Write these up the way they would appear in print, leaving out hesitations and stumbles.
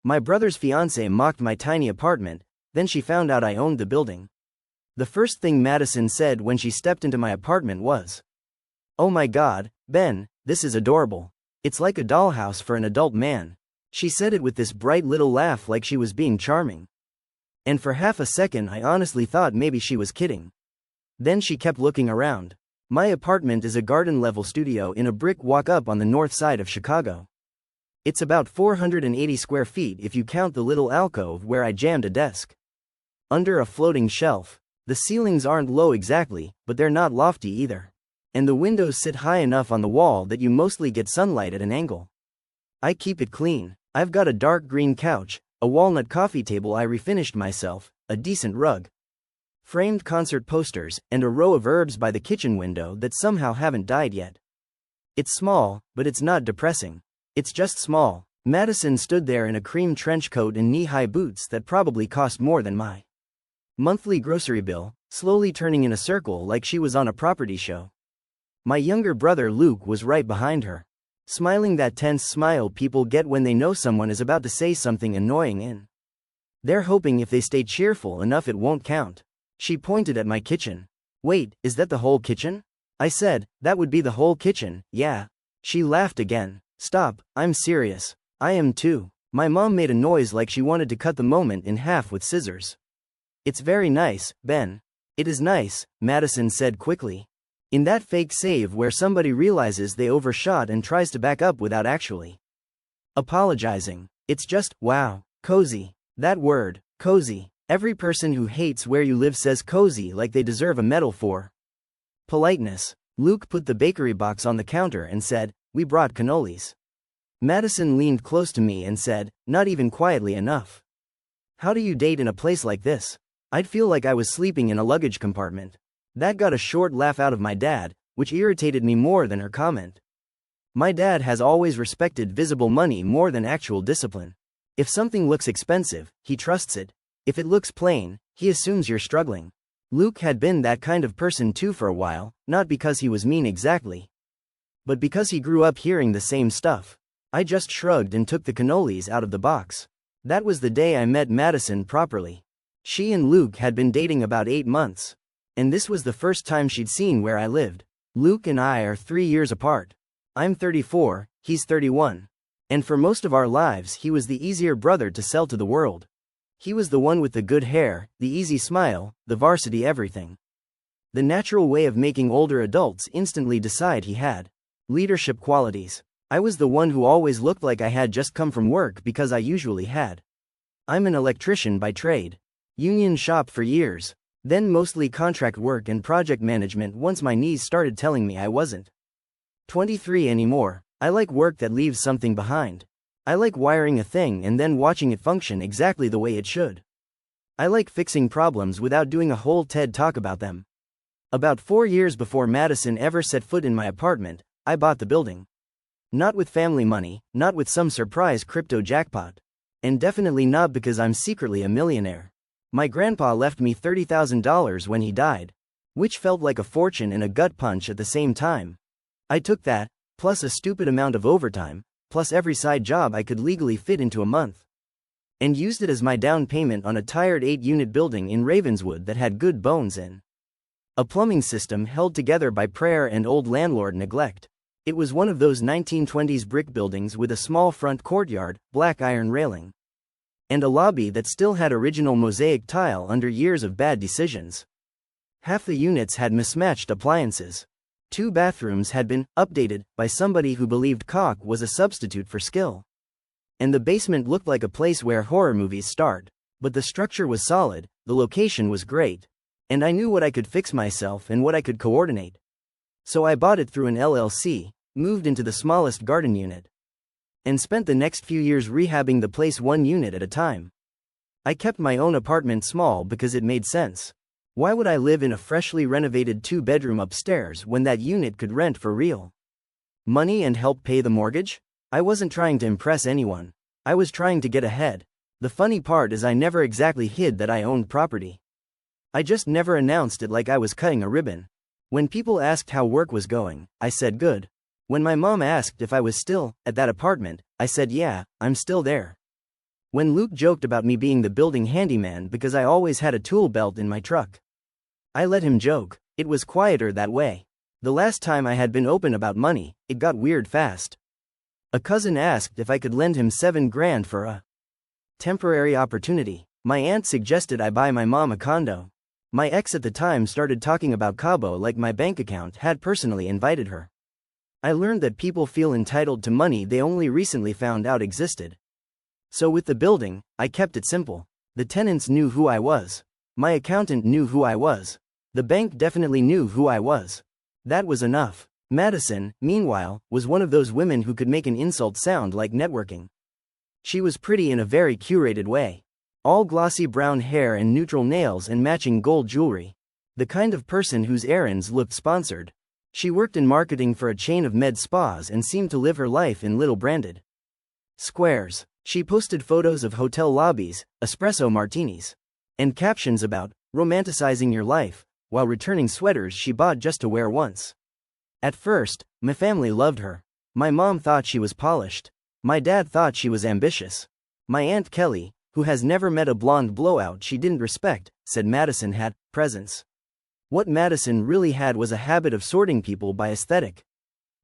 My brother's fiancée mocked my tiny apartment, then she found out I owned the building. The first thing Madison said when she stepped into my apartment was, "Oh my God, Ben, this is adorable. It's like a dollhouse for an adult man." She said it with this bright little laugh like she was being charming. And for half a second I honestly thought maybe she was kidding. Then she kept looking around. My apartment is a garden-level studio in a brick walk-up on the north side of Chicago. It's about 480 square feet if you count the little alcove where I jammed a desk. Under a floating shelf. The ceilings aren't low exactly, but they're not lofty either. And the windows sit high enough on the wall that you mostly get sunlight at an angle. I keep it clean. I've got a dark green couch, a walnut coffee table I refinished myself, a decent rug, framed concert posters, and a row of herbs by the kitchen window that somehow haven't died yet. It's small, but it's not depressing. It's just small. Madison stood there in a cream trench coat and knee-high boots that probably cost more than my monthly grocery bill, slowly turning in a circle like she was on a property show. My younger brother Luke was right behind her, smiling that tense smile people get when they know someone is about to say something annoying and they're hoping if they stay cheerful enough it won't count. She pointed at my kitchen. "Wait, is that the whole kitchen?" I said, "That would be the whole kitchen, yeah." She laughed again. "Stop, I'm serious. I am too." My mom made a noise like she wanted to cut the moment in half with scissors. "It's very nice, Ben." "It is nice," Madison said quickly. In that fake save where somebody realizes they overshot and tries to back up without actually apologizing. "It's just, wow, cozy." That word, cozy. Every person who hates where you live says cozy like they deserve a medal for politeness. Luke put the bakery box on the counter and said, "We brought cannolis." Madison leaned close to me and said, not even quietly enough, "How do you date in a place like this?" I'd feel like I was sleeping in a luggage compartment. That got a short laugh out of my dad, which irritated me more than her comment. My dad has always respected visible money more than actual discipline. If something looks expensive, he trusts it. If it looks plain, he assumes you're struggling. Luke had been that kind of person too for a while, not because he was mean exactly, but because he grew up hearing the same stuff. I just shrugged and took the cannolis out of the box. That was the day I met Madison properly. She and Luke had been dating about 8 months. And this was the first time she'd seen where I lived. Luke and I are 3 years apart. I'm 34, he's 31. And for most of our lives he was the easier brother to sell to the world. He was the one with the good hair, the easy smile, the varsity everything. The natural way of making older adults instantly decide he had leadership qualities. I was the one who always looked like I had just come from work because I usually had. I'm an electrician by trade. Union shop for years. Then mostly contract work and project management once my knees started telling me I wasn't 23 anymore. I like work that leaves something behind. I like wiring a thing and then watching it function exactly the way it should. I like fixing problems without doing a whole TED talk about them. About 4 years before Madison ever set foot in my apartment, I bought the building. Not with family money, not with some surprise crypto jackpot. And definitely not because I'm secretly a millionaire. My grandpa left me $30,000 when he died, which felt like a fortune and a gut punch at the same time. I took that, plus a stupid amount of overtime, plus every side job I could legally fit into a month, and used it as my down payment on a tired 8-unit building in Ravenswood that had good bones and a plumbing system held together by prayer and old landlord neglect. It was one of those 1920s brick buildings with a small front courtyard, black iron railing, and a lobby that still had original mosaic tile under years of bad decisions. Half the units had mismatched appliances. 2 bathrooms had been updated by somebody who believed cock was a substitute for skill. And the basement looked like a place where horror movies start. But the structure was solid, the location was great, and I knew what I could fix myself and what I could coordinate. So I bought it through an LLC, moved into the smallest garden unit, and spent the next few years rehabbing the place 1 unit at a time. I kept my own apartment small because it made sense. Why would I live in a freshly renovated 2-bedroom upstairs when that unit could rent for real money and help pay the mortgage? I wasn't trying to impress anyone. I was trying to get ahead. The funny part is I never exactly hid that I owned property. I just never announced it like I was cutting a ribbon. When people asked how work was going, I said good. When my mom asked if I was still at that apartment, I said yeah, I'm still there. When Luke joked about me being the building handyman because I always had a tool belt in my truck. I let him joke, it was quieter that way. The last time I had been open about money, it got weird fast. A cousin asked if I could lend him $7,000 for a temporary opportunity. My aunt suggested I buy my mom a condo. My ex at the time started talking about Cabo like my bank account had personally invited her. I learned that people feel entitled to money they only recently found out existed. So with the building, I kept it simple. The tenants knew who I was. My accountant knew who I was. The bank definitely knew who I was. That was enough. Madison, meanwhile, was one of those women who could make an insult sound like networking. She was pretty in a very curated way. All glossy brown hair and neutral nails and matching gold jewelry. The kind of person whose errands looked sponsored. She worked in marketing for a chain of med spas and seemed to live her life in little branded squares. She posted photos of hotel lobbies, espresso martinis, and captions about romanticizing your life, while returning sweaters she bought just to wear once. At first, my family loved her. My mom thought she was polished. My dad thought she was ambitious. My Aunt Kelly, who has never met a blonde blowout she didn't respect, said Madison had presence. What Madison really had was a habit of sorting people by aesthetic.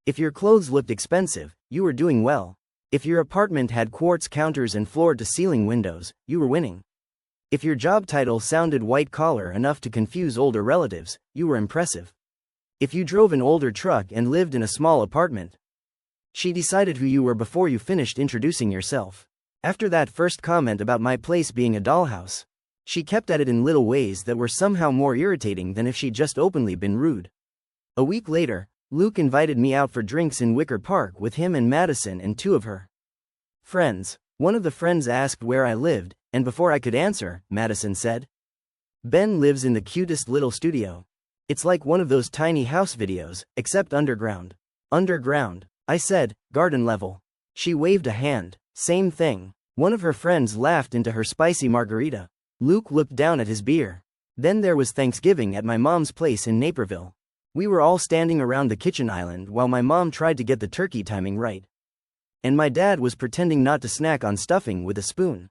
If your clothes looked expensive, you were doing well. If your apartment had quartz counters and floor-to-ceiling windows, you were winning. If your job title sounded white-collar enough to confuse older relatives, you were impressive. If you drove an older truck and lived in a small apartment, she decided who you were before you finished introducing yourself. After that first comment about my place being a dollhouse, she kept at it in little ways that were somehow more irritating than if she'd just openly been rude. A week later, Luke invited me out for drinks in Wicker Park with him and Madison and two of her friends. One of the friends asked where I lived, and before I could answer, Madison said, "Ben lives in the cutest little studio. It's like one of those tiny house videos, except underground." Underground. I said, "Garden level." She waved a hand. Same thing. One of her friends laughed into her spicy margarita. Luke looked down at his beer. Then there was Thanksgiving at my mom's place in Naperville. We were all standing around the kitchen island while my mom tried to get the turkey timing right. And my dad was pretending not to snack on stuffing with a spoon.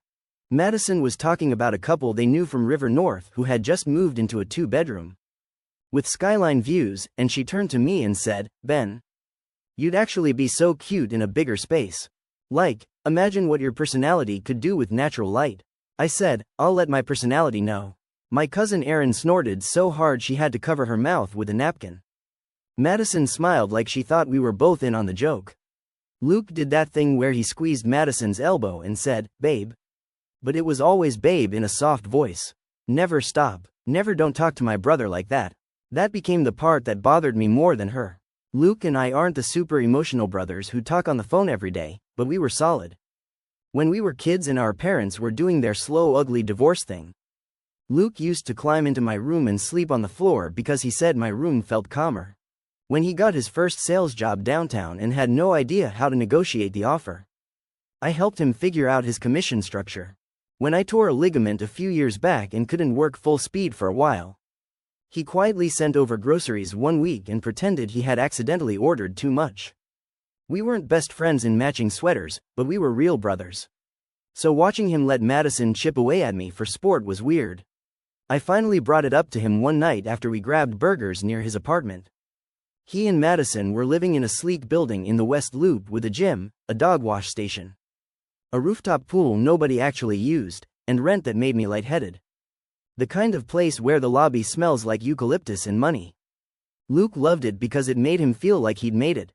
Madison was talking about a couple they knew from River North who had just moved into a 2-bedroom with skyline views, and she turned to me and said, "Ben, you'd actually be so cute in a bigger space. Like, imagine what your personality could do with natural light." I said, "I'll let my personality know." My cousin Erin snorted so hard she had to cover her mouth with a napkin. Madison smiled like she thought we were both in on the joke. Luke did that thing where he squeezed Madison's elbow and said, "Babe." But it was always babe in a soft voice. Never stop. Never don't talk to my brother like that. That became the part that bothered me more than her. Luke and I aren't the super emotional brothers who talk on the phone every day, but we were solid. When we were kids and our parents were doing their slow ugly divorce thing, Luke used to climb into my room and sleep on the floor because he said my room felt calmer. When he got his first sales job downtown and had no idea how to negotiate the offer, I helped him figure out his commission structure. When I tore a ligament a few years back and couldn't work full speed for a while, he quietly sent over groceries one week and pretended he had accidentally ordered too much. We weren't best friends in matching sweaters, but we were real brothers. So watching him let Madison chip away at me for sport was weird. I finally brought it up to him one night after we grabbed burgers near his apartment. He and Madison were living in a sleek building in the West Loop with a gym, a dog wash station, a rooftop pool nobody actually used, and rent that made me lightheaded. The kind of place where the lobby smells like eucalyptus and money. Luke loved it because it made him feel like he'd made it.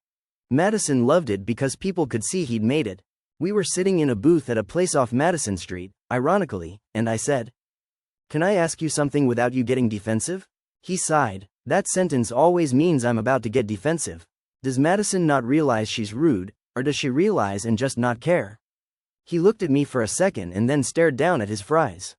Madison loved it because people could see he'd made it. We were sitting in a booth at a place off Madison Street, ironically, and I said, "Can I ask you something without you getting defensive?" He sighed. That sentence always means I'm about to get defensive. Does Madison not realize she's rude, or does she realize and just not care? He looked at me for a second and then stared down at his fries.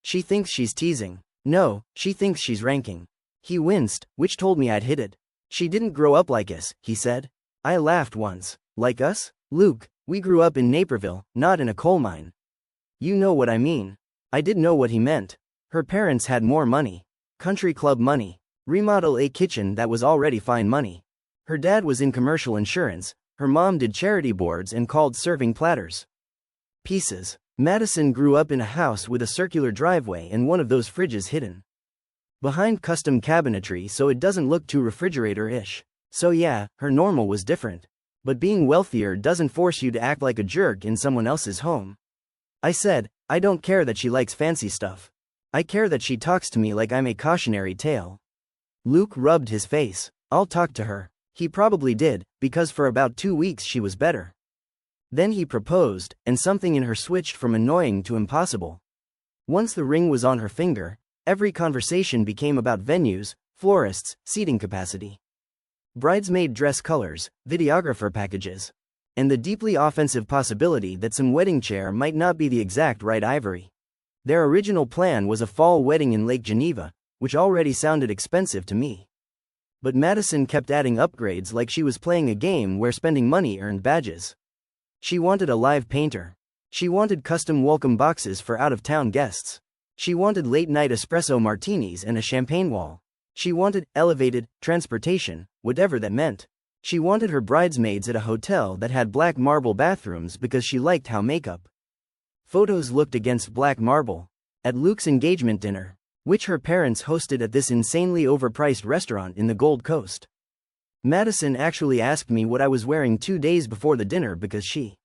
She thinks she's teasing. No, she thinks she's ranking. He winced, which told me I'd hit it. She didn't grow up like us, he said. I laughed once. Like us? Luke, we grew up in Naperville, not in a coal mine. You know what I mean. I didn't know what he meant. Her parents had more money. Country club money. Remodel a kitchen that was already fine money. Her dad was in commercial insurance, her mom did charity boards and called serving platters pieces. Madison grew up in a house with a circular driveway and one of those fridges hidden behind custom cabinetry so it doesn't look too refrigerator-ish. So yeah, her normal was different. But being wealthier doesn't force you to act like a jerk in someone else's home. I said, I don't care that she likes fancy stuff. I care that she talks to me like I'm a cautionary tale. Luke rubbed his face. I'll talk to her. He probably did, because for about 2 weeks she was better. Then he proposed, and something in her switched from annoying to impossible. Once the ring was on her finger, every conversation became about venues, florists, seating capacity, bridesmaid dress colors, videographer packages, and the deeply offensive possibility that some wedding chair might not be the exact right ivory. Their original plan was a fall wedding in Lake Geneva, which already sounded expensive to me. But Madison kept adding upgrades like she was playing a game where spending money earned badges. She wanted a live painter. She wanted custom welcome boxes for out-of-town guests. She wanted late-night espresso martinis and a champagne wall. She wanted elevated transportation, whatever that meant. She wanted her bridesmaids at a hotel that had black marble bathrooms because she liked how makeup photos looked against black marble. At Luke's engagement dinner, which her parents hosted at this insanely overpriced restaurant in the Gold Coast, Madison actually asked me what I was wearing 2 days before the dinner because she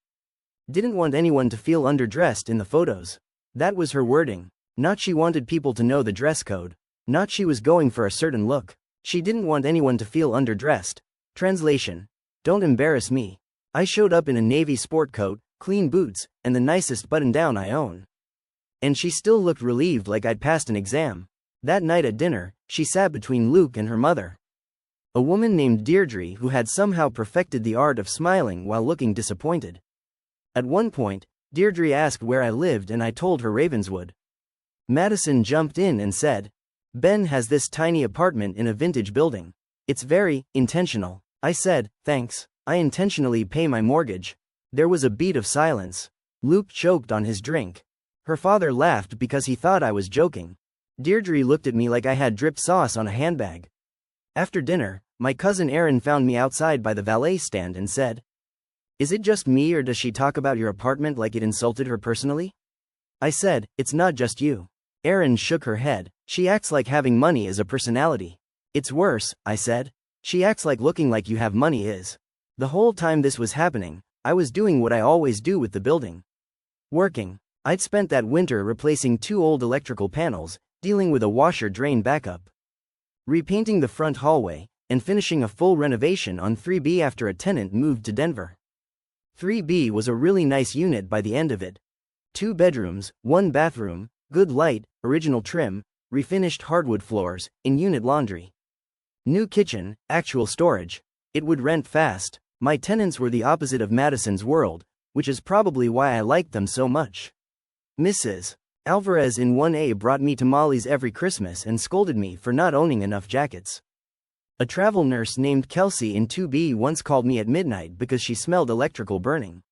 didn't want anyone to feel underdressed in the photos. That was her wording. Not she wanted people to know the dress code. Not she was going for a certain look. She didn't want anyone to feel underdressed. Translation: don't embarrass me. I showed up in a navy sport coat, clean boots, and the nicest button-down I own. And she still looked relieved like I'd passed an exam. That night at dinner, she sat between Luke and her mother, a woman named Deirdre who had somehow perfected the art of smiling while looking disappointed. At one point, Deirdre asked where I lived and I told her Ravenswood. Madison jumped in and said, Ben has this tiny apartment in a vintage building. It's very intentional. I said, thanks. I intentionally pay my mortgage. There was a beat of silence. Luke choked on his drink. Her father laughed because he thought I was joking. Deirdre looked at me like I had dripped sauce on a handbag. After dinner, my cousin Erin found me outside by the valet stand and said, "Is it just me or does she talk about your apartment like it insulted her personally?" I said, "It's not just you." Erin shook her head. "She acts like having money is a personality." "It's worse," I said. "She acts like looking like you have money is." The whole time this was happening, I was doing what I always do with the building. Working. I'd spent that winter replacing 2 old electrical panels, dealing with a washer-drain backup, repainting the front hallway, and finishing a full renovation on 3B after a tenant moved to Denver. 3B was a really nice unit by the end of it. 2 bedrooms, 1 bathroom, good light, original trim, refinished hardwood floors, in-unit laundry, new kitchen, actual storage. It would rent fast. My tenants were the opposite of Madison's world, which is probably why I liked them so much. Mrs. Alvarez in 1A brought me tamales every Christmas and scolded me for not owning enough jackets. A travel nurse named Kelsey in 2B once called me at midnight because she smelled electrical burning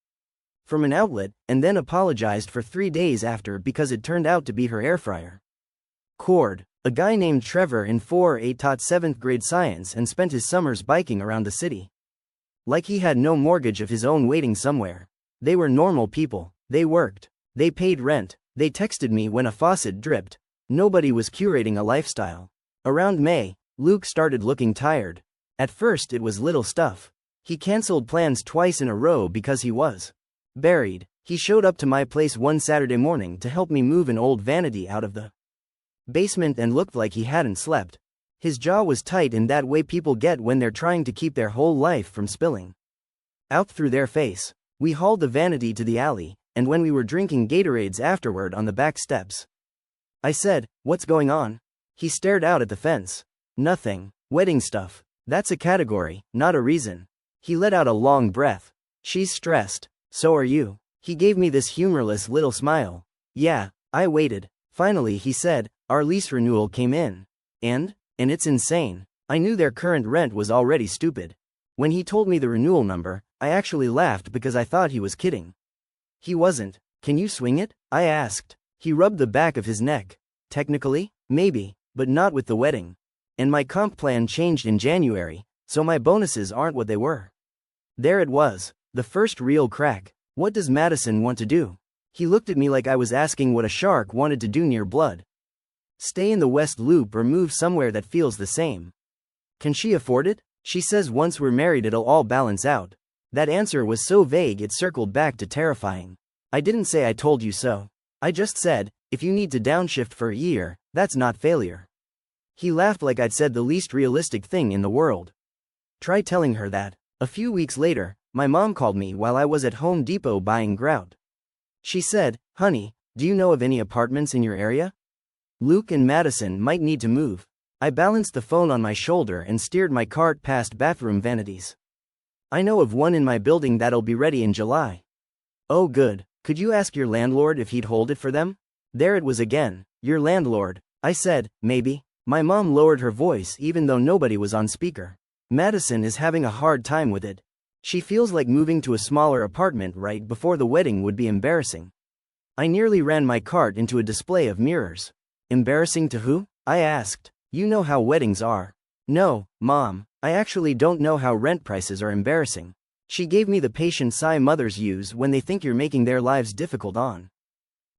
from an outlet, and then apologized for 3 days after because it turned out to be her air fryer cord. A guy named Trevor in 4A taught 7th grade science and spent his summers biking around the city. Like he had no mortgage of his own waiting somewhere. They were normal people. They worked. They paid rent. They texted me when a faucet dripped. Nobody was curating a lifestyle. Around May, Luke started looking tired. At first it was little stuff. He canceled plans twice in a row because he was buried. He showed up to my place one Saturday morning to help me move an old vanity out of the basement and looked like he hadn't slept. His jaw was tight in that way people get when they're trying to keep their whole life from spilling out through their face. We hauled the vanity to the alley, and when we were drinking Gatorades afterward on the back steps, I said, "What's going on?" He stared out at the fence. "Nothing. Wedding stuff. That's a category, not a reason." He let out a long breath. "She's stressed. So are you." He gave me this humorless little smile. "Yeah." I waited. Finally he said, "Our lease renewal came in. And it's insane." I knew their current rent was already stupid. When he told me the renewal number, I actually laughed because I thought he was kidding. He wasn't. "Can you swing it?" I asked. He rubbed the back of his neck. "Technically, maybe, but not with the wedding. And my comp plan changed in January, so my bonuses aren't what they were." There it was, the first real crack. What does Madison want to do? He looked at me like I was asking what a shark wanted to do near blood. Stay in the West Loop or move somewhere that feels the same. Can she afford it? She says once we're married it'll all balance out. That answer was so vague it circled back to terrifying. I didn't say I told you so. I just said, if you need to downshift for a year, that's not failure. He laughed like I'd said the least realistic thing in the world. Try telling her that. A few weeks later, my mom called me while I was at Home Depot buying grout. She said, honey, do you know of any apartments in your area? Luke and Madison might need to move. I balanced the phone on my shoulder and steered my cart past bathroom vanities. I know of one in my building that'll be ready in July. Oh good, could you ask your landlord if he'd hold it for them? There it was again, your landlord. I said, maybe. My mom lowered her voice even though nobody was on speaker. Madison is having a hard time with it. She feels like moving to a smaller apartment right before the wedding would be embarrassing. I nearly ran my cart into a display of mirrors. Embarrassing to who? I asked. You know how weddings are. No, Mom, I actually don't know how rent prices are embarrassing. She gave me the patient sigh mothers use when they think you're making their lives difficult on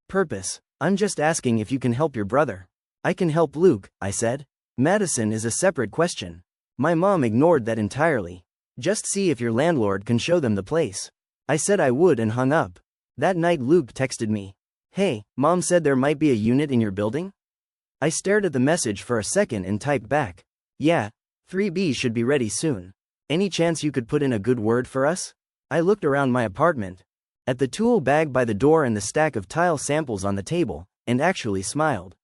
purpose. I'm just asking if you can help your brother. I can help Luke, I said. Madison is a separate question. My mom ignored that entirely. Just see if your landlord can show them the place. I said I would and hung up. That night Luke texted me. Hey, Mom said there might be a unit in your building? I stared at the message for a second and typed back. Yeah, 3B should be ready soon. Any chance you could put in a good word for us? I looked around my apartment, at the tool bag by the door and the stack of tile samples on the table, and actually smiled.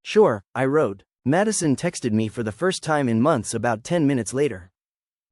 Sure, I wrote. Madison texted me for the first time in months about 10 minutes later.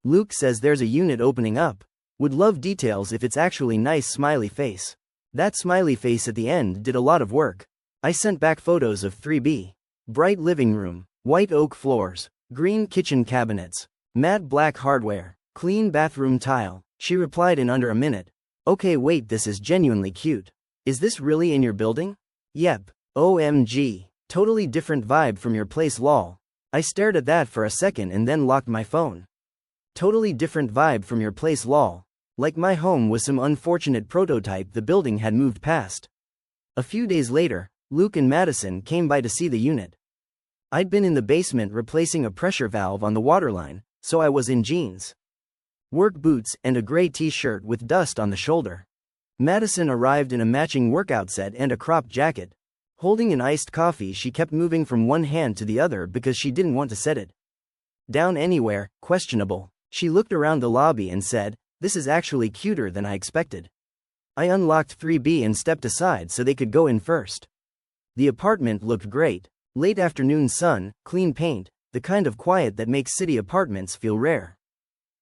Luke says there's a unit opening up. Would love details if it's actually nice smiley face. That smiley face at the end did a lot of work. I sent back photos of 3B. Bright living room, white oak floors, green kitchen cabinets, matte black hardware, clean bathroom tile. She replied in under a minute. Okay wait, this is genuinely cute. Is this really in your building? Yep. OMG. Totally different vibe from your place lol. I stared at that for a second and then locked my phone. Totally different vibe from your place lol. Like my home was some unfortunate prototype the building had moved past. A few days later, Luke and Madison came by to see the unit. I'd been in the basement replacing a pressure valve on the waterline, so I was in jeans, work boots and a gray t-shirt with dust on the shoulder. Madison arrived in a matching workout set and a cropped jacket. Holding an iced coffee, she kept moving from one hand to the other because she didn't want to set it down anywhere questionable. She looked around the lobby and said, this is actually cuter than I expected. I unlocked 3B and stepped aside so they could go in first. The apartment looked great. Late afternoon sun, clean paint, the kind of quiet that makes city apartments feel rare.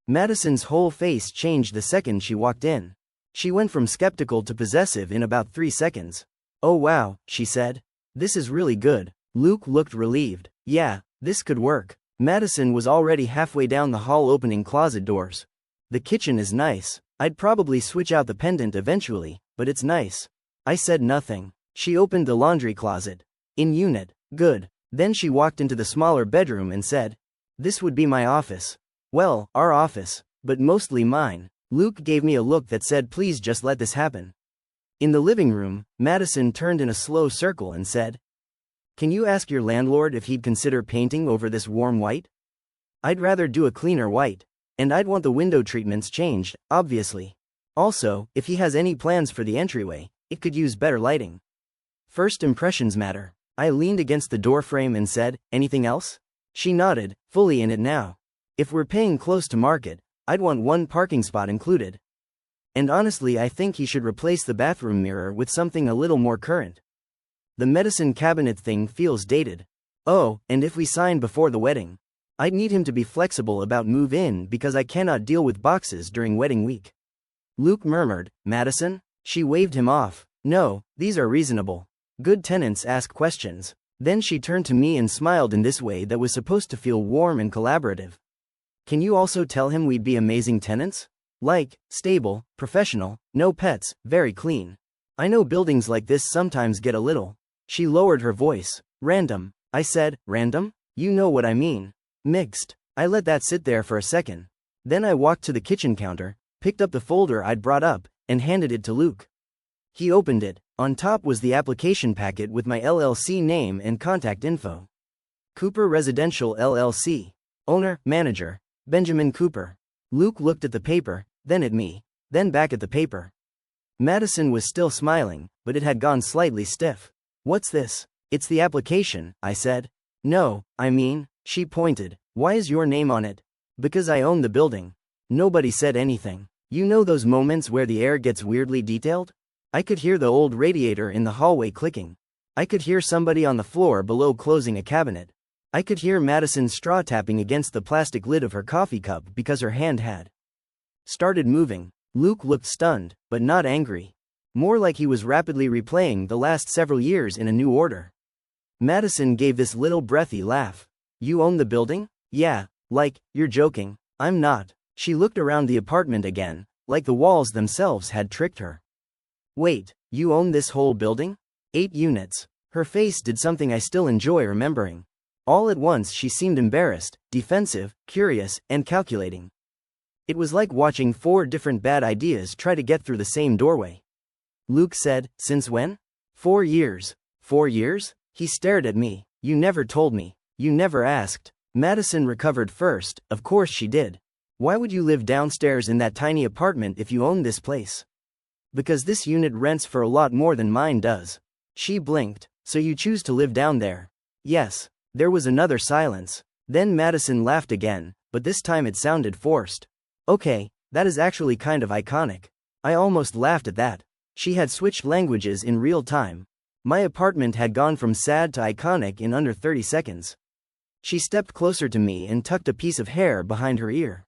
Madison's whole face changed the second she walked in. She went from skeptical to possessive in about 3 seconds. Oh wow, she said. This is really good. Luke looked relieved. Yeah, this could work. Madison was already halfway down the hall opening closet doors. The kitchen is nice. I'd probably switch out the pendant eventually, but it's nice. I said nothing. She opened the laundry closet. In unit. Good. Then she walked into the smaller bedroom and said, this would be my office. Well, our office, but mostly mine. Luke gave me a look that said please just let this happen. In the living room, Madison turned in a slow circle and said, can you ask your landlord if he'd consider painting over this warm white? I'd rather do a cleaner white. And I'd want the window treatments changed, obviously. Also, if he has any plans for the entryway, it could use better lighting. First impressions matter. I leaned against the doorframe and said, anything else? She nodded, fully in it now. If we're paying close to market, I'd want one parking spot included. And honestly I think he should replace the bathroom mirror with something a little more current. The medicine cabinet thing feels dated. Oh, and if we sign before the wedding, I'd need him to be flexible about move-in because I cannot deal with boxes during wedding week. Luke murmured, Madison? She waved him off. No, these are reasonable. Good tenants ask questions. Then she turned to me and smiled in this way that was supposed to feel warm and collaborative. Can you also tell him we'd be amazing tenants? Like, stable, professional, no pets, very clean. I know buildings like this sometimes get a little. She lowered her voice. Random. I said, random? You know what I mean. Mixed. I let that sit there for a second. Then I walked to the kitchen counter, picked up the folder I'd brought up, and handed it to Luke. He opened it. On top was the application packet with my LLC name and contact info. Cooper Residential LLC. Owner, manager, Benjamin Cooper. Luke looked at the paper, then at me, then back at the paper. Madison was still smiling, but it had gone slightly stiff. What's this? It's the application, I said. No, I mean, she pointed. Why is your name on it? Because I own the building. Nobody said anything. You know those moments where the air gets weirdly detailed? I could hear the old radiator in the hallway clicking. I could hear somebody on the floor below closing a cabinet. I could hear Madison's straw tapping against the plastic lid of her coffee cup because her hand had started moving. Luke looked stunned, but not angry. More like he was rapidly replaying the last several years in a new order. Madison gave this little breathy laugh. You own the building? Yeah, like, you're joking. I'm not. She looked around the apartment again, like the walls themselves had tricked her. Wait, you own this whole building? 8 units. Her face did something I still enjoy remembering. All at once she seemed embarrassed, defensive, curious, and calculating. It was like watching 4 different bad ideas try to get through the same doorway. Luke said, since when? 4 years. 4 years? He stared at me. You never told me. You never asked. Madison recovered first, of course she did. Why would you live downstairs in that tiny apartment if you own this place? Because this unit rents for a lot more than mine does. She blinked. So you choose to live down there? Yes. There was another silence. Then Madison laughed again, but this time it sounded forced. Okay, that is actually kind of iconic. I almost laughed at that. She had switched languages in real time. My apartment had gone from sad to iconic in under 30 seconds. She stepped closer to me and tucked a piece of hair behind her ear.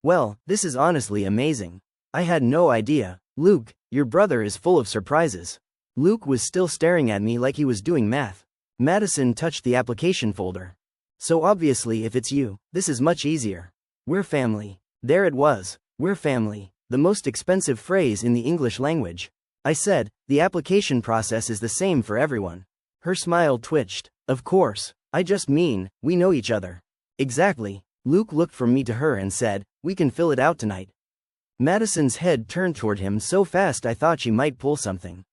Well, this is honestly amazing. I had no idea. Luke, your brother is full of surprises. Luke was still staring at me like he was doing math. Madison touched the application folder. So obviously if it's you, this is much easier. We're family. There it was. We're family. The most expensive phrase in the English language. I said, the application process is the same for everyone. Her smile twitched. Of course. I just mean, we know each other. Exactly. Luke looked from me to her and said, we can fill it out tonight. Madison's head turned toward him so fast I thought she might pull something.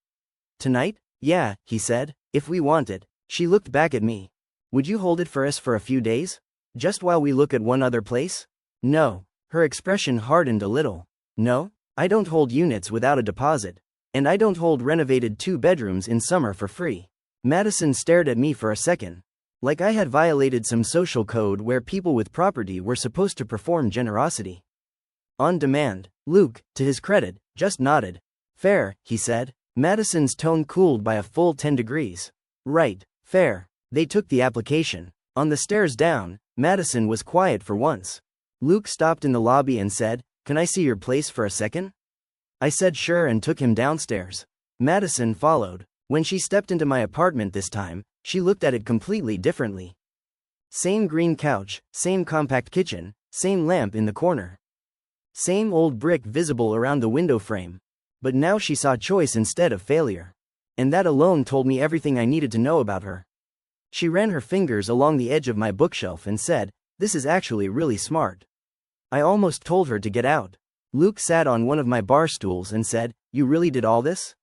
Tonight? Yeah, he said, if we want it. She looked back at me. Would you hold it for us for a few days? Just while we look at one other place? No. Her expression hardened a little. No, I don't hold units without a deposit. And I don't hold renovated 2 bedrooms in summer for free. Madison stared at me for a second. Like I had violated some social code where people with property were supposed to perform generosity on demand. Luke, to his credit, just nodded. Fair, he said. Madison's tone cooled by a full 10 degrees. Right, fair. They took the application. On the stairs down, Madison was quiet for once. Luke stopped in the lobby and said, can I see your place for a second? I said sure and took him downstairs. Madison followed. When she stepped into my apartment this time, she looked at it completely differently. Same green couch, same compact kitchen, same lamp in the corner. Same old brick visible around the window frame. But now she saw choice instead of failure. And that alone told me everything I needed to know about her. She ran her fingers along the edge of my bookshelf and said, this is actually really smart. I almost told her to get out. Luke sat on one of my bar stools and said, you really did all this?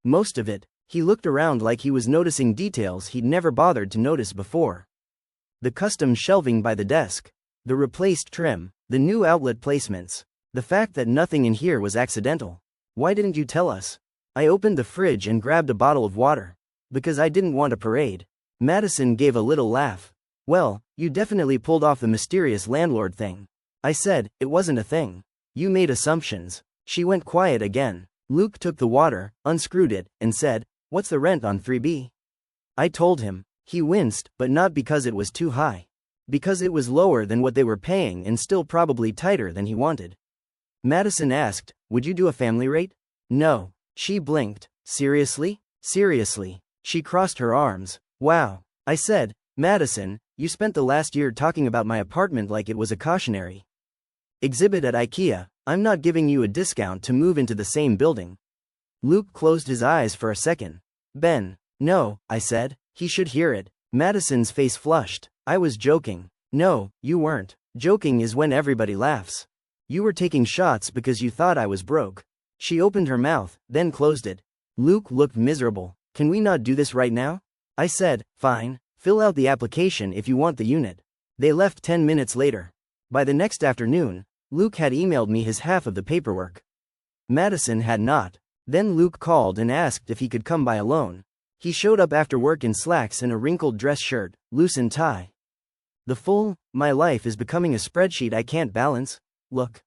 Most of it. He looked around like he was noticing details he'd never bothered to notice before. The custom shelving by the desk. The replaced trim. The new outlet placements. The fact that nothing in here was accidental. Why didn't you tell us? I opened the fridge and grabbed a bottle of water. Because I didn't want a parade. Madison gave a little laugh. Well, you definitely pulled off the mysterious landlord thing. I said, it wasn't a thing. You made assumptions. She went quiet again. Luke took the water, unscrewed it, and said, what's the rent on 3B? I told him. He winced, but not because it was too high. Because it was lower than what they were paying and still probably tighter than he wanted. Madison asked, would you do a family rate? No. She blinked. Seriously? Seriously. She crossed her arms. Wow. I said, Madison, you spent the last year talking about my apartment like it was a cautionary exhibit at IKEA. I'm not giving you a discount to move into the same building. Luke closed his eyes for a second. Ben. No, I said. He should hear it. Madison's face flushed. I was joking. No, you weren't. Joking is when everybody laughs. You were taking shots because you thought I was broke. She opened her mouth, then closed it. Luke looked miserable. Can we not do this right now? I said, fine, fill out the application if you want the unit. They left 10 minutes later. By the next afternoon, Luke had emailed me his half of the paperwork. Madison had not. Then Luke called and asked if he could come by alone. He showed up after work in slacks and a wrinkled dress shirt, loosened tie. My life is becoming a spreadsheet I can't balance, look.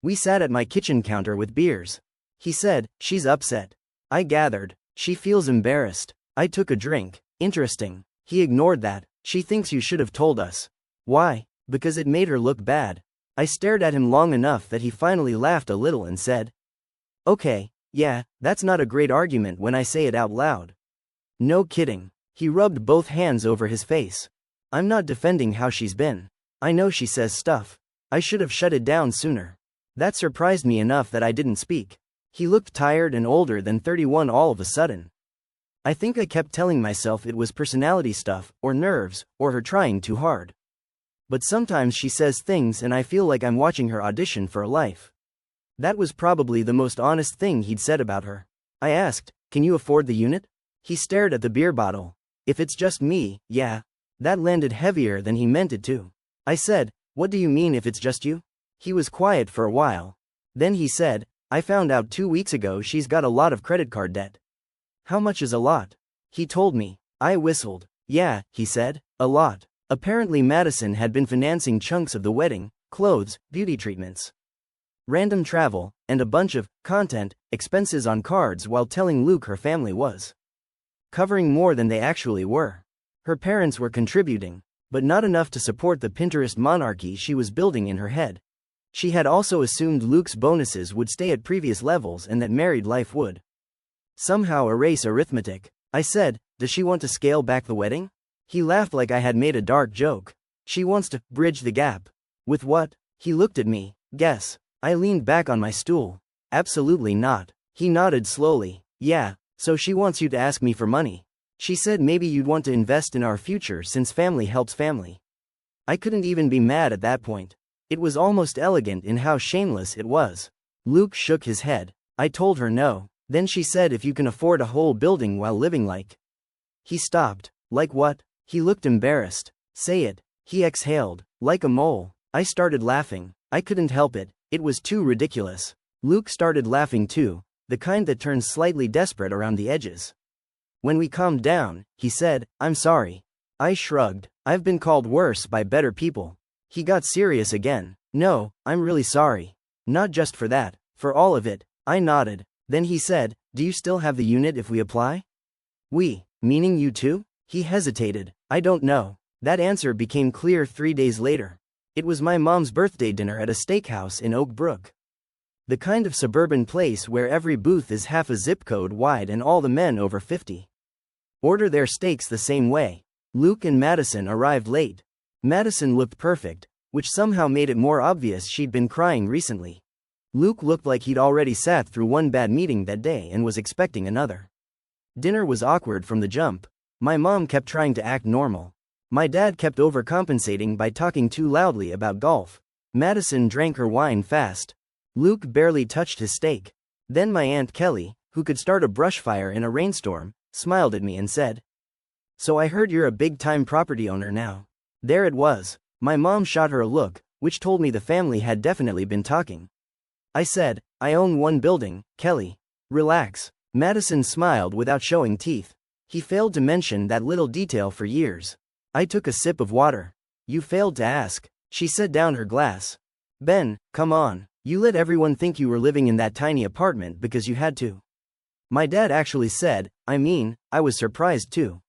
We sat at my kitchen counter with beers. He said, she's upset. I gathered, she feels embarrassed. I took a drink. Interesting. He ignored that. She thinks you should have told us. Why? Because it made her look bad. I stared at him long enough that he finally laughed a little and said, okay, yeah, that's not a great argument when I say it out loud. No kidding. He rubbed both hands over his face. I'm not defending how she's been. I know she says stuff. I should have shut it down sooner. That surprised me enough that I didn't speak. He looked tired and older than 31 all of a sudden. I think I kept telling myself it was personality stuff, or nerves, or her trying too hard. But sometimes she says things and I feel like I'm watching her audition for a life. That was probably the most honest thing he'd said about her. I asked, can you afford the unit? He stared at the beer bottle. If it's just me, yeah. That landed heavier than he meant it to. I said, what do you mean if it's just you? He was quiet for a while. Then he said, I found out 2 weeks ago she's got a lot of credit card debt. How much is a lot? He told me. I whistled. Yeah, he said, a lot. Apparently Madison had been financing chunks of the wedding, clothes, beauty treatments, random travel, and a bunch of content expenses on cards while telling Luke her family was covering more than they actually were. Her parents were contributing, but not enough to support the Pinterest monarchy she was building in her head. She had also assumed Luke's bonuses would stay at previous levels and that married life would somehow erase arithmetic. I said, does she want to scale back the wedding? He laughed like I had made a dark joke. She wants to bridge the gap. With what? He looked at me. Guess. I leaned back on my stool. Absolutely not. He nodded slowly. Yeah, so she wants you to ask me for money. She said maybe you'd want to invest in our future since family helps family. I couldn't even be mad at that point. It was almost elegant in how shameless it was. Luke shook his head. I told her no. Then she said if you can afford a whole building while living like. He stopped. Like what? He looked embarrassed. Say it. He exhaled. Like a mole. I started laughing. I couldn't help it. It was too ridiculous. Luke started laughing too, the kind that turns slightly desperate around the edges. When we calmed down, he said, I'm sorry. I shrugged. I've been called worse by better people. He got serious again. No, I'm really sorry. Not just for that, for all of it. I nodded. Then he said, do you still have the unit if we apply? We, meaning you too? He hesitated. I don't know. That answer became clear 3 days later. It was my mom's birthday dinner at a steakhouse in Oak Brook. The kind of suburban place where every booth is half a zip code wide and all the men over 50 order their steaks the same way. Luke and Madison arrived late. Madison looked perfect, which somehow made it more obvious she'd been crying recently. Luke looked like he'd already sat through one bad meeting that day and was expecting another. Dinner was awkward from the jump. My mom kept trying to act normal. My dad kept overcompensating by talking too loudly about golf. Madison drank her wine fast. Luke barely touched his steak. Then my Aunt Kelly, who could start a brush fire in a rainstorm, smiled at me and said, so I heard you're a big-time property owner now. There it was. My mom shot her a look, which told me the family had definitely been talking. I said, I own one building, Kelly. Relax. Madison smiled without showing teeth. He failed to mention that little detail for years. I took a sip of water. You failed to ask. She set down her glass. Ben, come on. You let everyone think you were living in that tiny apartment because you had to. My dad actually said, I was surprised too.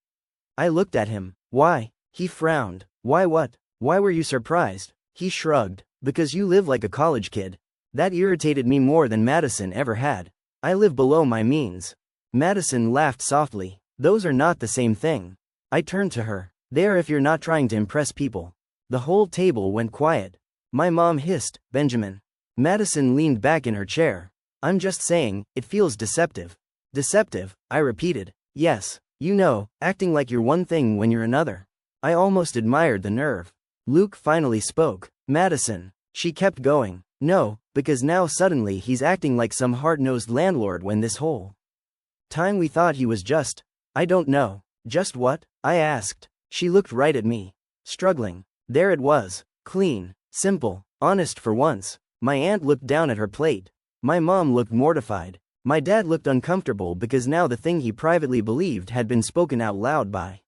I looked at him. Why? He frowned. Why what? Why were you surprised? He shrugged. Because you live like a college kid. That irritated me more than Madison ever had. I live below my means. Madison laughed softly. Those are not the same thing. I turned to her. They are if you're not trying to impress people. The whole table went quiet. My mom hissed, Benjamin. Madison leaned back in her chair. I'm just saying, it feels deceptive. Deceptive, I repeated. Yes, you know, acting like you're one thing when you're another. I almost admired the nerve. Luke finally spoke. Madison. She kept going. No, because now suddenly he's acting like some hard-nosed landlord when this whole Time we thought he was just. I don't know. Just what? I asked. She looked right at me. Struggling. There it was. Clean. Simple. Honest for once. My aunt looked down at her plate. My mom looked mortified. My dad looked uncomfortable because now the thing he privately believed had been spoken out loud by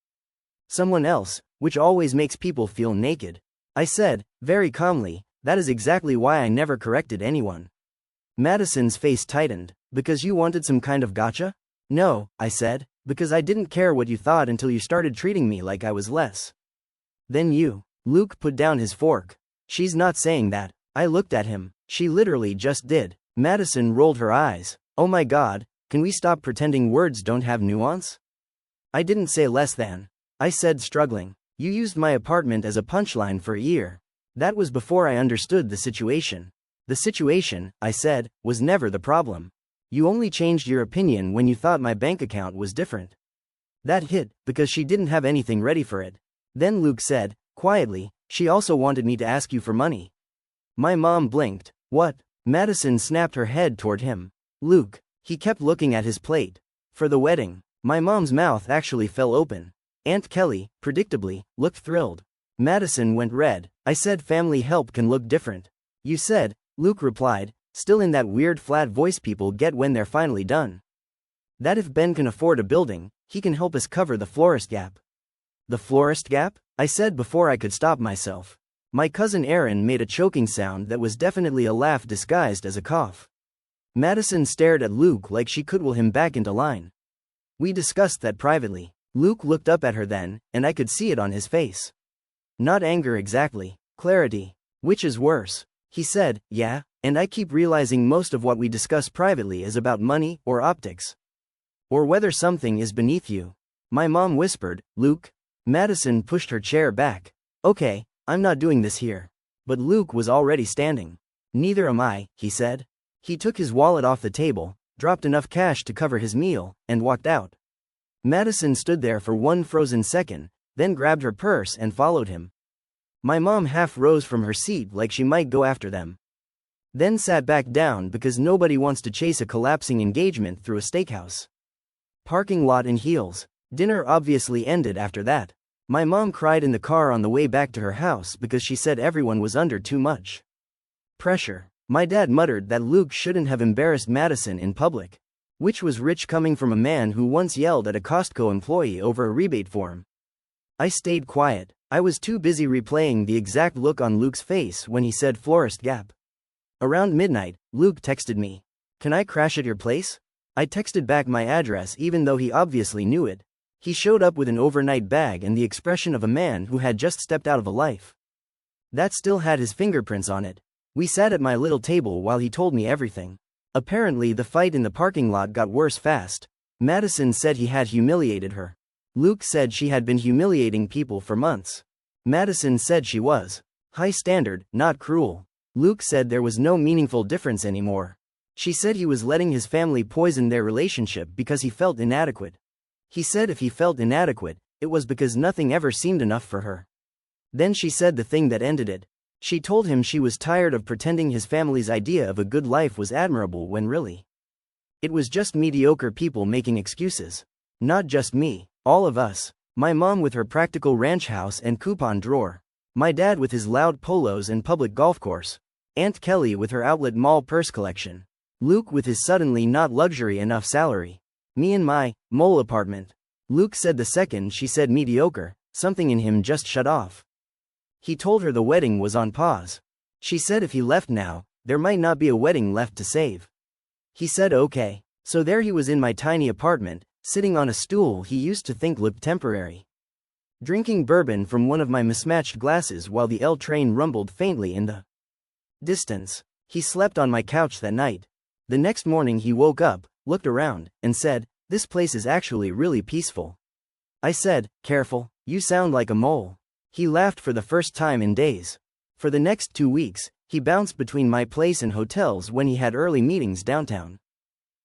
someone else, which always makes people feel naked. I said, very calmly, that is exactly why I never corrected anyone. Madison's face tightened. Because you wanted some kind of gotcha? No, I said, because I didn't care what you thought until you started treating me like I was less than you. Luke put down his fork. She's not saying that. I looked at him. She literally just did. Madison rolled her eyes. Oh my God, can we stop pretending words don't have nuance? I didn't say less than. I said, struggling. You used my apartment as a punchline for a year. That was before I understood the situation. The situation, I said, was never the problem. You only changed your opinion when you thought my bank account was different. That hit, because she didn't have anything ready for it. Then Luke said, quietly, she also wanted me to ask you for money. My mom blinked. What? Madison snapped her head toward him. Luke. He kept looking at his plate. For the wedding. My mom's mouth actually fell open. Aunt Kelly, predictably, looked thrilled. Madison went red. I said family help can look different. You said, Luke replied, still in that weird flat voice people get when they're finally done. That if Ben can afford a building, he can help us cover the florist gap. The florist gap? I said before I could stop myself. My cousin Aaron made a choking sound that was definitely a laugh disguised as a cough. Madison stared at Luke like she could will him back into line. We discussed that privately. Luke looked up at her then, and I could see it on his face. Not anger exactly. Clarity. Which is worse? He said, yeah, and I keep realizing most of what we discuss privately is about money or optics. Or whether something is beneath you. My mom whispered, Luke. Madison pushed her chair back. Okay, I'm not doing this here. But Luke was already standing. Neither am I, he said. He took his wallet off the table, dropped enough cash to cover his meal, and walked out. Madison stood there for one frozen second, then grabbed her purse and followed him. My mom half rose from her seat like she might go after them. Then sat back down because nobody wants to chase a collapsing engagement through a steakhouse parking lot in heels. Dinner obviously ended after that. My mom cried in the car on the way back to her house because she said everyone was under too much pressure. My dad muttered that Luke shouldn't have embarrassed Madison in public, which was rich coming from a man who once yelled at a Costco employee over a rebate form. I stayed quiet. I was too busy replaying the exact look on Luke's face when he said florist gap. Around midnight, Luke texted me. Can I crash at your place? I texted back my address even though he obviously knew it. He showed up with an overnight bag and the expression of a man who had just stepped out of a life that still had his fingerprints on it. We sat at my little table while he told me everything. Apparently the fight in the parking lot got worse fast. Madison said he had humiliated her. Luke said she had been humiliating people for months. Madison said she was high standard, not cruel. Luke said there was no meaningful difference anymore. She said he was letting his family poison their relationship because he felt inadequate. He said if he felt inadequate, it was because nothing ever seemed enough for her. Then she said the thing that ended it. She told him she was tired of pretending his family's idea of a good life was admirable when really it was just mediocre people making excuses. Not just me, all of us. My mom with her practical ranch house and coupon drawer. My dad with his loud polos and public golf course. Aunt Kelly with her outlet mall purse collection. Luke with his suddenly not luxury enough salary. Me and my mole apartment. Luke said the second she said mediocre, something in him just shut off. He told her the wedding was on pause. She said if he left now, there might not be a wedding left to save. He said okay. So there he was in my tiny apartment, sitting on a stool he used to think looked temporary. Drinking bourbon from one of my mismatched glasses while the L train rumbled faintly in the distance. He slept on my couch that night. The next morning he woke up, looked around, and said, this place is actually really peaceful. I said, careful, you sound like a mole. He laughed for the first time in days. For the next 2 weeks, he bounced between my place and hotels when he had early meetings downtown.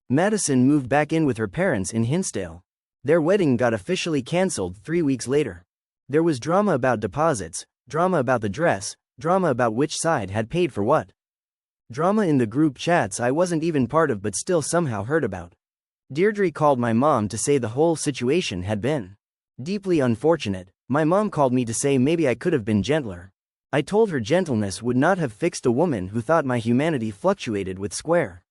Madison moved back in with her parents in Hinsdale. Their wedding got officially cancelled 3 weeks later. There was drama about deposits, drama about the dress, drama about which side had paid for what. Drama in the group chats I wasn't even part of but still somehow heard about. Deirdre called my mom to say the whole situation had been deeply unfortunate. My mom called me to say maybe I could have been gentler. I told her gentleness would not have fixed a woman who thought my humanity fluctuated with square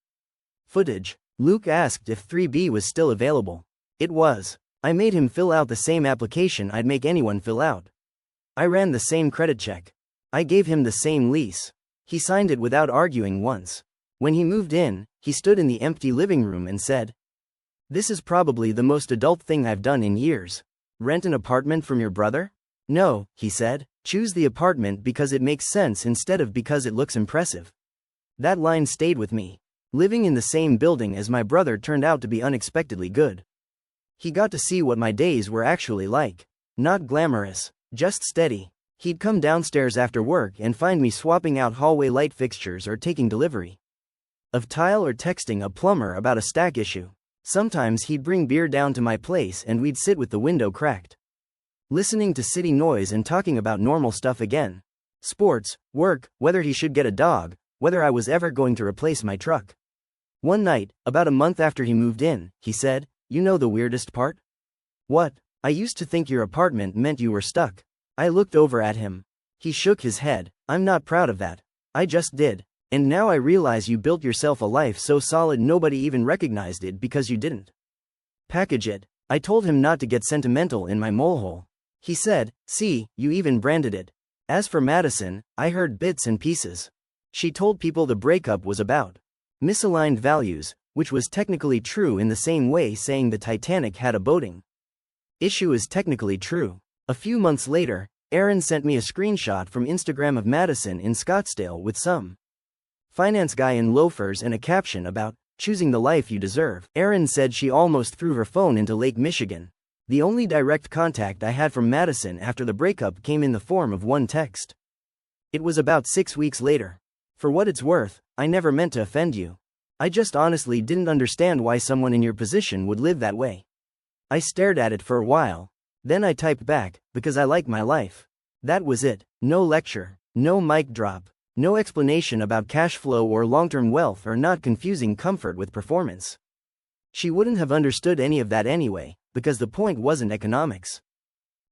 footage. Luke asked if 3B was still available. It was. I made him fill out the same application I'd make anyone fill out. I ran the same credit check. I gave him the same lease. He signed it without arguing once. When he moved in, he stood in the empty living room and said, "This is probably the most adult thing I've done in years. Rent an apartment from your brother?" "No," he said. "Choose the apartment because it makes sense instead of because it looks impressive." That line stayed with me. Living in the same building as my brother turned out to be unexpectedly good. He got to see what my days were actually like. Not glamorous, just steady. He'd come downstairs after work and find me swapping out hallway light fixtures or taking delivery of tile or texting a plumber about a stack issue. Sometimes he'd bring beer down to my place and we'd sit with the window cracked, listening to city noise and talking about normal stuff again. Sports, work, whether he should get a dog, whether I was ever going to replace my truck. One night, about a month after he moved in, he said, "You know the weirdest part?" "What?" "I used to think your apartment meant you were stuck." I looked over at him. He shook his head. "I'm not proud of that. I just did. And now I realize you built yourself a life so solid nobody even recognized it because you didn't package it." I told him not to get sentimental in my molehole. He said, "See, you even branded it." As for Madison, I heard bits and pieces. She told people the breakup was about misaligned values, which was technically true in the same way saying the Titanic had a boating issue is technically true. A few months later, Erin sent me a screenshot from Instagram of Madison in Scottsdale with some finance guy in loafers and a caption about choosing the life you deserve. Erin said she almost threw her phone into Lake Michigan. The only direct contact I had from Madison after the breakup came in the form of one text. It was about 6 weeks later. "For what it's worth, I never meant to offend you. I just honestly didn't understand why someone in your position would live that way." I stared at it for a while. Then I typed back, "Because I like my life." That was it. No lecture, no mic drop, no explanation about cash flow or long-term wealth or not confusing comfort with performance. She wouldn't have understood any of that anyway, because the point wasn't economics.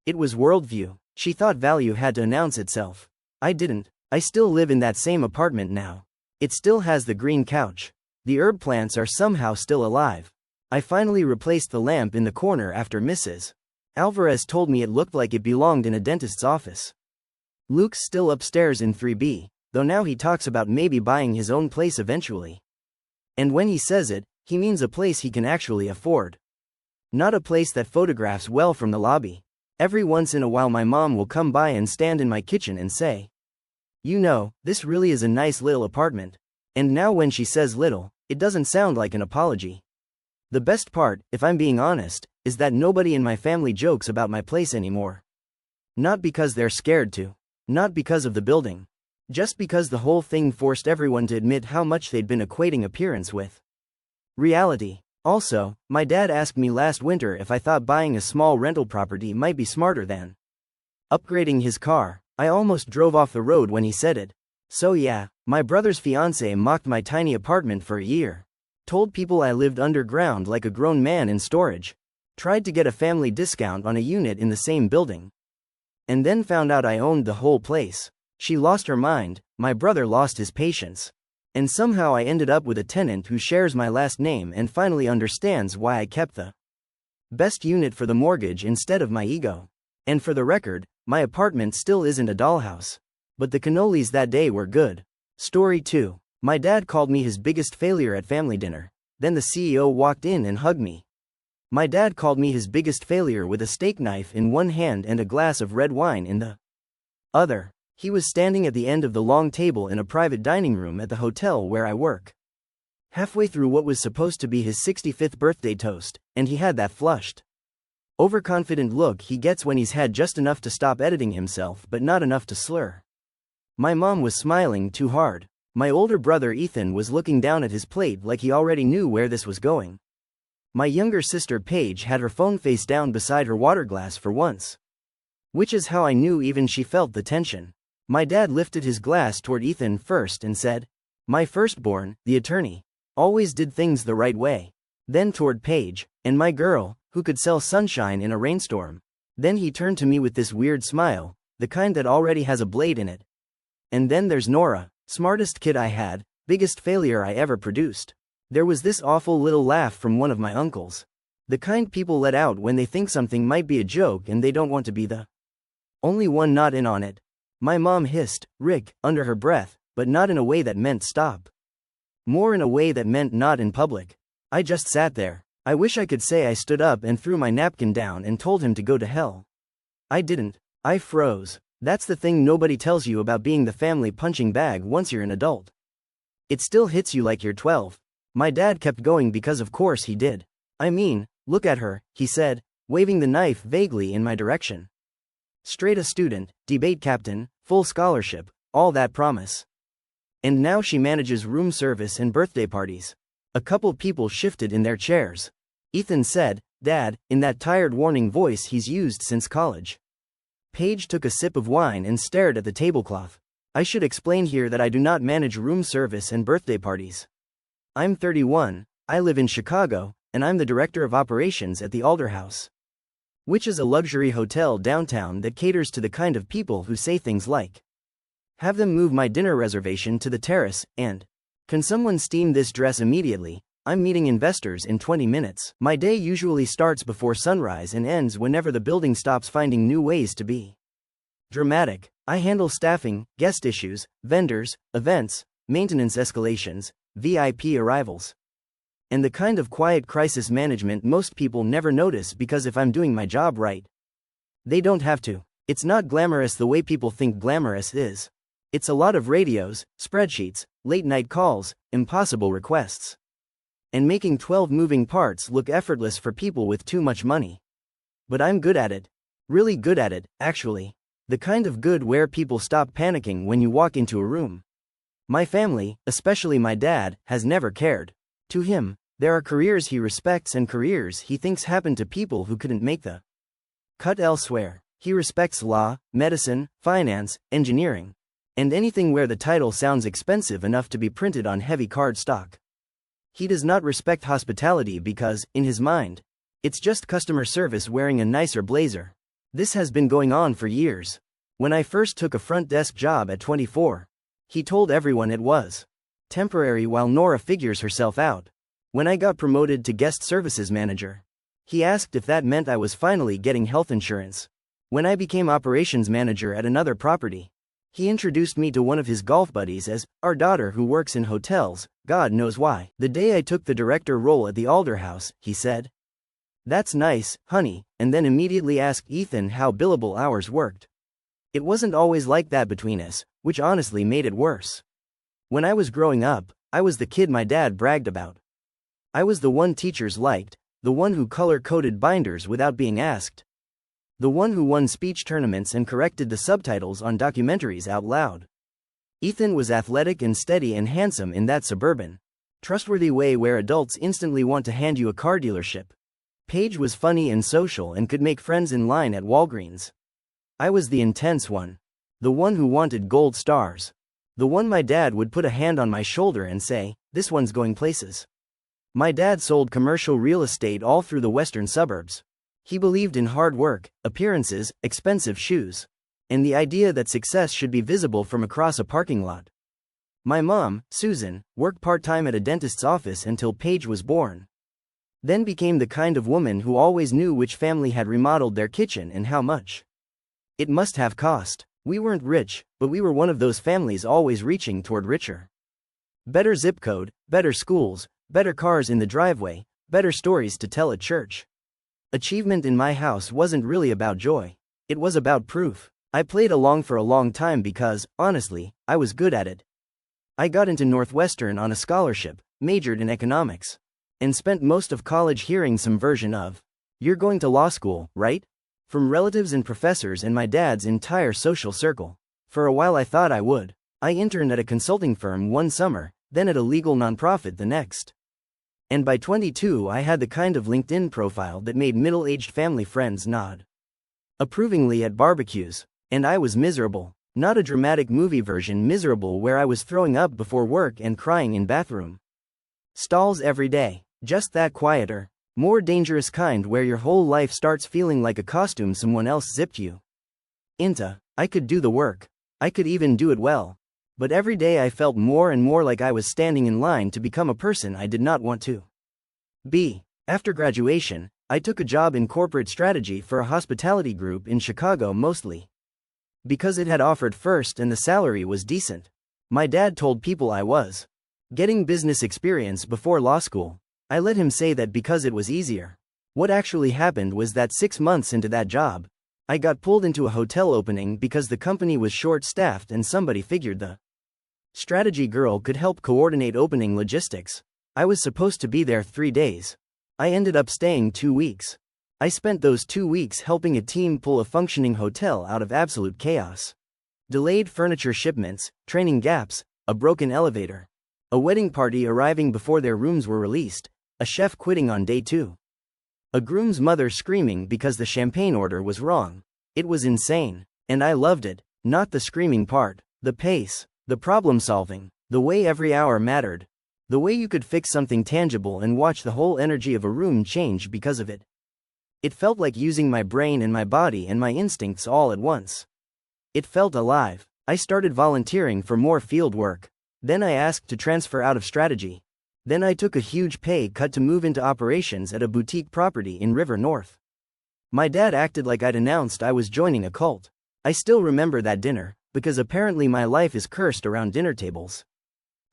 It was worldview. She thought value had to announce itself. I didn't. I still live in that same apartment now. It still has the green couch. The herb plants are somehow still alive. I finally replaced the lamp in the corner after Mrs. Alvarez told me it looked like it belonged in a dentist's office. Luke's still upstairs in 3B, though now he talks about maybe buying his own place eventually. And when he says it, he means a place he can actually afford. Not a place that photographs well from the lobby. Every once in a while my mom will come by and stand in my kitchen and say, "You know, this really is a nice little apartment." And now when she says little, it doesn't sound like an apology. The best part, if I'm being honest, is that nobody in my family jokes about my place anymore. Not because they're scared to. Not because of the building. Just because the whole thing forced everyone to admit how much they'd been equating appearance with reality. Also, my dad asked me last winter if I thought buying a small rental property might be smarter than upgrading his car. I almost drove off the road when he said it. So yeah, my brother's fiancé mocked my tiny apartment for a year. Told people I lived underground like a grown man in storage. Tried to get a family discount on a unit in the same building. And then found out I owned the whole place. She lost her mind, my brother lost his patience. And somehow I ended up with a tenant who shares my last name and finally understands why I kept the best unit for the mortgage instead of my ego. And for the record, my apartment still isn't a dollhouse. But the cannolis that day were good. Story 2. My dad called me his biggest failure at family dinner. Then the CEO walked in and hugged me. My dad called me his biggest failure with a steak knife in one hand and a glass of red wine in the other. He was standing at the end of the long table in a private dining room at the hotel where I work. Halfway through what was supposed to be his 65th birthday toast, and he had that flushed, overconfident look he gets when he's had just enough to stop editing himself but not enough to slur. My mom was smiling too hard. My older brother Ethan was looking down at his plate like he already knew where this was going. My younger sister Paige had her phone face down beside her water glass for once. Which is how I knew even she felt the tension. My dad lifted his glass toward Ethan first and said, "My firstborn, the attorney, always did things the right way." Then toward Paige, and my girl, who could sell sunshine in a rainstorm. Then he turned to me with this weird smile, the kind that already has a blade in it. And then there's Nora, smartest kid I had, biggest failure I ever produced. There was this awful little laugh from one of my uncles. The kind people let out when they think something might be a joke and they don't want to be the only one not in on it. My mom hissed, "Rick," under her breath, but not in a way that meant stop. More in a way that meant not in public. I just sat there. I wish I could say I stood up and threw my napkin down and told him to go to hell. I didn't. I froze. That's the thing nobody tells you about being the family punching bag once you're an adult. It still hits you like you're 12. My dad kept going because of course he did. I mean, look at her, he said, waving the knife vaguely in my direction. Straight A student, debate captain, full scholarship, all that promise. And now she manages room service and birthday parties. A couple people shifted in their chairs. Ethan said, "Dad," in that tired warning voice he's used since college. Paige took a sip of wine and stared at the tablecloth. I should explain here that I do not manage room service and birthday parties. I'm 31, I live in Chicago, and I'm the director of operations at the Alder House, which is a luxury hotel downtown that caters to the kind of people who say things like, "Have them move my dinner reservation to the terrace," and "Can someone steam this dress immediately? I'm meeting investors in 20 minutes. My day usually starts before sunrise and ends whenever the building stops finding new ways to be dramatic. I handle staffing, guest issues, vendors, events, maintenance escalations, VIP arrivals, and the kind of quiet crisis management most people never notice because if I'm doing my job right, they don't have to. It's not glamorous the way people think glamorous is. It's a lot of radios, spreadsheets, late-night calls, impossible requests, and making 12 moving parts look effortless for people with too much money. But I'm good at it. Really good at it, actually. The kind of good where people stop panicking when you walk into a room. My family, especially my dad, has never cared. To him, there are careers he respects and careers he thinks happen to people who couldn't make the cut elsewhere. He respects law, medicine, finance, engineering, and anything where the title sounds expensive enough to be printed on heavy card stock. He does not respect hospitality because, in his mind, it's just customer service wearing a nicer blazer. This has been going on for years. When I first took a front desk job at 24, he told everyone it was temporary while Nora figures herself out. When I got promoted to guest services manager, he asked if that meant I was finally getting health insurance. When I became operations manager at another property, he introduced me to one of his golf buddies as our daughter who works in hotels, God knows why. The day I took the director role at the Alder House, he said, "That's nice, honey," and then immediately asked Ethan how billable hours worked. It wasn't always like that between us, which honestly made it worse. When I was growing up, I was the kid my dad bragged about. I was the one teachers liked, the one who color-coded binders without being asked, the one who won speech tournaments and corrected the subtitles on documentaries out loud. Ethan was athletic and steady and handsome in that suburban, trustworthy way where adults instantly want to hand you a car dealership. Paige was funny and social and could make friends in line at Walgreens. I was the intense one. The one who wanted gold stars. The one my dad would put a hand on my shoulder and say, "This one's going places." My dad sold commercial real estate all through the western suburbs. He believed in hard work, appearances, expensive shoes, and the idea that success should be visible from across a parking lot. My mom, Susan, worked part-time at a dentist's office until Paige was born. Then became the kind of woman who always knew which family had remodeled their kitchen and how much it must have cost. We weren't rich, but we were one of those families always reaching toward richer. Better zip code, better schools, better cars in the driveway, better stories to tell at church. Achievement in my house wasn't really about joy. It was about proof. I played along for a long time because, honestly, I was good at it. I got into Northwestern on a scholarship, majored in economics, and spent most of college hearing some version of, "You're going to law school, right?" from relatives and professors and my dad's entire social circle. For a while I thought I would. I interned at a consulting firm one summer, then at a legal nonprofit the next. And by 22 I had the kind of LinkedIn profile that made middle-aged family friends nod approvingly at barbecues. And I was miserable. Not a dramatic movie version miserable where I was throwing up before work and crying in bathroom stalls every day. Just that quieter, more dangerous kind where your whole life starts feeling like a costume someone else zipped you into. I could do the work. I could even do it well. But every day I felt more and more like I was standing in line to become a person I did not want to be. After graduation, I took a job in corporate strategy for a hospitality group in Chicago, mostly because it had offered first and the salary was decent. My dad told people I was getting business experience before law school. I let him say that because it was easier. What actually happened was that 6 months into that job, I got pulled into a hotel opening because the company was short-staffed and somebody figured the strategy girl could help coordinate opening logistics. I was supposed to be there 3 days. I ended up staying 2 weeks. I spent those 2 weeks helping a team pull a functioning hotel out of absolute chaos. Delayed furniture shipments, training gaps, a broken elevator, a wedding party arriving before their rooms were released, a chef quitting on day 2. A groom's mother screaming because the champagne order was wrong. It was insane. And I loved it. Not the screaming part, the pace, the problem solving, the way every hour mattered, the way you could fix something tangible and watch the whole energy of a room change because of it. It felt like using my brain and my body and my instincts all at once. It felt alive. I started volunteering for more field work. Then I asked to transfer out of strategy. Then I took a huge pay cut to move into operations at a boutique property in River North. My dad acted like I'd announced I was joining a cult. I still remember that dinner, because apparently my life is cursed around dinner tables.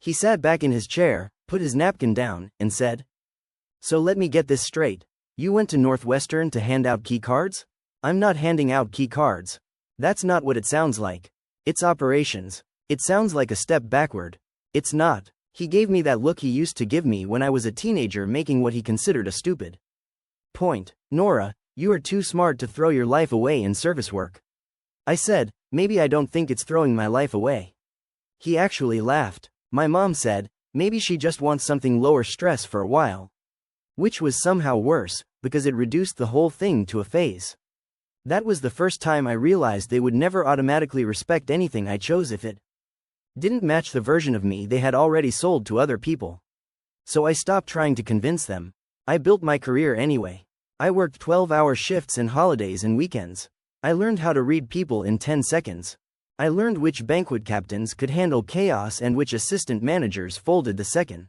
He sat back in his chair, put his napkin down, and said, "So let me get this straight. You went to Northwestern to hand out key cards? I'm not handing out key cards. That's not what it sounds like. It's operations. It sounds like a step backward. It's not." He gave me that look he used to give me when I was a teenager making what he considered a stupid point. "Nora, you are too smart to throw your life away in service work." I said, "Maybe I don't think it's throwing my life away." He actually laughed. My mom said, maybe she just wants something lower stress for a while. Which was somehow worse, because it reduced the whole thing to a phase. That was the first time I realized they would never automatically respect anything I chose if it didn't match the version of me they had already sold to other people. So I stopped trying to convince them. I built my career anyway. I worked 12-hour shifts and holidays and weekends. I learned how to read people in 10 seconds. I learned which banquet captains could handle chaos and which assistant managers folded the second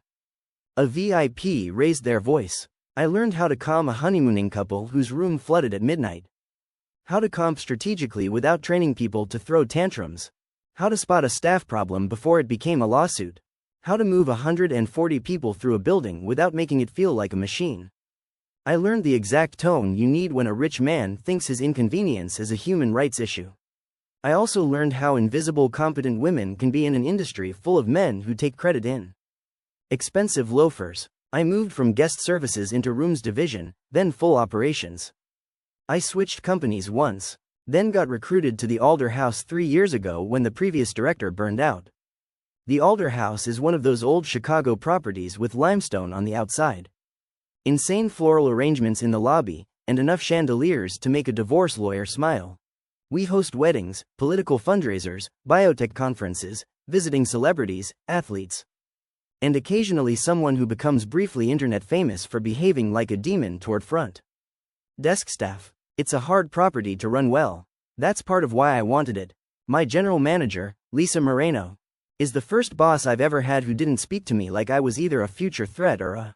a VIP raised their voice. I learned how to calm a honeymooning couple whose room flooded at midnight. How to comp strategically without training people to throw tantrums. How to spot a staff problem before it became a lawsuit. How to move 140 people through a building without making it feel like a machine. I learned the exact tone you need when a rich man thinks his inconvenience is a human rights issue. I also learned how invisible competent women can be in an industry full of men who take credit in expensive loafers. I moved from guest services into rooms division, then full operations. I switched companies once, then got recruited to the Alder House 3 years ago when the previous director burned out. The Alder House is one of those old Chicago properties with limestone on the outside. Insane floral arrangements in the lobby, and enough chandeliers to make a divorce lawyer smile. We host weddings, political fundraisers, biotech conferences, visiting celebrities, athletes, and occasionally someone who becomes briefly internet famous for behaving like a demon toward front desk staff. It's a hard property to run well. That's part of why I wanted it. My general manager, Lisa Moreno, is the first boss I've ever had who didn't speak to me like I was either a future threat or a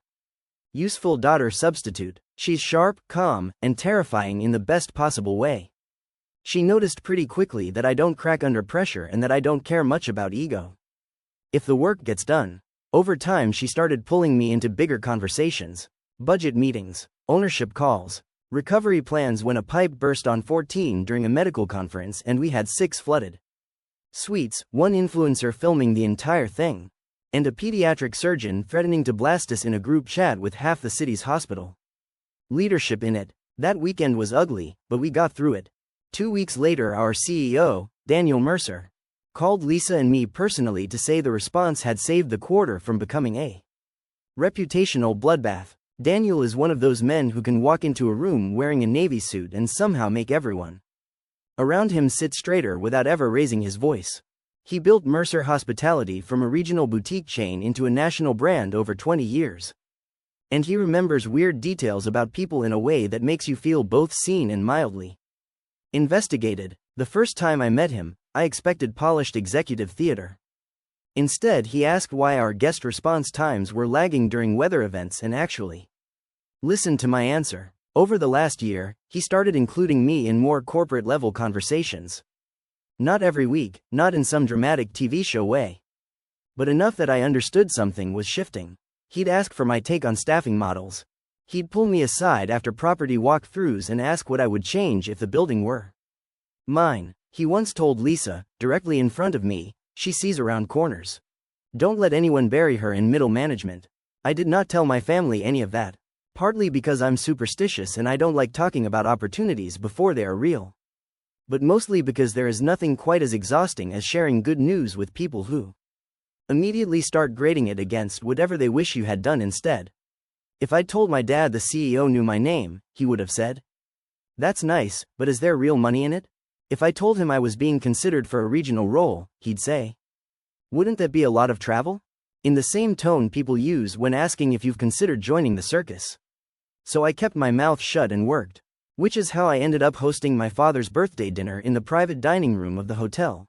useful daughter substitute. She's sharp, calm, and terrifying in the best possible way. She noticed pretty quickly that I don't crack under pressure and that I don't care much about ego. If the work gets done. Over time she started pulling me into bigger conversations, budget meetings, ownership calls, recovery plans when a pipe burst on 14 during a medical conference and we had 6 flooded suites, one influencer filming the entire thing, and a pediatric surgeon threatening to blast us in a group chat with half the city's hospital leadership in it. That weekend was ugly, but we got through it. 2 weeks later our CEO, Daniel Mercer, called Lisa and me personally to say the response had saved the quarter from becoming a reputational bloodbath. Daniel is one of those men who can walk into a room wearing a navy suit and somehow make everyone around him sit straighter without ever raising his voice. He built Mercer Hospitality from a regional boutique chain into a national brand over 20 years. And he remembers weird details about people in a way that makes you feel both seen and mildly investigated. The first time I met him, I expected polished executive theater. Instead, he asked why our guest response times were lagging during weather events and actually listened to my answer. Over the last year, he started including me in more corporate-level conversations. Not every week, not in some dramatic TV show way, but enough that I understood something was shifting. He'd ask for my take on staffing models. He'd pull me aside after property walkthroughs and ask what I would change if the building were mine. He once told Lisa, directly in front of me, she sees around corners. Don't let anyone bury her in middle management. I did not tell my family any of that. Partly because I'm superstitious and I don't like talking about opportunities before they are real. But mostly because there is nothing quite as exhausting as sharing good news with people who immediately start grading it against whatever they wish you had done instead. If I'd told my dad the CEO knew my name, he would have said, "That's nice, but is there real money in it?" If I told him I was being considered for a regional role, he'd say, "Wouldn't that be a lot of travel?" In the same tone people use when asking if you've considered joining the circus. So I kept my mouth shut and worked. Which is how I ended up hosting my father's birthday dinner in the private dining room of the hotel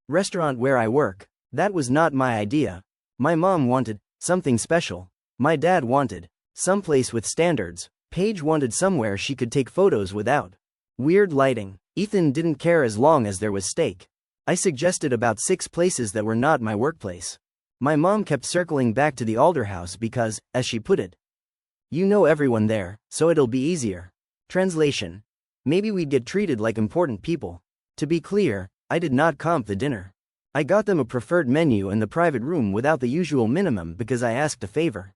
restaurant where I work. That was not my idea. My mom wanted something special. My dad wanted someplace with standards. Paige wanted somewhere she could take photos without weird lighting. Ethan didn't care as long as there was steak. I suggested about 6 places that were not my workplace. My mom kept circling back to the Alder house because, as she put it, you know everyone there, so it'll be easier. Translation. Maybe we'd get treated like important people. To be clear, I did not comp the dinner. I got them a preferred menu and the private room without the usual minimum because I asked a favor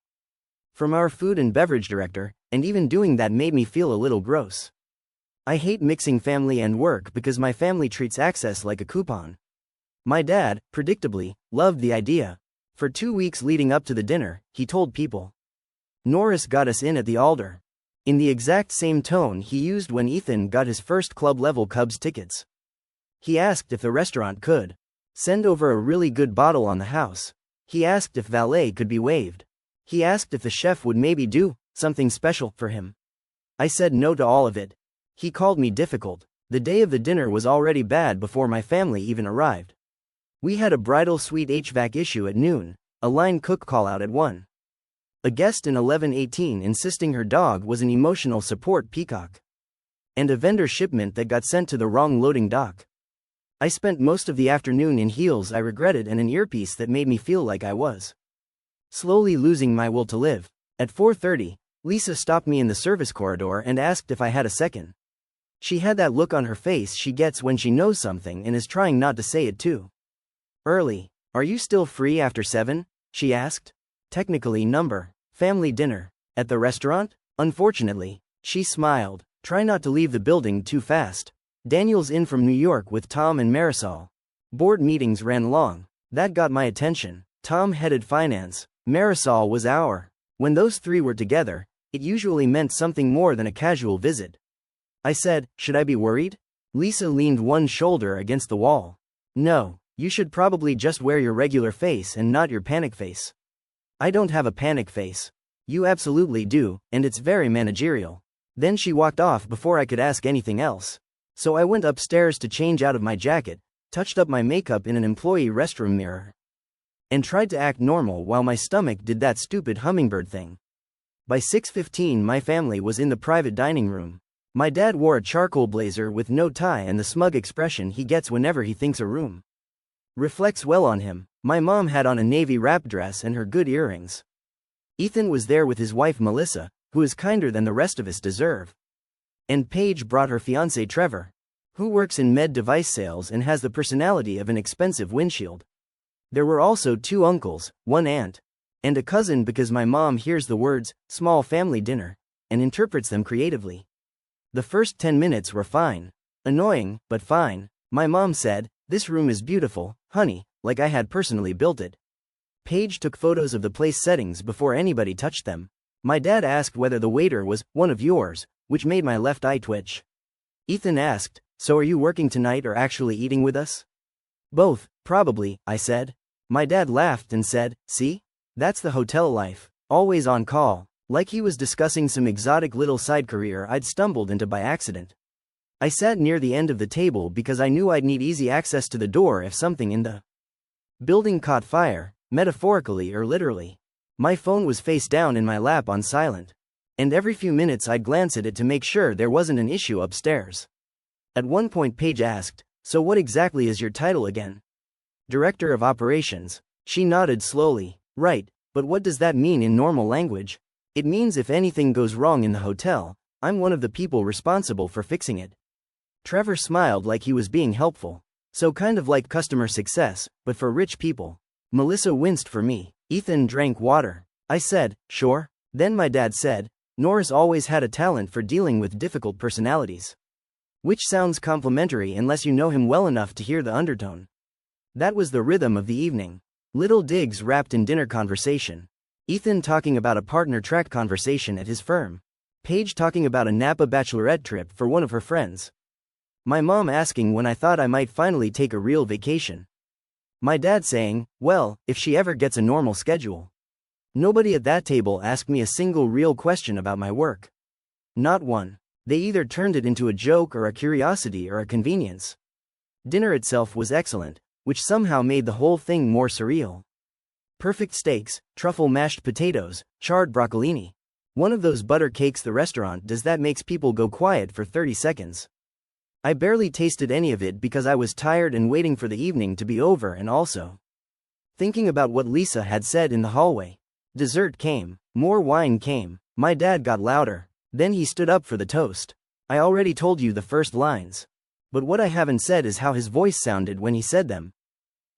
from our food and beverage director, and even doing that made me feel a little gross. I hate mixing family and work because my family treats access like a coupon. My dad, predictably, loved the idea. For 2 weeks leading up to the dinner, he told people, "Norris got us in at the Alder," in the exact same tone he used when Ethan got his first club-level Cubs tickets. He asked if the restaurant could send over a really good bottle on the house. He asked if valet could be waived. He asked if the chef would maybe do something special for him. I said no to all of it. He called me difficult. The day of the dinner was already bad before my family even arrived. We had a bridal suite HVAC issue at noon, a line cook call-out at 1. A guest in 11:18 insisting her dog was an emotional support peacock. And a vendor shipment that got sent to the wrong loading dock. I spent most of the afternoon in heels I regretted and an earpiece that made me feel like I was slowly losing my will to live. At 4:30, Lisa stopped me in the service corridor and asked if I had a second. She had that look on her face she gets when she knows something and is trying not to say it too early. "Are you still free after 7? She asked. Technically family dinner. At the restaurant? Unfortunately. She smiled. Try not to leave the building too fast. Daniel's in from New York with Tom and Marisol. Board meetings ran long. That got my attention. Tom headed finance. Marisol was our. When those 3 were together, it usually meant something more than a casual visit. I said, "Should I be worried?" Lisa leaned one shoulder against the wall. "No, you should probably just wear your regular face and not your panic face." "I don't have a panic face." "You absolutely do, and it's very managerial." Then she walked off before I could ask anything else. So I went upstairs to change out of my jacket, touched up my makeup in an employee restroom mirror, and tried to act normal while my stomach did that stupid hummingbird thing. By 6:15 my family was in the private dining room. My dad wore a charcoal blazer with no tie and the smug expression he gets whenever he thinks a room reflects well on him. My mom had on a navy wrap dress and her good earrings. Ethan was there with his wife Melissa, who is kinder than the rest of us deserve. And Paige brought her fiancé Trevor, who works in med device sales and has the personality of an expensive windshield. There were also 2 uncles, 1 aunt, and a cousin because my mom hears the words, "small family dinner," and interprets them creatively. The first 10 minutes were fine. Annoying, but fine. My mom said, "This room is beautiful, honey," like I had personally built it. Paige took photos of the place settings before anybody touched them. My dad asked whether the waiter was one of yours, which made my left eye twitch. Ethan asked, "So are you working tonight or actually eating with us?" "Both, probably," I said. My dad laughed and said, "See? That's the hotel life. Always on call." Like he was discussing some exotic little side career I'd stumbled into by accident. I sat near the end of the table because I knew I'd need easy access to the door if something in the building caught fire, metaphorically or literally. My phone was face down in my lap on silent, and every few minutes I'd glance at it to make sure there wasn't an issue upstairs. At one point Paige asked, "So what exactly is your title again?" "Director of Operations." She nodded slowly. "Right, but what does that mean in normal language?" "It means if anything goes wrong in the hotel, I'm one of the people responsible for fixing it." Trevor smiled like he was being helpful. "So kind of like customer success, but for rich people." Melissa winced for me. Ethan drank water. I said, "Sure." Then my dad said, "Nora's always had a talent for dealing with difficult personalities." Which sounds complimentary unless you know him well enough to hear the undertone. That was the rhythm of the evening. Little digs wrapped in dinner conversation. Ethan talking about a partner track conversation at his firm. Paige talking about a Napa bachelorette trip for one of her friends. My mom asking when I thought I might finally take a real vacation. My dad saying, well, if she ever gets a normal schedule. Nobody at that table asked me a single real question about my work. Not one. They either turned it into a joke or a curiosity or a convenience. Dinner itself was excellent, which somehow made the whole thing more surreal. Perfect steaks, truffle mashed potatoes, charred broccolini. One of those butter cakes the restaurant does that makes people go quiet for 30 seconds. I barely tasted any of it because I was tired and waiting for the evening to be over and also thinking about what Lisa had said in the hallway. Dessert came, more wine came, my dad got louder. Then he stood up for the toast. I already told you the first lines. But what I haven't said is how his voice sounded when he said them.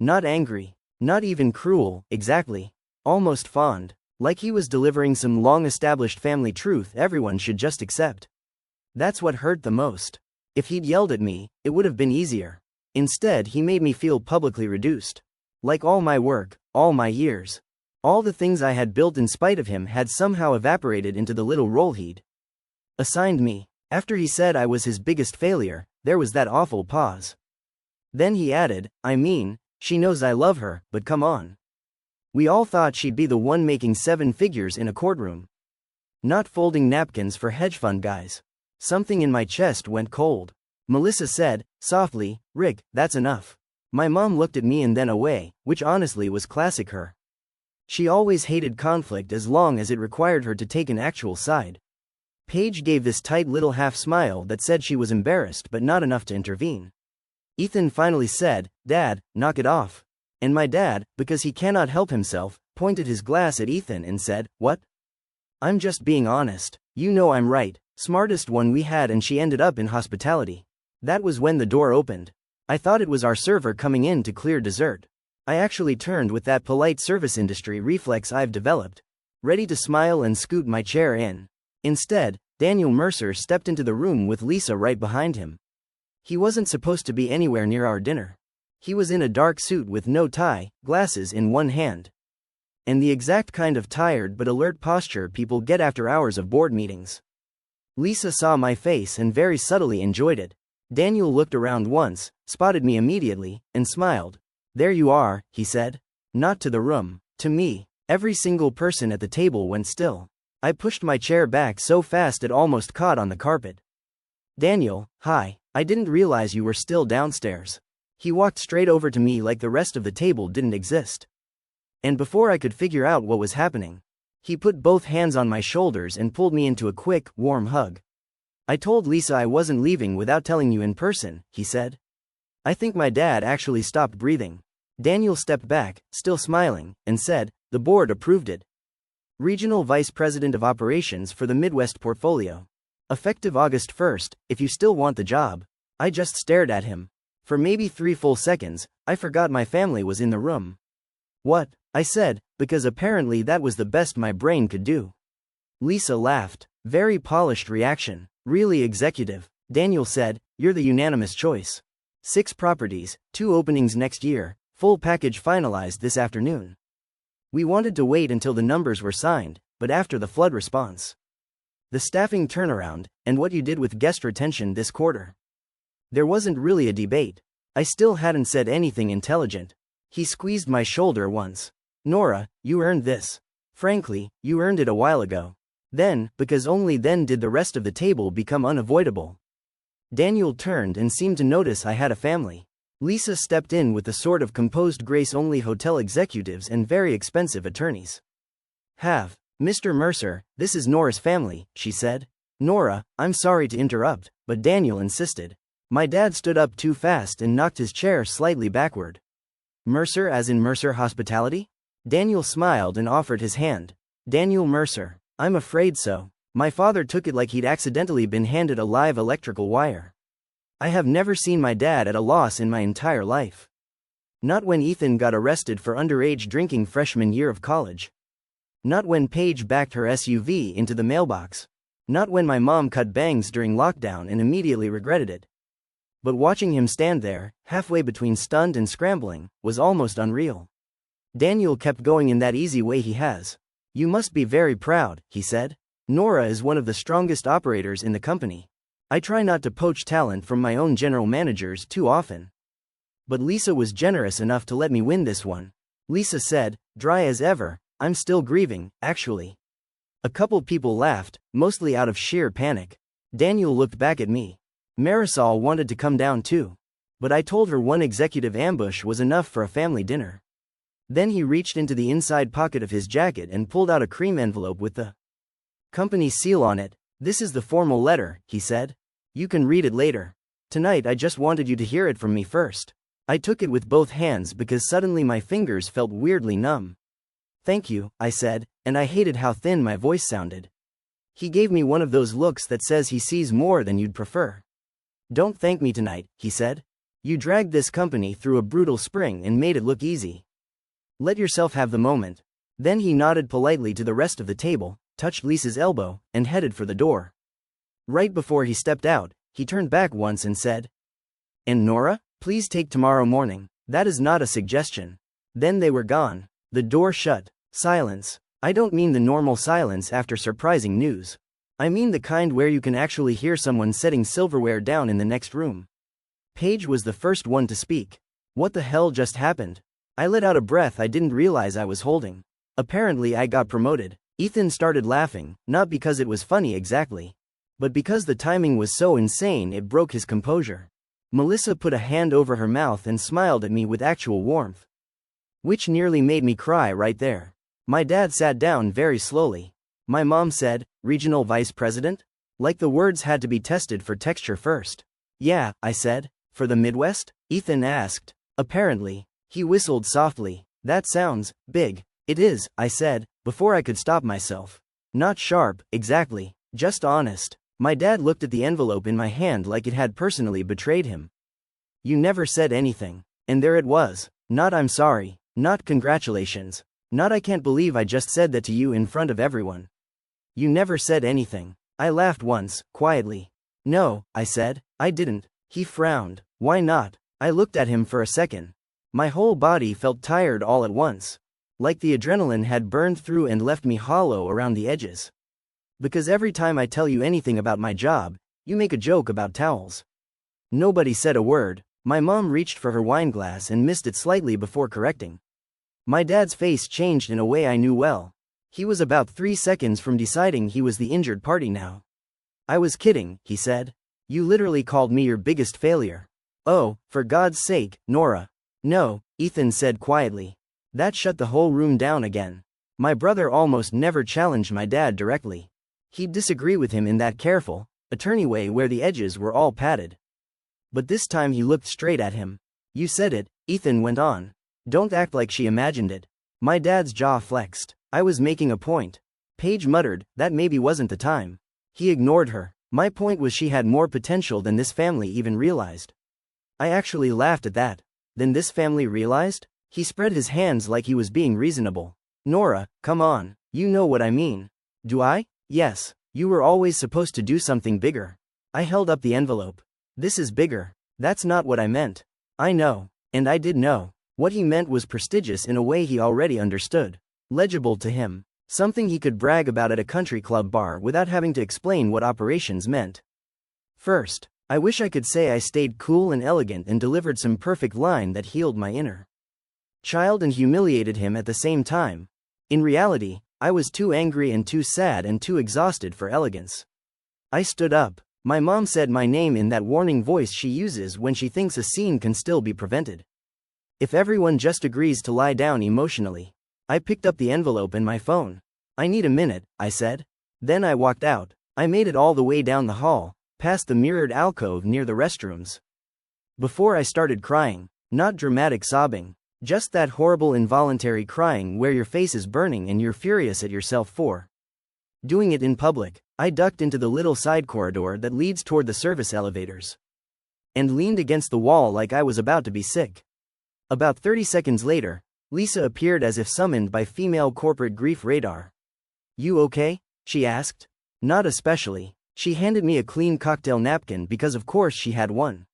Not angry. Not even cruel, exactly. Almost fond. Like he was delivering some long-established family truth everyone should just accept. That's what hurt the most. If he'd yelled at me, it would have been easier. Instead he made me feel publicly reduced. Like all my work, all my years. All the things I had built in spite of him had somehow evaporated into the little role he'd assigned me. After he said I was his biggest failure, there was that awful pause. Then he added, I mean, she knows I love her, but come on. We all thought she'd be the one making 7 figures in a courtroom. Not folding napkins for hedge fund guys. Something in my chest went cold. Melissa said, softly, Rick, that's enough. My mom looked at me and then away, which honestly was classic her. She always hated conflict as long as it required her to take an actual side. Paige gave this tight little half smile that said she was embarrassed but not enough to intervene. Ethan finally said, Dad, knock it off. And my dad, because he cannot help himself, pointed his glass at Ethan and said, What? I'm just being honest. You know I'm right. Smartest one we had and she ended up in hospitality. That was when the door opened. I thought it was our server coming in to clear dessert. I actually turned with that polite service industry reflex I've developed, ready to smile and scoot my chair in. Instead, Daniel Mercer stepped into the room with Lisa right behind him. He wasn't supposed to be anywhere near our dinner. He was in a dark suit with no tie, glasses in one hand. And the exact kind of tired but alert posture people get after hours of board meetings. Lisa saw my face and very subtly enjoyed it. Daniel looked around once, spotted me immediately, and smiled. There you are, he said. Not to the room, to me. Every single person at the table went still. I pushed my chair back so fast it almost caught on the carpet. Daniel, hi, I didn't realize you were still downstairs. He walked straight over to me like the rest of the table didn't exist. And before I could figure out what was happening, he put both hands on my shoulders and pulled me into a quick, warm hug. I told Lisa I wasn't leaving without telling you in person, he said. I think my dad actually stopped breathing. Daniel stepped back, still smiling, and said, the board approved it. Regional Vice President of Operations for the Midwest Portfolio. Effective August 1st, if you still want the job. I just stared at him. For maybe 3 full seconds, I forgot my family was in the room. What? I said, because apparently that was the best my brain could do. Lisa laughed. Very polished reaction. Really executive. Daniel said, you're the unanimous choice. 6 properties, 2 openings next year, full package finalized this afternoon. We wanted to wait until the numbers were signed, but after the flood response, the staffing turnaround, and what you did with guest retention this quarter, there wasn't really a debate. I still hadn't said anything intelligent. He squeezed my shoulder once. Nora, you earned this. Frankly, you earned it a while ago. Then, because only then did the rest of the table become unavoidable. Daniel turned and seemed to notice I had a family. Lisa stepped in with the sort of composed grace only hotel executives and very expensive attorneys have. Mr. Mercer, this is Nora's family, she said. Nora, I'm sorry to interrupt, but Daniel insisted. My dad stood up too fast and knocked his chair slightly backward. Mercer as in Mercer Hospitality? Daniel smiled and offered his hand. Daniel Mercer. I'm afraid so. My father took it like he'd accidentally been handed a live electrical wire. I have never seen my dad at a loss in my entire life. Not when Ethan got arrested for underage drinking freshman year of college. Not when Paige backed her SUV into the mailbox. Not when my mom cut bangs during lockdown and immediately regretted it. But watching him stand there, halfway between stunned and scrambling, was almost unreal. Daniel kept going in that easy way he has. You must be very proud, he said. Nora is one of the strongest operators in the company. I try not to poach talent from my own general managers too often. But Lisa was generous enough to let me win this one. Lisa said, dry as ever, I'm still grieving, actually. A couple people laughed, mostly out of sheer panic. Daniel looked back at me. Marisol wanted to come down too. But I told her one executive ambush was enough for a family dinner. Then he reached into the inside pocket of his jacket and pulled out a cream envelope with the company seal on it. This is the formal letter, he said. You can read it later. Tonight I just wanted you to hear it from me first. I took it with both hands because suddenly my fingers felt weirdly numb. Thank you, I said, and I hated how thin my voice sounded. He gave me one of those looks that says he sees more than you'd prefer. Don't thank me tonight, he said. You dragged this company through a brutal spring and made it look easy. Let yourself have the moment. Then he nodded politely to the rest of the table, touched Lisa's elbow, and headed for the door. Right before he stepped out, he turned back once and said, And Nora, please take tomorrow morning. That is not a suggestion. Then they were gone. The door shut. Silence. I don't mean the normal silence after surprising news. I mean the kind where you can actually hear someone setting silverware down in the next room. Paige was the first one to speak. What the hell just happened? I let out a breath I didn't realize I was holding. Apparently I got promoted. Ethan started laughing, not because it was funny exactly, but because the timing was so insane it broke his composure. Melissa put a hand over her mouth and smiled at me with actual warmth, which nearly made me cry right there. My dad sat down very slowly. My mom said, Regional Vice President? Like the words had to be tested for texture first. Yeah, I said. For the Midwest? Ethan asked. Apparently. He whistled softly. That sounds big. It is, I said, before I could stop myself. Not sharp, exactly, just honest. My dad looked at the envelope in my hand like it had personally betrayed him. You never said anything. And there it was. Not I'm sorry. Not congratulations. Not I can't believe I just said that to you in front of everyone. You never said anything. I laughed once, quietly. No, I said, I didn't. He frowned. Why not? I looked at him for a second. My whole body felt tired all at once. Like the adrenaline had burned through and left me hollow around the edges. Because every time I tell you anything about my job, you make a joke about towels. Nobody said a word. My mom reached for her wine glass and missed it slightly before correcting. My dad's face changed in a way I knew well. He was about 3 seconds from deciding he was the injured party now. I was kidding, he said. You literally called me your biggest failure. Oh, for God's sake, Nora. No, Ethan said quietly. That shut the whole room down again. My brother almost never challenged my dad directly. He'd disagree with him in that careful, attorney way where the edges were all padded. But this time he looked straight at him. You said it, Ethan went on. Don't act like she imagined it. My dad's jaw flexed. I was making a point. Paige muttered, that maybe wasn't the time. He ignored her. My point was she had more potential than this family even realized. I actually laughed at that. Then this family realized? He spread his hands like he was being reasonable. Nora, come on. You know what I mean. Do I? Yes. You were always supposed to do something bigger. I held up the envelope. This is bigger. That's not what I meant. I know. And I did know. What he meant was prestigious in a way he already understood. Legible to him. Something he could brag about at a country club bar without having to explain what operations meant. First, I wish I could say I stayed cool and elegant and delivered some perfect line that healed my inner child and humiliated him at the same time. In reality, I was too angry and too sad and too exhausted for elegance. I stood up. My mom said my name in that warning voice she uses when she thinks a scene can still be prevented. If everyone just agrees to lie down emotionally. I picked up the envelope and my phone. I need a minute, I said. Then I walked out. I made it all the way down the hall, past the mirrored alcove near the restrooms. Before I started crying, not dramatic sobbing, just that horrible involuntary crying where your face is burning and you're furious at yourself for doing it in public, I ducked into the little side corridor that leads toward the service elevators and leaned against the wall like I was about to be sick. About 30 seconds later, Lisa appeared as if summoned by female corporate grief radar. "You okay?" she asked. "Not especially." She handed me a clean cocktail napkin because of course she had one.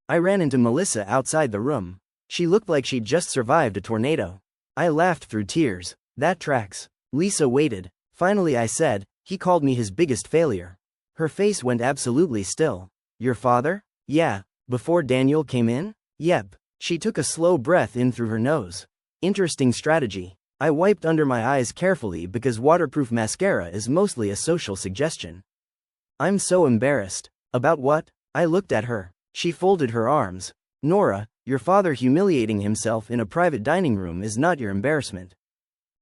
I ran into Melissa outside the room. She looked like she'd just survived a tornado. I laughed through tears. "That tracks." Lisa waited. Finally I said, "He called me his biggest failure." Her face went absolutely still. "Your father?" "Yeah." "Before Daniel came in?" "Yep." She took a slow breath in through her nose. "Interesting strategy." I wiped under my eyes carefully because waterproof mascara is mostly a social suggestion. "I'm so embarrassed." "About what?" I looked at her. She folded her arms. "Nora, your father humiliating himself in a private dining room is not your embarrassment."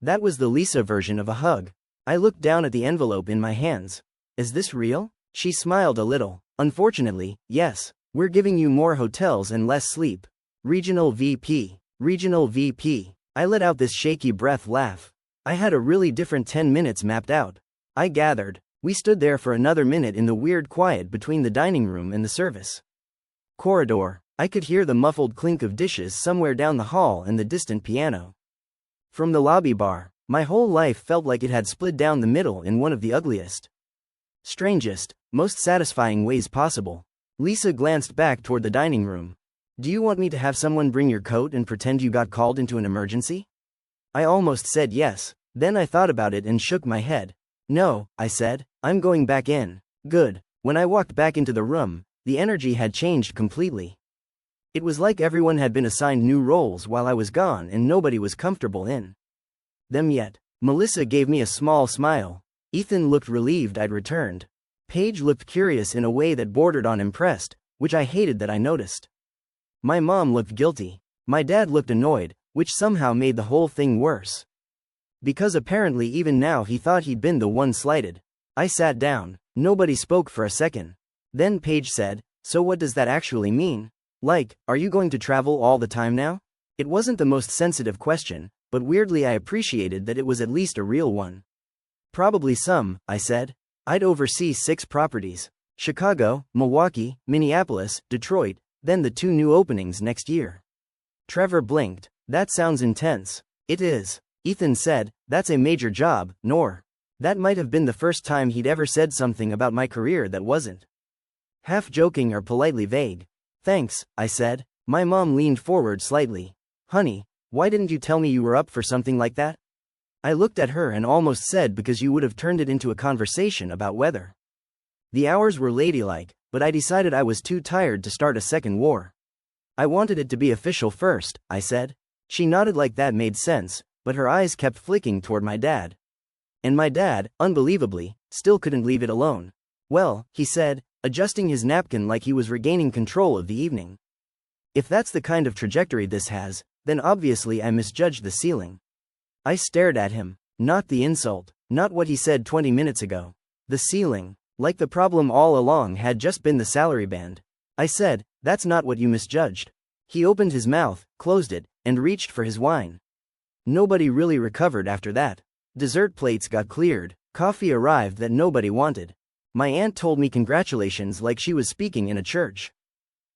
That was the Lisa version of a hug. I looked down at the envelope in my hands. "Is this real?" She smiled a little. "Unfortunately, yes. We're giving you more hotels and less sleep. Regional VP. Regional VP. I let out this shaky breath laugh. I had a really different 10 minutes mapped out. I gathered. We stood there for another minute in the weird quiet between the dining room and the service corridor. I could hear the muffled clink of dishes somewhere down the hall and the distant piano from the lobby bar. My whole life felt like it had split down the middle in one of the ugliest, strangest, most satisfying ways possible. Lisa glanced back toward the dining room. "Do you want me to have someone bring your coat and pretend you got called into an emergency?" I almost said yes. Then I thought about it and shook my head. "No," I said. "I'm going back in." Good. When I walked back into the room, the energy had changed completely. It was like everyone had been assigned new roles while I was gone and nobody was comfortable in them yet. Melissa gave me a small smile. Ethan looked relieved I'd returned. Paige looked curious in a way that bordered on impressed, which I hated that I noticed. My mom looked guilty. My dad looked annoyed, which somehow made the whole thing worse. Because apparently even now he thought he'd been the one slighted. I sat down. Nobody spoke for a second. Then Paige said, "So what does that actually mean? Like, are you going to travel all the time now?" It wasn't the most sensitive question, but weirdly I appreciated that it was at least a real one. "Probably some," I said. "I'd oversee 6 properties. Chicago, Milwaukee, Minneapolis, Detroit, then the 2 new openings next year." Trevor blinked. "That sounds intense." "It is." Ethan said, "That's a major job, Nor." That might have been the first time he'd ever said something about my career that wasn't half joking or politely vague. "Thanks," I said. My mom leaned forward slightly. "Honey, why didn't you tell me you were up for something like that?" I looked at her and almost said because you would have turned it into a conversation about weather. The hours were ladylike, but I decided I was too tired to start a second war. "I wanted it to be official first," I said. She nodded like that made sense, but her eyes kept flicking toward my dad. And my dad, unbelievably, still couldn't leave it alone. "Well," he said, adjusting his napkin like he was regaining control of the evening. "If that's the kind of trajectory this has, then obviously I misjudged the ceiling." I stared at him. Not the insult, not what he said 20 minutes ago. The ceiling. Like the problem all along had just been the salary band. I said, "That's not what you misjudged." He opened his mouth, closed it, and reached for his wine. Nobody really recovered after that. Dessert plates got cleared, coffee arrived that nobody wanted. My aunt told me congratulations like she was speaking in a church.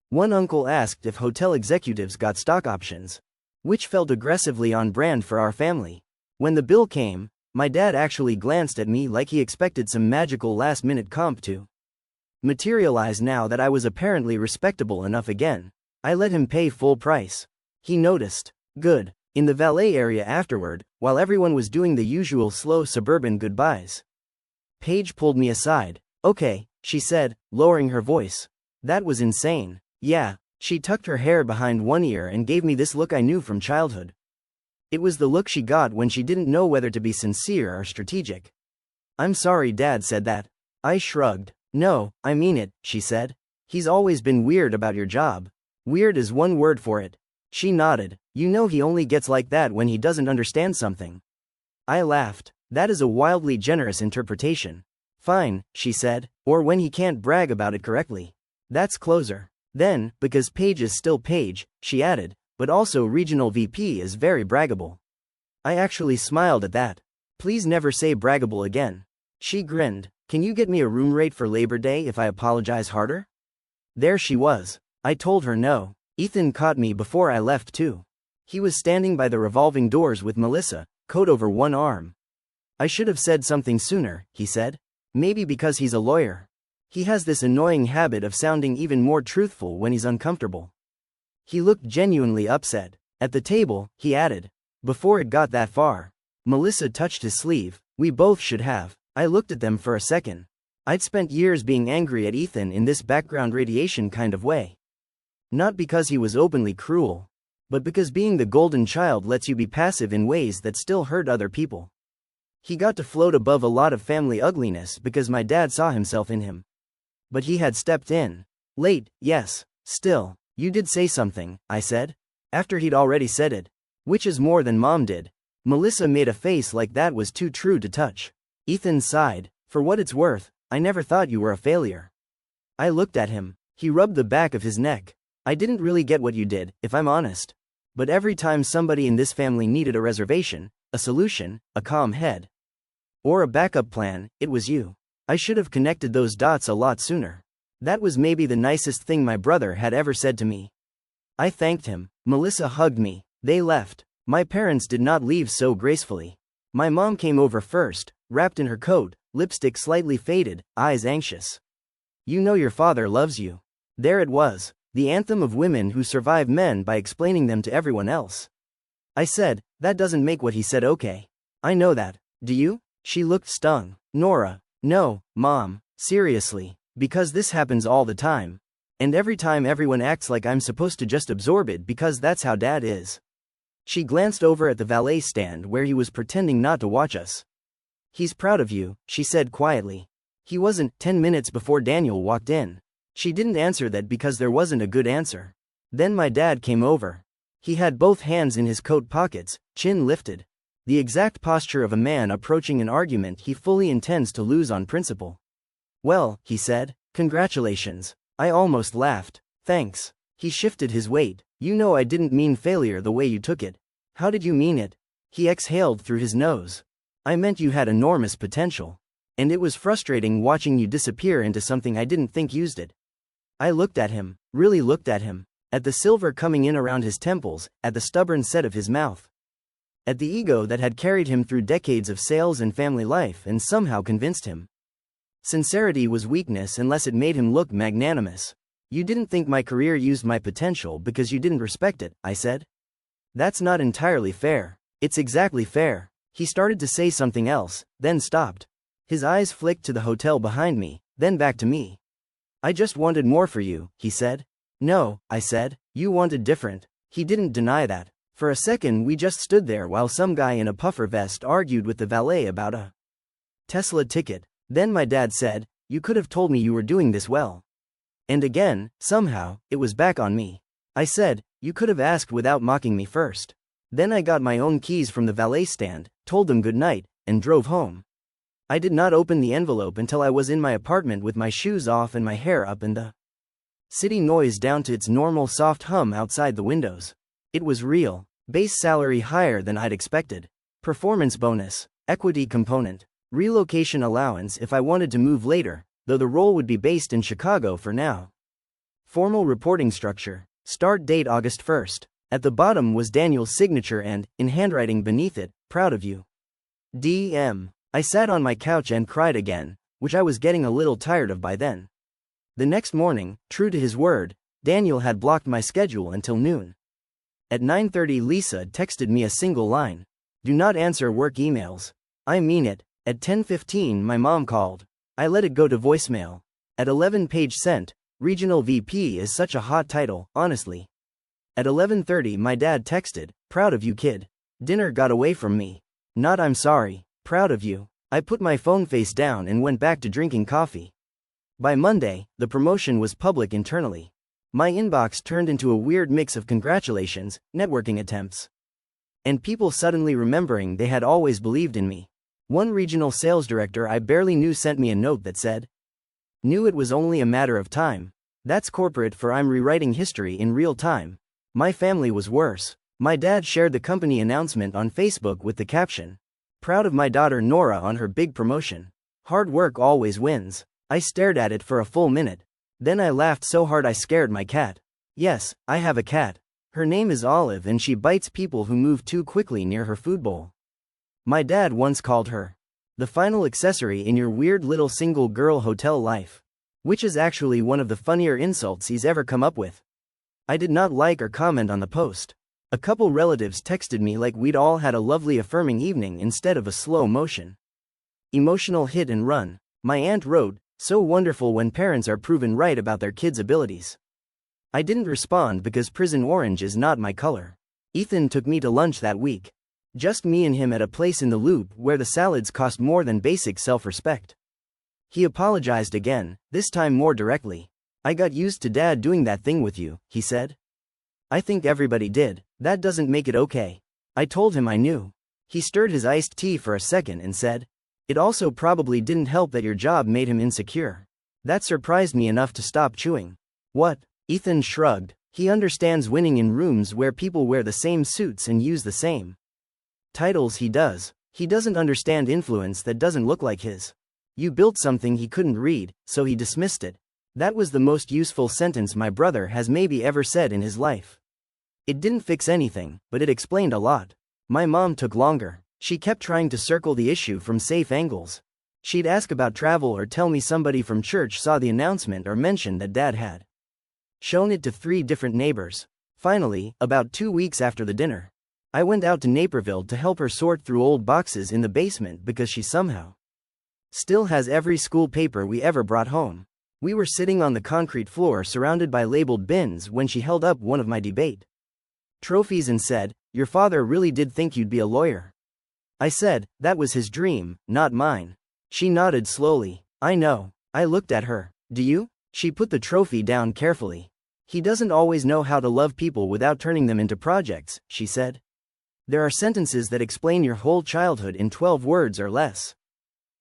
One uncle asked if hotel executives got stock options, which felt aggressively on brand for our family. When the bill came, my dad actually glanced at me like he expected some magical last-minute comp to materialize now that I was apparently respectable enough again. I let him pay full price. He noticed. Good. In the valet area afterward, while everyone was doing the usual slow suburban goodbyes, Paige pulled me aside. "Okay," she said, lowering her voice. "That was insane." "Yeah." She tucked her hair behind one ear and gave me this look I knew from childhood. It was the look she got when she didn't know whether to be sincere or strategic. I'm sorry Dad said that. I shrugged. No, I mean it, she said. He's always been weird about your job. Weird is one word for it. She nodded. You know he only gets like that when he doesn't understand something. I laughed. That is a wildly generous interpretation. Fine, she said, or when he can't brag about it correctly. That's closer. Then, because Paige is still Paige, she added, but also regional VP is very braggable. I actually smiled at that. Please never say braggable again. She grinned. Can you get me a room rate for Labor Day if I apologize harder? There she was. I told her no. Ethan caught me before I left too. He was standing by the revolving doors with Melissa, coat over one arm. I should have said something sooner, he said. Maybe because he's a lawyer. He has this annoying habit of sounding even more truthful when he's uncomfortable. He looked genuinely upset. At the table, he added. Before it got that far. Melissa touched his sleeve. We both should have. I looked at them for a second. I'd spent years being angry at Ethan in this background radiation kind of way. Not because he was openly cruel, but because being the golden child lets you be passive in ways that still hurt other people. He got to float above a lot of family ugliness because my dad saw himself in him. But he had stepped in. Late, yes, still. You did say something, I said. After he'd already said it. Which is more than Mom did. Melissa made a face like that was too true to touch. Ethan sighed. For what it's worth, I never thought you were a failure. I looked at him. He rubbed the back of his neck. I didn't really get what you did, if I'm honest. But every time somebody in this family needed a reservation, a solution, a calm head, or a backup plan, it was you. I should have connected those dots a lot sooner. That was maybe the nicest thing my brother had ever said to me. I thanked him. Melissa hugged me. They left. My parents did not leave so gracefully. My mom came over first, wrapped in her coat, lipstick slightly faded, eyes anxious. You know your father loves you. There it was, the anthem of women who survive men by explaining them to everyone else. I said, that doesn't make what he said okay. I know that. Do you? She looked stung. Nora. No, Mom, seriously, because this happens all the time. And every time everyone acts like I'm supposed to just absorb it because that's how Dad is. She glanced over at the valet stand where he was pretending not to watch us. He's proud of you, she said quietly. He wasn't. 10 minutes before Daniel walked in. She didn't answer that because there wasn't a good answer. Then my dad came over. He had both hands in his coat pockets, chin lifted. The exact posture of a man approaching an argument he fully intends to lose on principle. Well, he said, congratulations. I almost laughed. Thanks. He shifted his weight. You know I didn't mean failure the way you took it. How did you mean it? He exhaled through his nose. I meant you had enormous potential. And it was frustrating watching you disappear into something I didn't think used it. I looked at him, really looked at him, at the silver coming in around his temples, at the stubborn set of his mouth. At the ego that had carried him through decades of sales and family life and somehow convinced him. Sincerity was weakness unless it made him look magnanimous. You didn't think my career used my potential because you didn't respect it, I said. That's not entirely fair. It's exactly fair. He started to say something else, then stopped. His eyes flicked to the hotel behind me, then back to me. I just wanted more for you, he said. No, I said, you wanted different. He didn't deny that. For a second we just stood there while some guy in a puffer vest argued with the valet about a Tesla ticket. Then my dad said, you could have told me you were doing this well. And again, somehow, it was back on me. I said, you could have asked without mocking me first. Then I got my own keys from the valet stand, told them good night, and drove home. I did not open the envelope until I was in my apartment with my shoes off and my hair up and the city noise down to its normal soft hum outside the windows. It was real. Base salary higher than I'd expected. Performance bonus, equity component, relocation allowance if I wanted to move later, though the role would be based in Chicago for now. Formal reporting structure. Start date August 1st. At the bottom was Daniel's signature and, in handwriting beneath it, proud of you. DM. I sat on my couch and cried again, which I was getting a little tired of by then. The next morning, true to his word, Daniel had blocked my schedule until noon. At 9:30 Lisa texted me a single line. Do not answer work emails. I mean it. At 10:15 my mom called. I let it go to voicemail. At 11 page sent. Regional VP is such a hot title, honestly. At 11:30 my dad texted, proud of you kid. Dinner got away from me. Not I'm sorry, proud of you. I put my phone face down and went back to drinking coffee. By Monday, the promotion was public internally. My inbox turned into a weird mix of congratulations, networking attempts, and people suddenly remembering they had always believed in me. One regional sales director I barely knew sent me a note that said, "Knew it was only a matter of time. That's corporate for I'm rewriting history in real time." My family was worse. My dad shared the company announcement on Facebook with the caption, "Proud of my daughter Nora on her big promotion. Hard work always wins." I stared at it for a full minute. Then I laughed so hard I scared my cat. Yes, I have a cat. Her name is Olive and she bites people who move too quickly near her food bowl. My dad once called her the final accessory in your weird little single girl hotel life, which is actually one of the funnier insults he's ever come up with. I did not like or comment on the post. A couple relatives texted me like we'd all had a lovely affirming evening instead of a slow motion emotional hit and run. My aunt wrote, "So wonderful when parents are proven right about their kids' abilities." I didn't respond because prison orange is not my color. Ethan took me to lunch that week. Just me and him at a place in the Loop where the salads cost more than basic self-respect. He apologized again, this time more directly. "I got used to Dad doing that thing with you," he said. "I think everybody did. That doesn't make it okay." I told him I knew. He stirred his iced tea for a second and said, "It also probably didn't help that your job made him insecure." That surprised me enough to stop chewing. "What?" Ethan shrugged. He understands winning in rooms where people wear the same suits and use the same titles he does. He doesn't understand influence that doesn't look like his. You built something he couldn't read, so he dismissed it. That was the most useful sentence my brother has maybe ever said in his life. It didn't fix anything, but it explained a lot. My mom took longer. She kept trying to circle the issue from safe angles. She'd ask about travel or tell me somebody from church saw the announcement or mentioned that Dad had shown it to 3 different neighbors. Finally, about 2 weeks after the dinner, I went out to Naperville to help her sort through old boxes in the basement because she somehow still has every school paper we ever brought home. We were sitting on the concrete floor surrounded by labeled bins when she held up one of my debate trophies and said, "Your father really did think you'd be a lawyer." I said, "That was his dream, not mine." She nodded slowly. "I know." I looked at her. "Do you?" She put the trophy down carefully. "He doesn't always know how to love people without turning them into projects," she said. "There are sentences that explain your whole childhood in 12 words or less.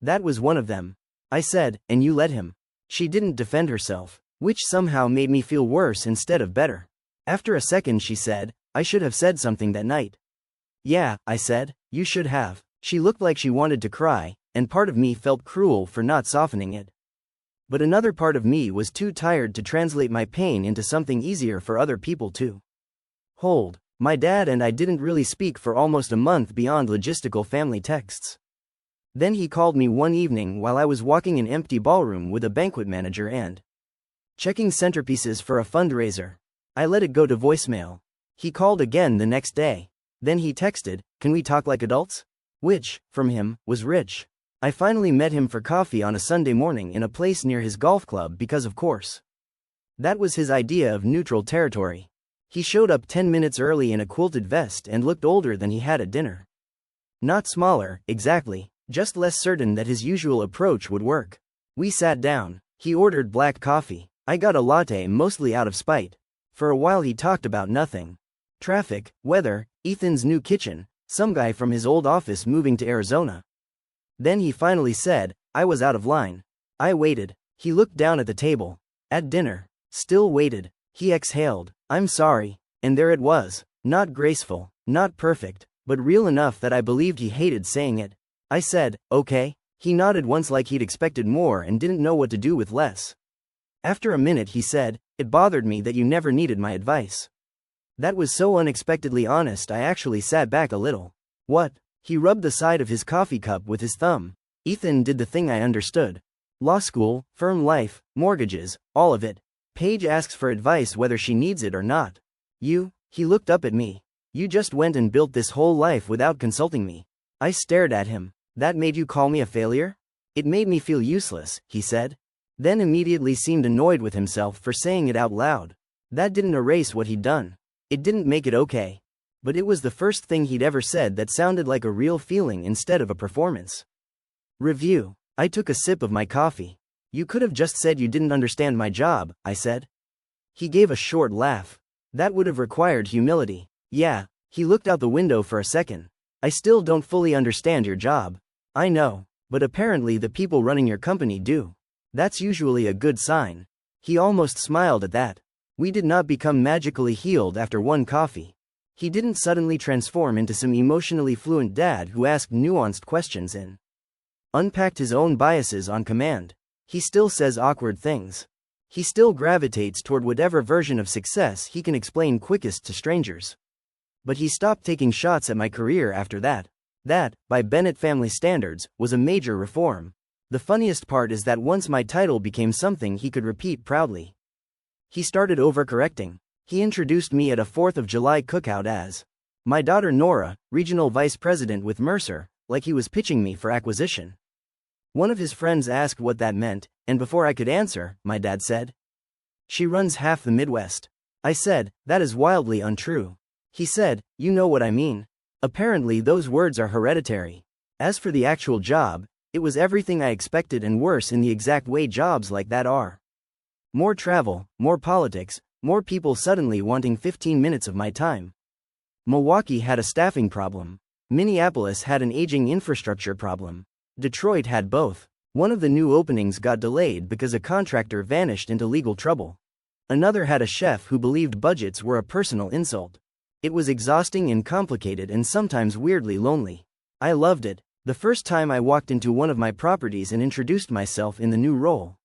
That was one of them." I said, "And you let him." She didn't defend herself, which somehow made me feel worse instead of better. After a second she said, "I should have said something that night." "Yeah," I said, "you should have." She looked like she wanted to cry, and part of me felt cruel for not softening it. But another part of me was too tired to translate my pain into something easier for other people to hold. My dad and I didn't really speak for almost a month beyond logistical family texts. Then he called me one evening while I was walking an empty ballroom with a banquet manager and checking centerpieces for a fundraiser. I let it go to voicemail. He called again the next day. Then he texted, "Can we talk like adults?" Which, from him, was rich. I finally met him for coffee on a Sunday morning in a place near his golf club because of course that was his idea of neutral territory. He showed up 10 minutes early in a quilted vest and looked older than he had at dinner. Not smaller, exactly, just less certain that his usual approach would work. We sat down. He ordered black coffee. I got a latte mostly out of spite. For a while he talked about nothing. Traffic, weather, Ethan's new kitchen, some guy from his old office moving to Arizona. Then he finally said, I was out of line. I waited. He looked down at the table. At dinner. Still waited. He exhaled. I'm sorry. And there it was. Not graceful, not perfect, but real enough that I believed he hated saying it. I said, okay. He nodded once like he'd expected more and didn't know what to do with less. After a minute he said, it bothered me that you never needed my advice. That was so unexpectedly honest I actually sat back a little. What? He rubbed the side of his coffee cup with his thumb. Ethan did the thing I understood. Law school, firm life, mortgages, all of it. Paige asks for advice whether she needs it or not. You? He looked up at me. You just went and built this whole life without consulting me. I stared at him. That made you call me a failure? It made me feel useless, he said. Then immediately seemed annoyed with himself for saying it out loud. That didn't erase what he'd done. It didn't make it okay. But it was the first thing he'd ever said that sounded like a real feeling instead of a performance. Review. I took a sip of my coffee. You could have just said you didn't understand my job, I said. He gave a short laugh. That would have required humility. Yeah, he looked out the window for a second. I still don't fully understand your job. I know, but apparently the people running your company do. That's usually a good sign. He almost smiled at that. We did not become magically healed after one coffee. He didn't suddenly transform into some emotionally fluent dad who asked nuanced questions and unpacked his own biases on command. He still says awkward things. He still gravitates toward whatever version of success he can explain quickest to strangers. But he stopped taking shots at my career after that. That, by Bennett family standards, was a major reform. The funniest part is that once my title became something he could repeat proudly, he started overcorrecting. He introduced me at a 4th of July cookout as my daughter Nora, regional vice president with Mercer, like he was pitching me for acquisition. One of his friends asked what that meant, and before I could answer, my dad said, "She runs half the Midwest." I said, "That is wildly untrue." He said, "You know what I mean." Apparently those words are hereditary. As for the actual job, it was everything I expected and worse in the exact way jobs like that are. More travel, more politics, more people suddenly wanting 15 minutes of my time. Milwaukee had a staffing problem. Minneapolis had an aging infrastructure problem. Detroit had both. One of the new openings got delayed because a contractor vanished into legal trouble. Another had a chef who believed budgets were a personal insult. It was exhausting and complicated and sometimes weirdly lonely. I loved it. The first time I walked into one of my properties and introduced myself in the new role,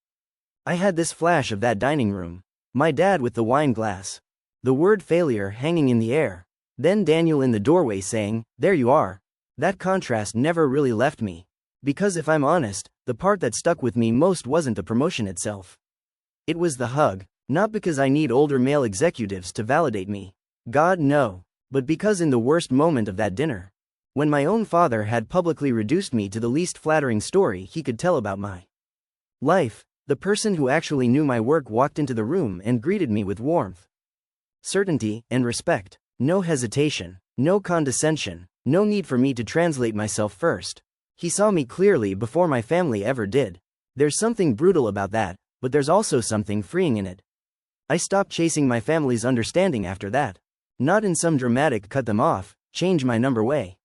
I had this flash of that dining room. My dad with the wine glass. The word failure hanging in the air. Then Daniel in the doorway saying, "There you are." That contrast never really left me. Because if I'm honest, the part that stuck with me most wasn't the promotion itself. It was the hug. Not because I need older male executives to validate me. God, no. But because in the worst moment of that dinner, when my own father had publicly reduced me to the least flattering story he could tell about my life, the person who actually knew my work walked into the room and greeted me with warmth, certainty, and respect. No hesitation, no condescension, no need for me to translate myself first. He saw me clearly before my family ever did. There's something brutal about that, but there's also something freeing in it. I stopped chasing my family's understanding after that. Not in some dramatic cut them off, change my number way.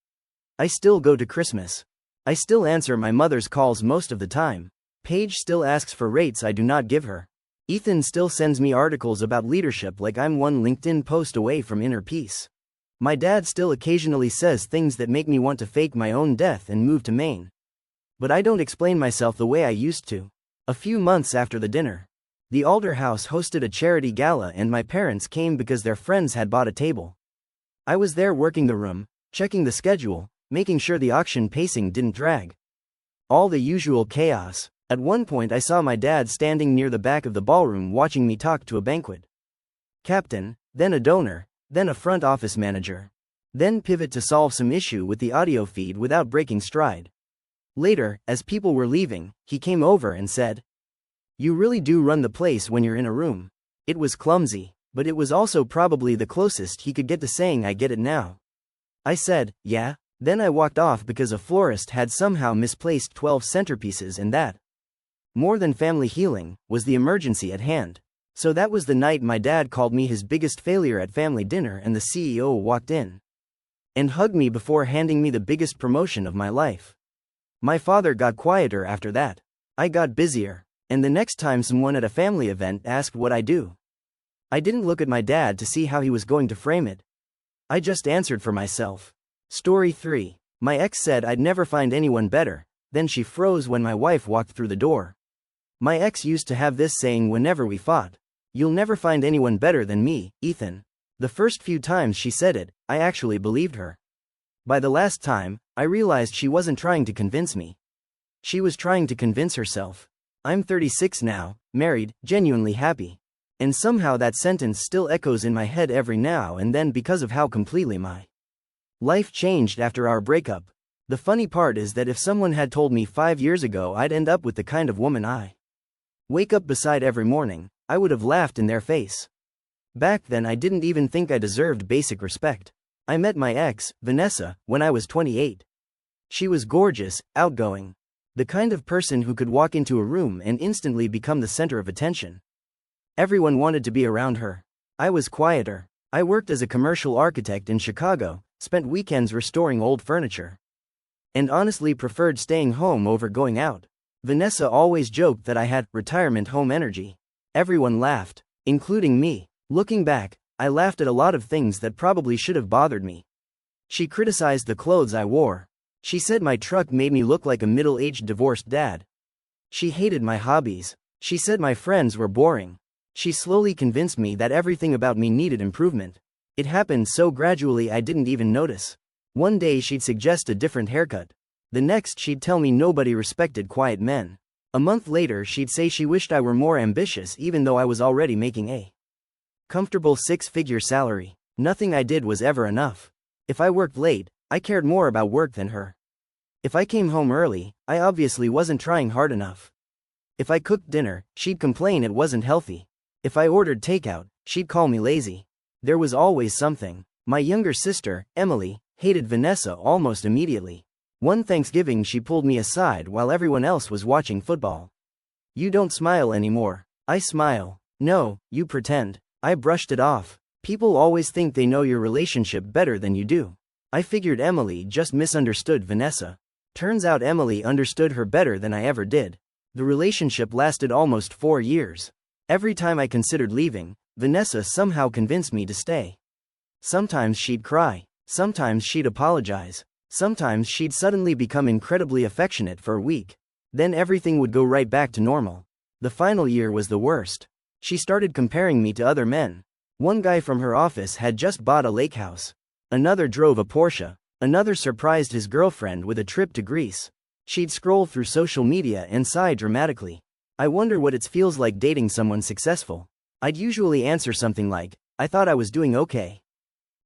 I still go to Christmas. I still answer my mother's calls most of the time. Paige still asks for rates I do not give her. Ethan still sends me articles about leadership like I'm one LinkedIn post away from inner peace. My dad still occasionally says things that make me want to fake my own death and move to Maine. But I don't explain myself the way I used to. A few months after the dinner, the Alder House hosted a charity gala and my parents came because their friends had bought a table. I was there working the room, checking the schedule, making sure the auction pacing didn't drag. All the usual chaos. At one point I saw my dad standing near the back of the ballroom watching me talk to a banquet captain, then a donor, then a front office manager. Then pivot to solve some issue with the audio feed without breaking stride. Later, as people were leaving, he came over and said, "You really do run the place when you're in a room." It was clumsy, but it was also probably the closest he could get to saying "I get it now." I said, "Yeah." Then I walked off because a florist had somehow misplaced 12 centerpieces and that, more than family healing, was the emergency at hand. So that was the night my dad called me his biggest failure at family dinner and the CEO walked in and hugged me before handing me the biggest promotion of my life. My father got quieter after that. I got busier. And the next time someone at a family event asked what I do, I didn't look at my dad to see how he was going to frame it. I just answered for myself. Story 3. My ex said I'd never find anyone better, then she froze when my wife walked through the door. My ex used to have this saying whenever we fought. "You'll never find anyone better than me, Ethan." The first few times she said it, I actually believed her. By the last time, I realized she wasn't trying to convince me. She was trying to convince herself. I'm 36 now, married, genuinely happy. And somehow that sentence still echoes in my head every now and then because of how completely my life changed after our breakup. The funny part is that if someone had told me 5 years ago I'd end up with the kind of woman I wake up beside every morning, I would have laughed in their face. Back then I didn't even think I deserved basic respect. I met my ex, Vanessa, when I was 28. She was gorgeous, outgoing. The kind of person who could walk into a room and instantly become the center of attention. Everyone wanted to be around her. I was quieter. I worked as a commercial architect in Chicago, spent weekends restoring old furniture, and honestly preferred staying home over going out. Vanessa always joked that I had retirement home energy. Everyone laughed, including me. Looking back, I laughed at a lot of things that probably should have bothered me. She criticized the clothes I wore. She said my truck made me look like a middle-aged divorced dad. She hated my hobbies. She said my friends were boring. She slowly convinced me that everything about me needed improvement. It happened so gradually I didn't even notice. One day she'd suggest a different haircut. The next she'd tell me nobody respected quiet men. A month later she'd say she wished I were more ambitious even though I was already making a comfortable six-figure salary. Nothing I did was ever enough. If I worked late, I cared more about work than her. If I came home early, I obviously wasn't trying hard enough. If I cooked dinner, she'd complain it wasn't healthy. If I ordered takeout, she'd call me lazy. There was always something. My younger sister, Emily, hated Vanessa almost immediately. One Thanksgiving she pulled me aside while everyone else was watching football. "You don't smile anymore." "I smile." "No, you pretend." I brushed it off. People always think they know your relationship better than you do. I figured Emily just misunderstood Vanessa. Turns out Emily understood her better than I ever did. The relationship lasted almost 4 years. Every time I considered leaving, Vanessa somehow convinced me to stay. Sometimes she'd cry. Sometimes she'd apologize. Sometimes she'd suddenly become incredibly affectionate for a week. Then everything would go right back to normal. The final year was the worst. She started comparing me to other men. One guy from her office had just bought a lake house. Another drove a Porsche. Another surprised his girlfriend with a trip to Greece. She'd scroll through social media and sigh dramatically. "I wonder what it feels like dating someone successful." I'd usually answer something like, "I thought I was doing okay."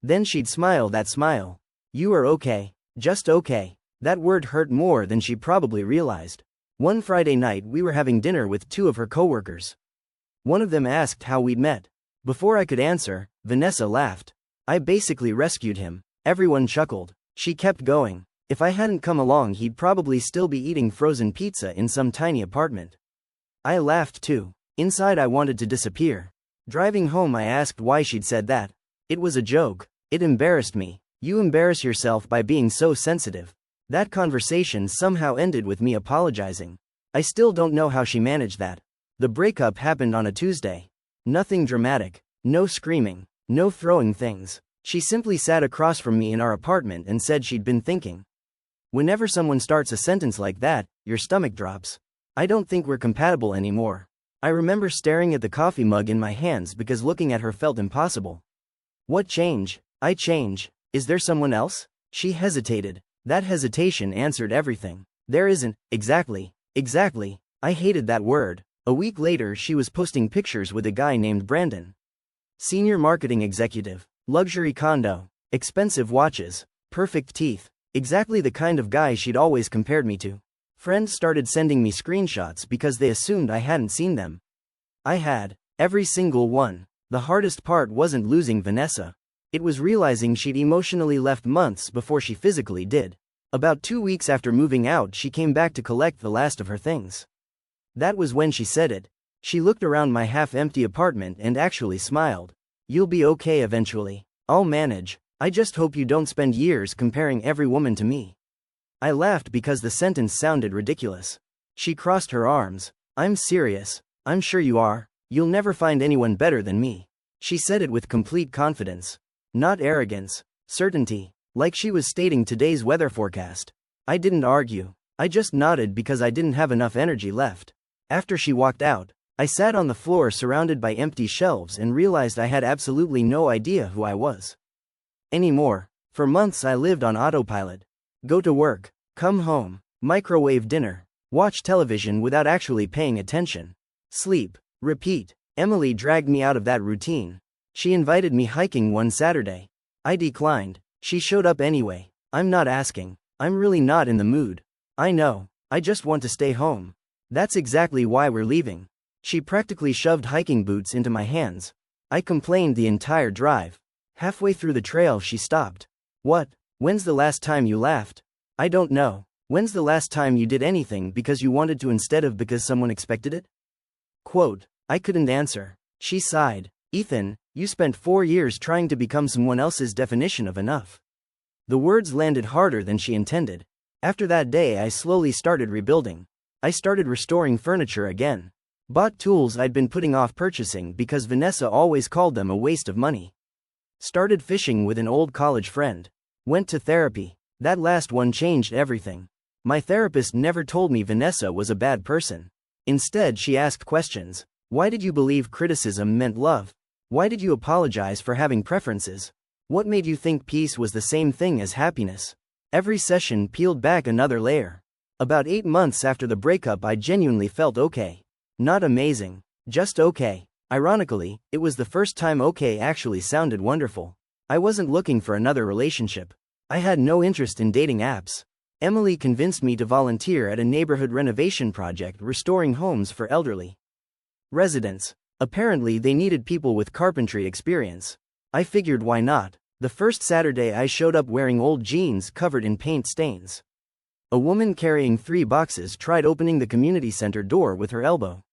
Then she'd smile that smile. "You are okay. Just okay." That word hurt more than she probably realized. One Friday night we were having dinner with 2 of her coworkers. One of them asked how we'd met. Before I could answer, Vanessa laughed. I basically rescued him. Everyone chuckled. She kept going. If I hadn't come along he'd probably still be eating frozen pizza in some tiny apartment. I laughed too. Inside I wanted to disappear. Driving home I asked why she'd said that. It was a joke. It embarrassed me. "You embarrass yourself by being so sensitive." That conversation somehow ended with me apologizing. I still don't know how she managed that. The breakup happened on a Tuesday. Nothing dramatic. No screaming. No throwing things. She simply sat across from me in our apartment and said she'd been thinking. Whenever someone starts a sentence like that, your stomach drops. "I don't think we're compatible anymore." I remember staring at the coffee mug in my hands because looking at her felt impossible. "What change?" "I change. Is there someone else?" She hesitated. That hesitation answered everything. "There isn't." "Exactly. Exactly." I hated that word. A week later she was posting pictures with a guy named Brandon. Senior marketing executive. Luxury condo. Expensive watches. Perfect teeth. Exactly the kind of guy she'd always compared me to. Friends started sending me screenshots because they assumed I hadn't seen them. I had. Every single one. The hardest part wasn't losing Vanessa. It was realizing she'd emotionally left months before she physically did. About 2 weeks after moving out she came back to collect the last of her things. That was when she said it. She looked around my half-empty apartment and actually smiled. "You'll be okay eventually. I'll manage. I just hope you don't spend years comparing every woman to me." I laughed because the sentence sounded ridiculous. She crossed her arms. "I'm serious." "I'm sure you are. You'll never find anyone better than me." She said it with complete confidence. Not arrogance. Certainty. Like she was stating today's weather forecast. I didn't argue. I just nodded because I didn't have enough energy left. After she walked out, I sat on the floor surrounded by empty shelves and realized I had absolutely no idea who I was anymore. For months I lived on autopilot. Go to work, come home, microwave dinner, watch television without actually paying attention, sleep, repeat. Emily dragged me out of that routine. She invited me hiking one Saturday. I declined. She showed up anyway. "I'm not asking. I'm really not in the mood." "I know. I just want to stay home." "That's exactly why we're leaving." She practically shoved hiking boots into my hands. I complained the entire drive. Halfway through the trail she stopped. What? When's the last time you laughed? I don't know. When's the last time you did anything because you wanted to instead of because someone expected it? Quote, I couldn't answer. She sighed. Ethan, you spent 4 years trying to become someone else's definition of enough. The words landed harder than she intended. After that day, I slowly started rebuilding. I started restoring furniture again. Bought tools I'd been putting off purchasing because Vanessa always called them a waste of money. Started fishing with an old college friend. Went to therapy. That last one changed everything. My therapist never told me Vanessa was a bad person. Instead, she asked questions. Why did you believe criticism meant love? Why did you apologize for having preferences? What made you think peace was the same thing as happiness? Every session peeled back another layer. About 8 months after the breakup, I genuinely felt okay. Not amazing, just okay. Ironically, it was the first time okay actually sounded wonderful. I wasn't looking for another relationship. I had no interest in dating apps. Emily convinced me to volunteer at a neighborhood renovation project restoring homes for elderly residents. Apparently, they needed people with carpentry experience. I figured why not. The first Saturday, I showed up wearing old jeans covered in paint stains. A woman carrying 3 boxes tried opening the community center door with her elbow.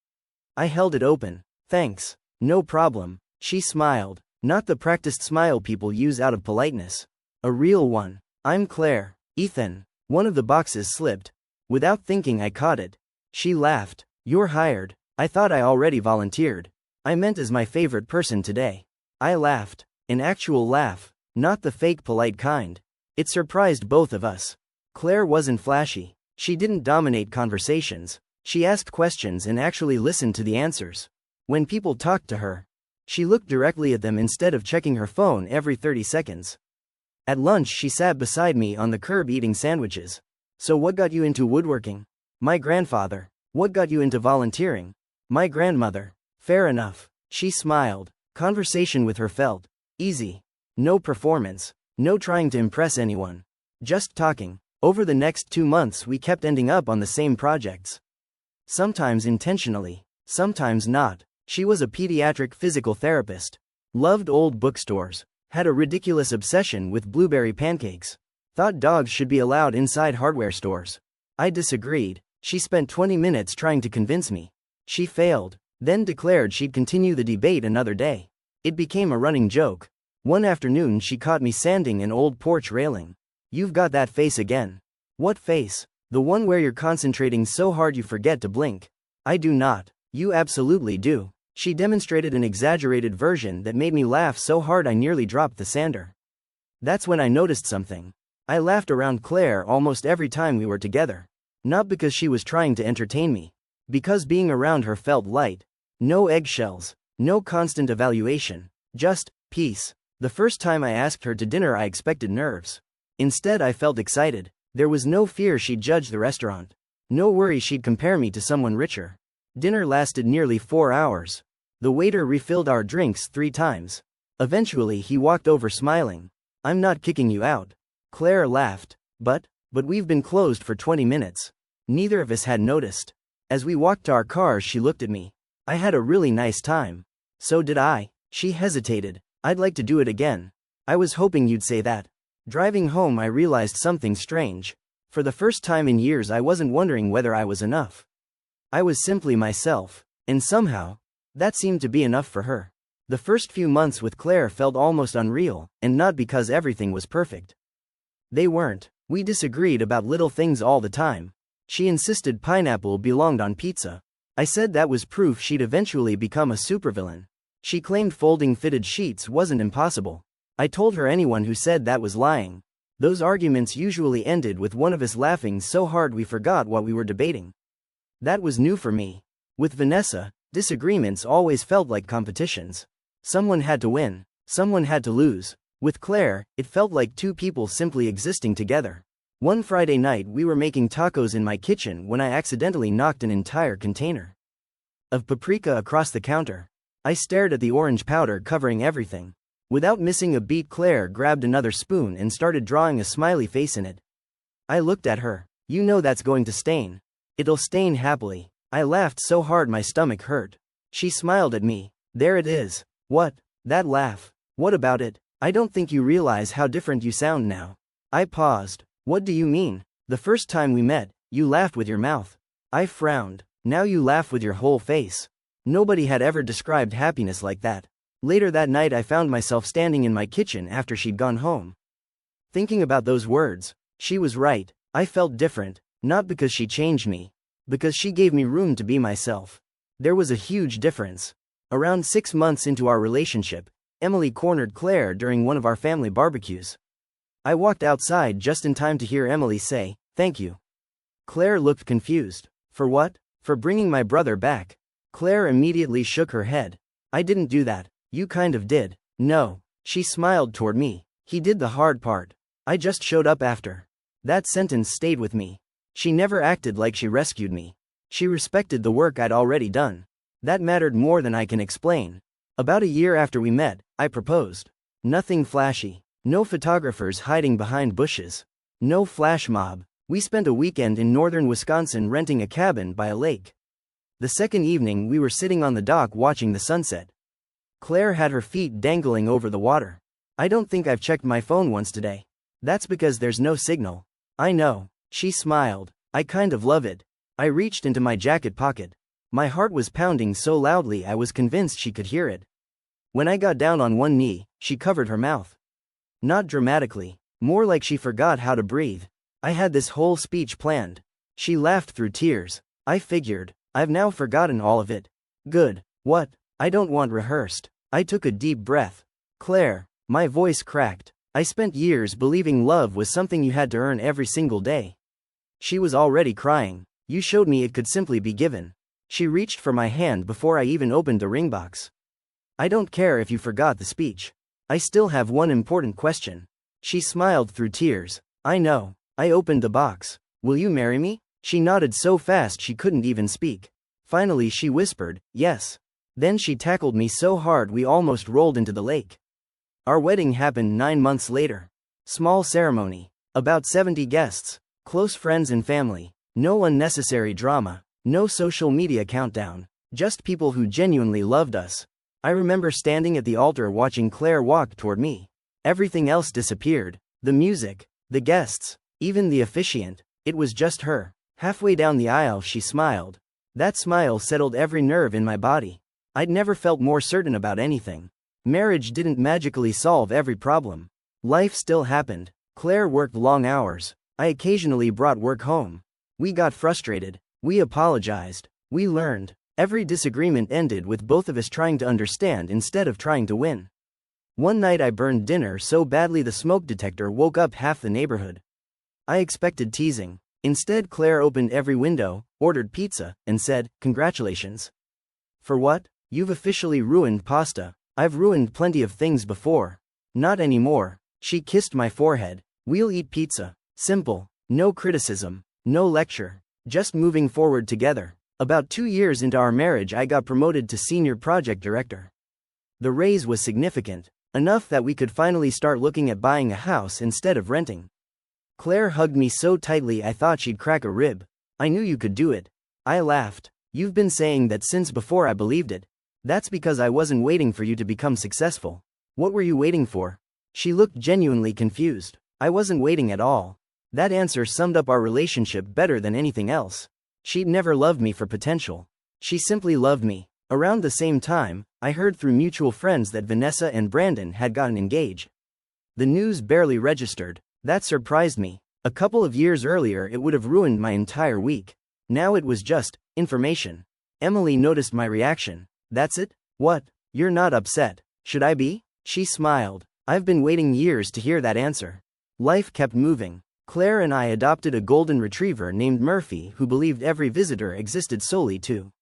I held it open. Thanks. No problem. She smiled. Not the practiced smile people use out of politeness. A real one. I'm Claire. Ethan. One of the boxes slipped. Without thinking, I caught it. She laughed. You're hired. I thought I already volunteered. I meant as my favorite person today. I laughed. An actual laugh. Not the fake polite kind. It surprised both of us. Claire wasn't flashy. She didn't dominate conversations. She asked questions and actually listened to the answers. When people talked to her, she looked directly at them instead of checking her phone every 30 seconds. At lunch, she sat beside me on the curb eating sandwiches. So what got you into woodworking? My grandfather. What got you into volunteering? My grandmother. Fair enough. She smiled. Conversation with her felt easy. No performance. No trying to impress anyone. Just talking. Over the next 2 months, we kept ending up on the same projects. Sometimes intentionally, sometimes not. She was a pediatric physical therapist. Loved old bookstores. Had a ridiculous obsession with blueberry pancakes. Thought dogs should be allowed inside hardware stores. I disagreed. She spent 20 minutes trying to convince me. She failed, then declared she'd continue the debate another day. It became a running joke. One afternoon, she caught me sanding an old porch railing. You've got that face again. What face? The one where you're concentrating so hard you forget to blink. I do not. You absolutely do. She demonstrated an exaggerated version that made me laugh so hard I nearly dropped the sander. That's when I noticed something. I laughed around Claire almost every time we were together. Not because she was trying to entertain me. Because being around her felt light. No eggshells. No constant evaluation. Just peace. The first time I asked her to dinner, I expected nerves. Instead, I felt excited. There was no fear she'd judge the restaurant. No worry she'd compare me to someone richer. Dinner lasted nearly 4 hours. The waiter refilled our drinks 3 times. Eventually, he walked over smiling. I'm not kicking you out. Claire laughed. But we've been closed for 20 minutes. Neither of us had noticed. As we walked to our cars, she looked at me. I had a really nice time. So did I. She hesitated. I'd like to do it again. I was hoping you'd say that. Driving home, I realized something strange. For the first time in years, I wasn't wondering whether I was enough. I was simply myself. And somehow, that seemed to be enough for her. The first few months with Claire felt almost unreal, and not because everything was perfect. They weren't. We disagreed about little things all the time. She insisted pineapple belonged on pizza. I said that was proof she'd eventually become a supervillain. She claimed folding fitted sheets wasn't impossible. I told her anyone who said that was lying. Those arguments usually ended with one of us laughing so hard we forgot what we were debating. That was new for me. With Vanessa, disagreements always felt like competitions. Someone had to win, someone had to lose. With Claire, it felt like 2 people simply existing together. One Friday night, we were making tacos in my kitchen when I accidentally knocked an entire container of paprika across the counter. I stared at the orange powder covering everything. Without missing a beat, Claire grabbed another spoon and started drawing a smiley face in it. I looked at her. You know that's going to stain. It'll stain happily. I laughed so hard my stomach hurt. She smiled at me. There it is. What? That laugh. What about it? I don't think you realize how different you sound now. I paused. What do you mean? The first time we met, you laughed with your mouth. I frowned. Now you laugh with your whole face. Nobody had ever described happiness like that. Later that night I found myself standing in my kitchen after she'd gone home. Thinking about those words. She was right. I felt different, not because she changed me, because she gave me room to be myself. There was a huge difference. Around 6 months into our relationship, Emily cornered Claire during one of our family barbecues. I walked outside just in time to hear Emily say, "Thank you." Claire looked confused. For what? For bringing my brother back. Claire immediately shook her head. I didn't do that. You kind of did. No. She smiled toward me. He did the hard part. I just showed up after. That sentence stayed with me. She never acted like she rescued me. She respected the work I'd already done. That mattered more than I can explain. About a year after we met, I proposed. Nothing flashy. No photographers hiding behind bushes. No flash mob. We spent a weekend in northern Wisconsin renting a cabin by a lake. The second evening we were sitting on the dock watching the sunset. Claire had her feet dangling over the water. I don't think I've checked my phone once today. That's because there's no signal. I know. She smiled. I kind of love it. I reached into my jacket pocket. My heart was pounding so loudly I was convinced she could hear it. When I got down on one knee, she covered her mouth. Not dramatically, more like she forgot how to breathe. I had this whole speech planned. She laughed through tears. I figured, I've now forgotten all of it. Good. What? I don't want rehearsed. I took a deep breath. Claire, my voice cracked. I spent years believing love was something you had to earn every single day. She was already crying. You showed me it could simply be given. She reached for my hand before I even opened the ring box. I don't care if you forgot the speech. I still have one important question. She smiled through tears. I know. I opened the box. Will you marry me? She nodded so fast she couldn't even speak. Finally she whispered, yes. Then she tackled me so hard we almost rolled into the lake. Our wedding happened 9 months later. Small ceremony. About 70 guests. Close friends and family. No unnecessary drama. No social media countdown. Just people who genuinely loved us. I remember standing at the altar watching Claire walk toward me. Everything else disappeared. The music. The guests. Even the officiant. It was just her. Halfway down the aisle she smiled. That smile settled every nerve in my body. I'd never felt more certain about anything. Marriage didn't magically solve every problem. Life still happened. Claire worked long hours. I occasionally brought work home. We got frustrated. We apologized. We learned. Every disagreement ended with both of us trying to understand instead of trying to win. One night I burned dinner so badly the smoke detector woke up half the neighborhood. I expected teasing. Instead Claire opened every window, ordered pizza, and said, "Congratulations." For what? You've officially ruined pasta. I've ruined plenty of things before. Not anymore. She kissed my forehead. We'll eat pizza. Simple. No criticism. No lecture. Just moving forward together. About 2 years into our marriage I got promoted to senior project director. The raise was significant. Enough that we could finally start looking at buying a house instead of renting. Claire hugged me so tightly I thought she'd crack a rib. I knew you could do it. I laughed. You've been saying that since before I believed it. That's because I wasn't waiting for you to become successful. What were you waiting for? She looked genuinely confused. I wasn't waiting at all. That answer summed up our relationship better than anything else. She'd never loved me for potential. She simply loved me. Around the same time, I heard through mutual friends that Vanessa and Brandon had gotten engaged. The news barely registered. That surprised me. A couple of years earlier it would have ruined my entire week. Now it was just information. Emily noticed my reaction. That's it? What? You're not upset. Should I be? She smiled. I've been waiting years to hear that answer. Life kept moving. Claire and I adopted a golden retriever named Murphy who believed every visitor existed solely to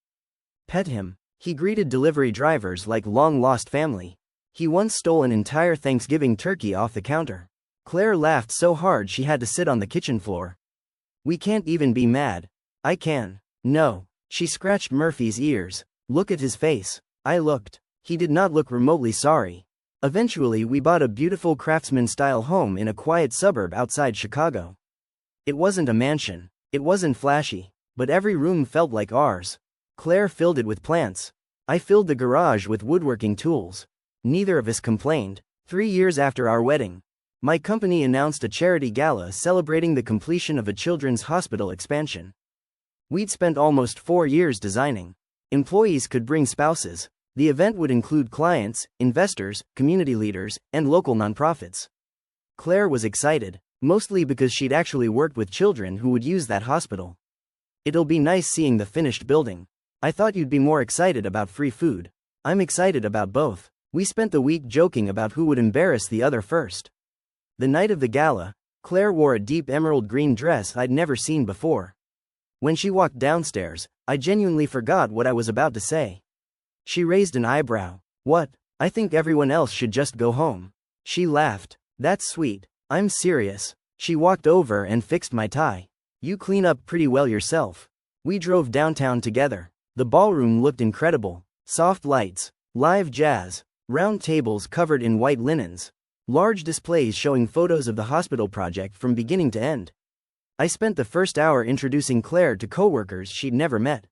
pet him. He greeted delivery drivers like long-lost family. He once stole an entire Thanksgiving turkey off the counter. Claire laughed so hard she had to sit on the kitchen floor. We can't even be mad. I can. No. She scratched Murphy's ears. Look at his face. I looked. He did not look remotely sorry. Eventually we bought a beautiful craftsman-style home in a quiet suburb outside Chicago. It wasn't a mansion. It wasn't flashy. But every room felt like ours. Claire filled it with plants. I filled the garage with woodworking tools. Neither of us complained. 3 years after our wedding, my company announced a charity gala celebrating the completion of a children's hospital expansion. We'd spent almost 4 years designing. Employees could bring spouses. The event would include clients, investors, community leaders, and local nonprofits. Claire was excited, mostly because she'd actually worked with children who would use that hospital. It'll be nice seeing the finished building. I thought you'd be more excited about free food. I'm excited about both. We spent the week joking about who would embarrass the other first. The night of the gala, Claire wore a deep emerald green dress I'd never seen before. When she walked downstairs, I genuinely forgot what I was about to say. She raised an eyebrow. What? I think everyone else should just go home. She laughed. That's sweet. I'm serious. She walked over and fixed my tie. You clean up pretty well yourself. We drove downtown together. The ballroom looked incredible. Soft lights, live jazz, round tables covered in white linens, large displays showing photos of the hospital project from beginning to end. I spent the first hour introducing Claire to coworkers she'd never met.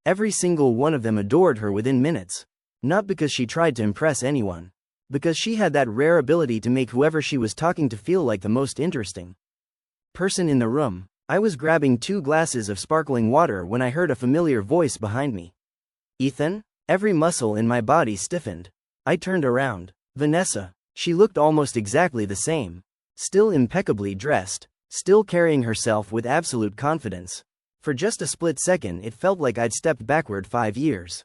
Every single one of them adored her within minutes. Not because she tried to impress anyone. Because she had that rare ability to make whoever she was talking to feel like the most interesting person in the room. I was grabbing 2 glasses of sparkling water when I heard a familiar voice behind me. Ethan? Every muscle in my body stiffened. I turned around. Vanessa. She looked almost exactly the same. Still impeccably dressed. Still carrying herself with absolute confidence. For just a split second it felt like I'd stepped backward 5 years.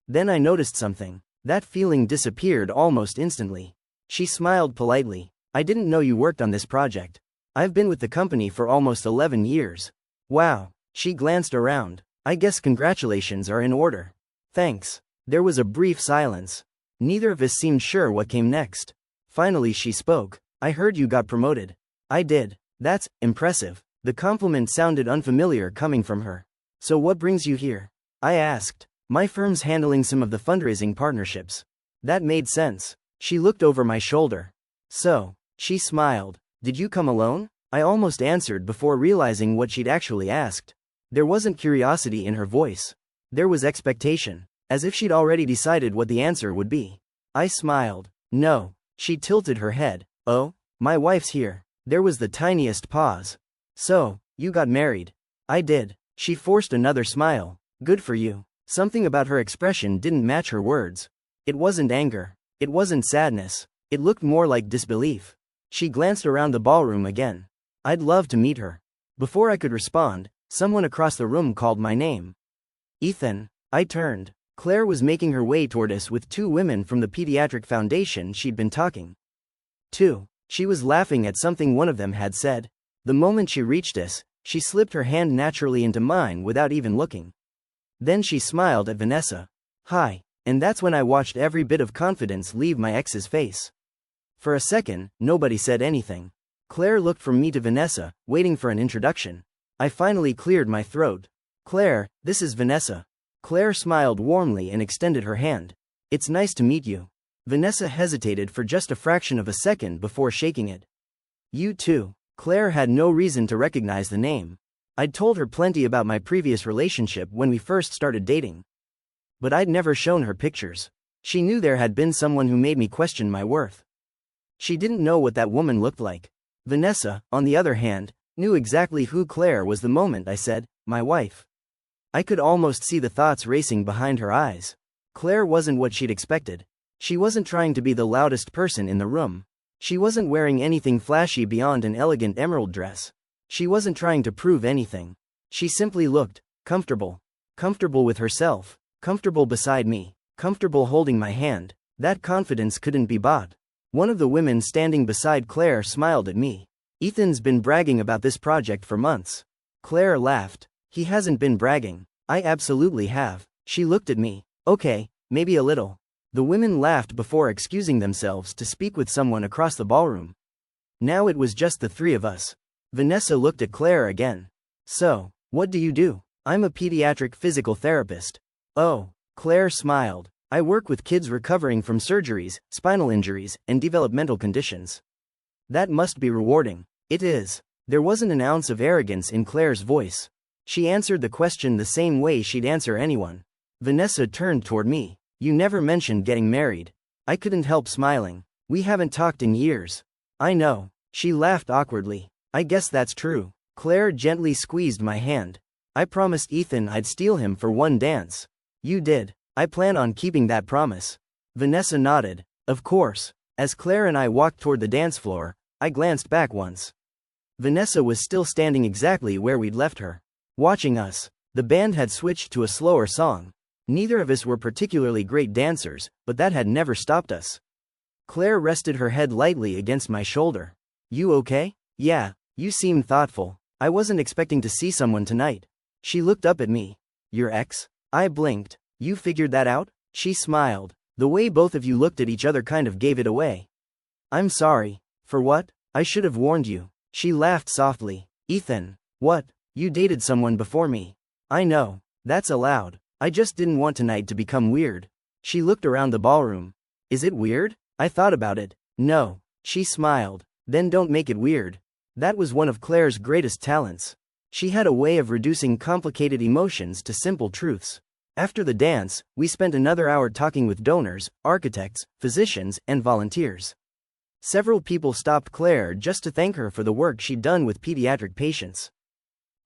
Then I noticed something. That feeling disappeared almost instantly. She smiled politely. I didn't know you worked on this project. I've been with the company for almost 11 years. Wow. She glanced around. I guess congratulations are in order. Thanks. There was a brief silence. Neither of us seemed sure what came next. Finally she spoke. I heard you got promoted. I did. That's impressive. The compliment sounded unfamiliar coming from her. So what brings you here? I asked. My firm's handling some of the fundraising partnerships. That made sense. She looked over my shoulder. So, she smiled. Did you come alone? I almost answered before realizing what she'd actually asked. There wasn't curiosity in her voice. There was expectation, as if she'd already decided what the answer would be. I smiled. No. She tilted her head. Oh, my wife's here. There was the tiniest pause. So, you got married. I did. She forced another smile. Good for you. Something about her expression didn't match her words. It wasn't anger. It wasn't sadness. It looked more like disbelief. She glanced around the ballroom again. I'd love to meet her. Before I could respond, someone across the room called my name. Ethan. I turned. Claire was making her way toward us with 2 women from the pediatric foundation she'd been talking to. She was laughing at something one of them had said. The moment she reached us, she slipped her hand naturally into mine without even looking. Then she smiled at Vanessa. Hi. And that's when I watched every bit of confidence leave my ex's face. For a second, nobody said anything. Claire looked from me to Vanessa, waiting for an introduction. I finally cleared my throat. Claire, this is Vanessa. Claire smiled warmly and extended her hand. It's nice to meet you. Vanessa hesitated for just a fraction of a second before shaking it. You too. Claire had no reason to recognize the name. I'd told her plenty about my previous relationship when we first started dating. But I'd never shown her pictures. She knew there had been someone who made me question my worth. She didn't know what that woman looked like. Vanessa, on the other hand, knew exactly who Claire was the moment I said, my wife. I could almost see the thoughts racing behind her eyes. Claire wasn't what she'd expected. She wasn't trying to be the loudest person in the room. She wasn't wearing anything flashy beyond an elegant emerald dress. She wasn't trying to prove anything. She simply looked comfortable. Comfortable with herself. Comfortable beside me. Comfortable holding my hand. That confidence couldn't be bought. One of the women standing beside Claire smiled at me. Ethan's been bragging about this project for months. Claire laughed. He hasn't been bragging. I absolutely have. She looked at me. Okay, maybe a little. The women laughed before excusing themselves to speak with someone across the ballroom. Now it was just the 3 of us. Vanessa looked at Claire again. So, what do you do? I'm a pediatric physical therapist. Oh, Claire smiled. I work with kids recovering from surgeries, spinal injuries, and developmental conditions. That must be rewarding. It is. There wasn't an ounce of arrogance in Claire's voice. She answered the question the same way she'd answer anyone. Vanessa turned toward me. You never mentioned getting married. I couldn't help smiling. We haven't talked in years. I know. She laughed awkwardly. I guess that's true. Claire gently squeezed my hand. I promised Ethan I'd steal him for one dance. You did. I plan on keeping that promise. Vanessa nodded. Of course. As Claire and I walked toward the dance floor, I glanced back once. Vanessa was still standing exactly where we'd left her, watching us. The band had switched to a slower song. Neither of us were particularly great dancers, but that had never stopped us. Claire rested her head lightly against my shoulder. You okay? Yeah, you seem thoughtful. I wasn't expecting to see someone tonight. She looked up at me. Your ex? I blinked. You figured that out? She smiled. The way both of you looked at each other kind of gave it away. I'm sorry. For what? I should have warned you. She laughed softly. Ethan. What? You dated someone before me. I know. That's allowed. I just didn't want tonight to become weird. She looked around the ballroom. Is it weird? I thought about it. No. She smiled. Then don't make it weird. That was one of Claire's greatest talents. She had a way of reducing complicated emotions to simple truths. After the dance, we spent another hour talking with donors, architects, physicians, and volunteers. Several people stopped Claire just to thank her for the work she'd done with pediatric patients.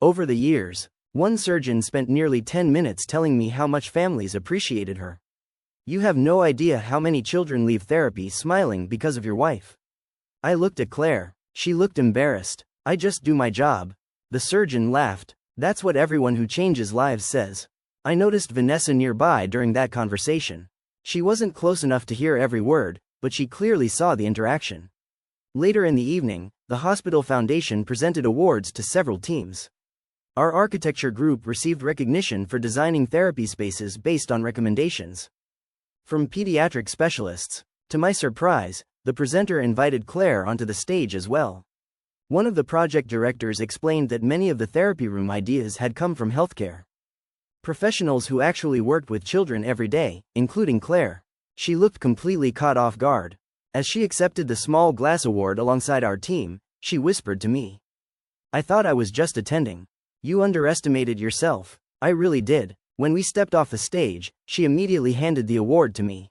Over the years, one surgeon spent nearly 10 minutes telling me how much families appreciated her. You have no idea how many children leave therapy smiling because of your wife. I looked at Claire. She looked embarrassed. I just do my job. The surgeon laughed. That's what everyone who changes lives says. I noticed Vanessa nearby during that conversation. She wasn't close enough to hear every word, but she clearly saw the interaction. Later in the evening, the hospital foundation presented awards to several teams. Our architecture group received recognition for designing therapy spaces based on recommendations from pediatric specialists. To my surprise, the presenter invited Claire onto the stage as well. One of the project directors explained that many of the therapy room ideas had come from healthcare professionals who actually worked with children every day, including Claire. She looked completely caught off guard. As she accepted the small glass award alongside our team, she whispered to me. I thought I was just attending. You underestimated yourself. I really did. When we stepped off the stage, she immediately handed the award to me.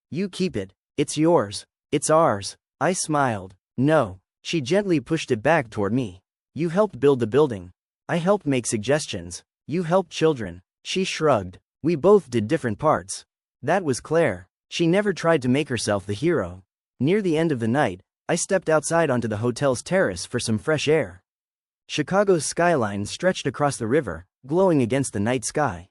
You keep it. It's yours. It's ours. I smiled. No. She gently pushed it back toward me. You helped build the building. I helped make suggestions. You helped children. She shrugged. We both did different parts. That was Claire. She never tried to make herself the hero. Near the end of the night, I stepped outside onto the hotel's terrace for some fresh air. Chicago's skyline stretched across the river, glowing against the night sky.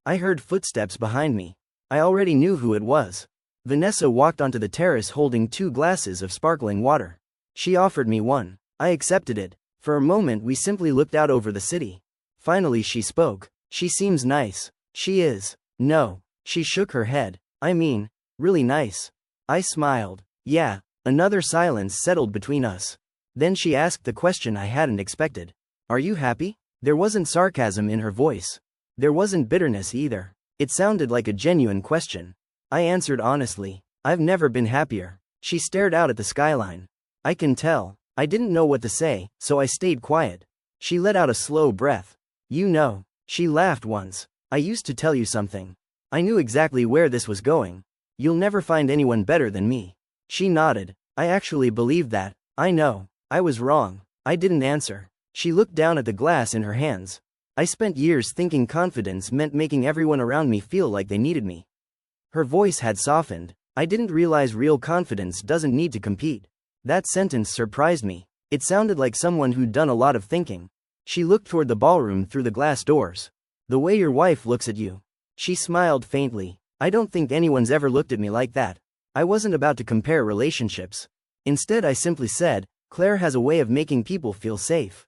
I heard footsteps behind me. I already knew who it was. Vanessa walked onto the terrace holding 2 glasses of sparkling water. She offered me one. I accepted it. For a moment we simply looked out over the city. Finally she spoke. She seems nice. She is. No. She shook her head. I mean, really nice. I smiled. Yeah. Another silence settled between us. Then she asked the question I hadn't expected. Are you happy? There wasn't sarcasm in her voice. There wasn't bitterness either. It sounded like a genuine question. I answered honestly. I've never been happier. She stared out at the skyline. I can tell. I didn't know what to say, so I stayed quiet. She let out a slow breath. You know. She laughed once. I used to tell you something. I knew exactly where this was going. You'll never find anyone better than me. She nodded. I actually believed that. I know. I was wrong. I didn't answer. She looked down at the glass in her hands. I spent years thinking confidence meant making everyone around me feel like they needed me. Her voice had softened. I didn't realize real confidence doesn't need to compete. That sentence surprised me. It sounded like someone who'd done a lot of thinking. She looked toward the ballroom through the glass doors. The way your wife looks at you. She smiled faintly. I don't think anyone's ever looked at me like that. I wasn't about to compare relationships. Instead I simply said, Claire has a way of making people feel safe.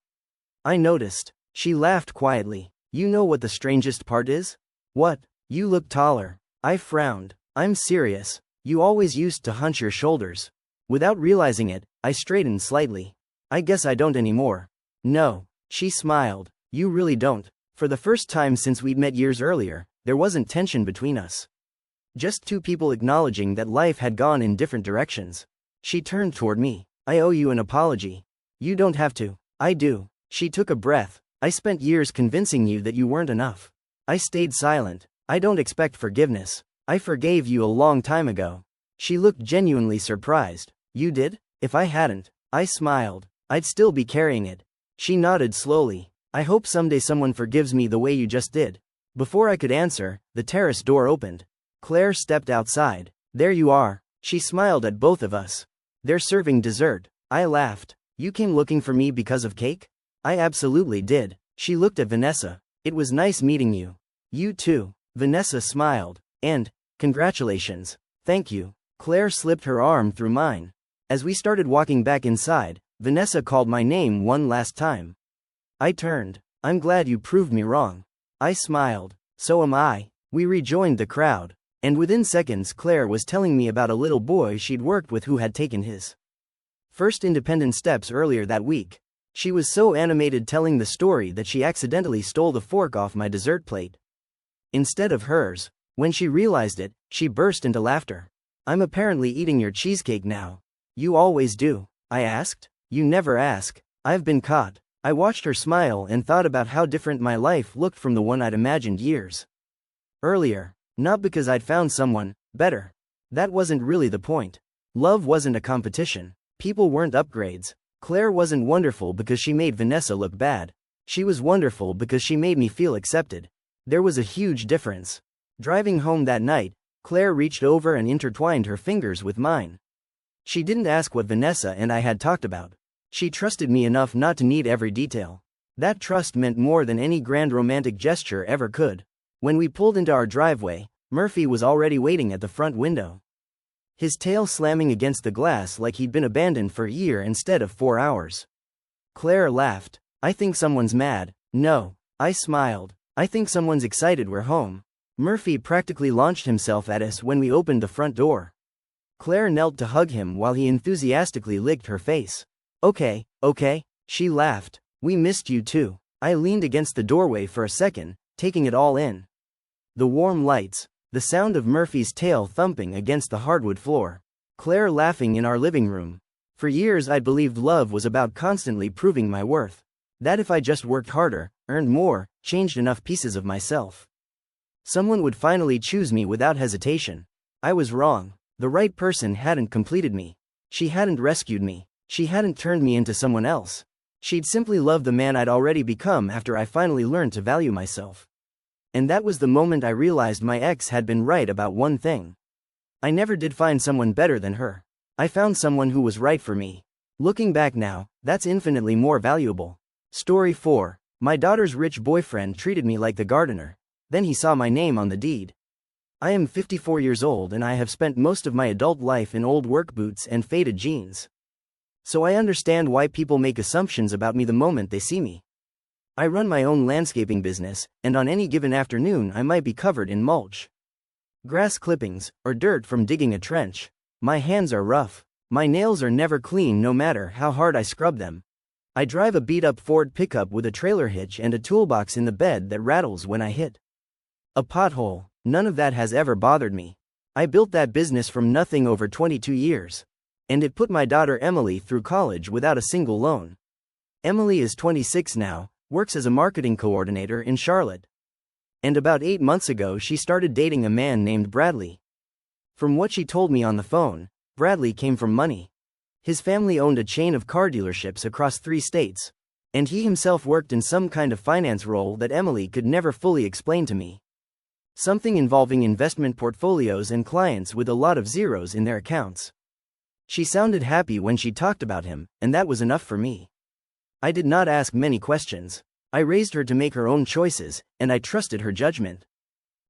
I noticed. She laughed quietly. You know what the strangest part is? What? You look taller. I frowned. I'm serious. You always used to hunch your shoulders. Without realizing it, I straightened slightly. I guess I don't anymore. No. She smiled. You really don't. For the first time since we'd met years earlier, there wasn't tension between us. Just 2 people acknowledging that life had gone in different directions. She turned toward me. I owe you an apology. You don't have to. I do. She took a breath. I spent years convincing you that you weren't enough. I stayed silent. I don't expect forgiveness. I forgave you a long time ago. She looked genuinely surprised. You did? If I hadn't, I smiled, I'd still be carrying it. She nodded slowly. I hope someday someone forgives me the way you just did. Before I could answer, the terrace door opened. Claire stepped outside. There you are. She smiled at both of us. They're serving dessert. I laughed. You came looking for me because of cake? I absolutely did. She looked at Vanessa. It was nice meeting you. You too. Vanessa smiled. And, congratulations. Thank you. Claire slipped her arm through mine. As we started walking back inside, Vanessa called my name one last time. I turned. I'm glad you proved me wrong. I smiled. So am I. We rejoined the crowd. And within seconds Claire was telling me about a little boy she'd worked with who had taken his first independent steps earlier that week. She was so animated telling the story that she accidentally stole the fork off my dessert plate instead of hers. When she realized it, she burst into laughter. I'm apparently eating your cheesecake now. You always do. I asked. You never ask. I've been caught. I watched her smile and thought about how different my life looked from the one I'd imagined years earlier. Not because I'd found someone better. That wasn't really the point. Love wasn't a competition. People weren't upgrades. Claire wasn't wonderful because she made Vanessa look bad. She was wonderful because she made me feel accepted. There was a huge difference. Driving home that night, Claire reached over and intertwined her fingers with mine. She didn't ask what Vanessa and I had talked about. She trusted me enough not to need every detail. That trust meant more than any grand romantic gesture ever could. When we pulled into our driveway, Murphy was already waiting at the front window. His tail slamming against the glass like he'd been abandoned for a year instead of 4 hours. Claire laughed. I think someone's mad. No. I smiled. I think someone's excited we're home. Murphy practically launched himself at us when we opened the front door. Claire knelt to hug him while he enthusiastically licked her face. Okay. She laughed. We missed you too. I leaned against the doorway for a second, taking it all in. The warm lights, the sound of Murphy's tail thumping against the hardwood floor, Claire laughing in our living room. For years I'd believed love was about constantly proving my worth. That if I just worked harder, earned more, changed enough pieces of myself, someone would finally choose me without hesitation. I was wrong. The right person hadn't completed me. She hadn't rescued me. She hadn't turned me into someone else. She'd simply loved the man I'd already become after I finally learned to value myself. And that was the moment I realized my ex had been right about one thing. I never did find someone better than her. I found someone who was right for me. Looking back now, that's infinitely more valuable. Story 4. My daughter's rich boyfriend treated me like the gardener. Then he saw my name on the deed. I am 54 years old and I have spent most of my adult life in old work boots and faded jeans. So I understand why people make assumptions about me the moment they see me. I run my own landscaping business, and on any given afternoon I might be covered in mulch, grass clippings, or dirt from digging a trench. My hands are rough. My nails are never clean no matter how hard I scrub them. I drive a beat-up Ford pickup with a trailer hitch and a toolbox in the bed that rattles when I hit a pothole. None of that has ever bothered me. I built that business from nothing over 22 years. And it put my daughter Emily through college without a single loan. Emily is 26 now, works as a marketing coordinator in Charlotte. And about 8 months ago she started dating a man named Bradley. From what she told me on the phone, Bradley came from money. His family owned a chain of car dealerships across 3 states. And he himself worked in some kind of finance role that Emily could never fully explain to me. Something involving investment portfolios and clients with a lot of zeros in their accounts. She sounded happy when she talked about him, and that was enough for me. I did not ask many questions. I raised her to make her own choices, and I trusted her judgment.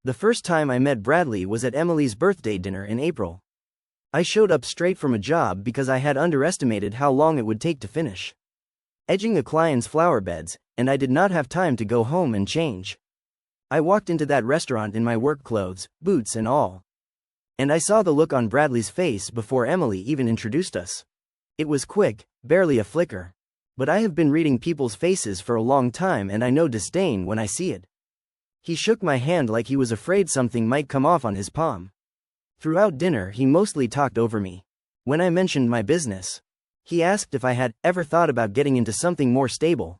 The first time I met Bradley was at Emily's birthday dinner in April. I showed up straight from a job because I had underestimated how long it would take to finish edging a client's flower beds, and I did not have time to go home and change. I walked into that restaurant in my work clothes, boots and all. And I saw the look on Bradley's face before Emily even introduced us. It was quick, barely a flicker. But I have been reading people's faces for a long time and I know disdain when I see it. He shook my hand like he was afraid something might come off on his palm. Throughout dinner he mostly talked over me. When I mentioned my business, he asked if I had ever thought about getting into something more stable.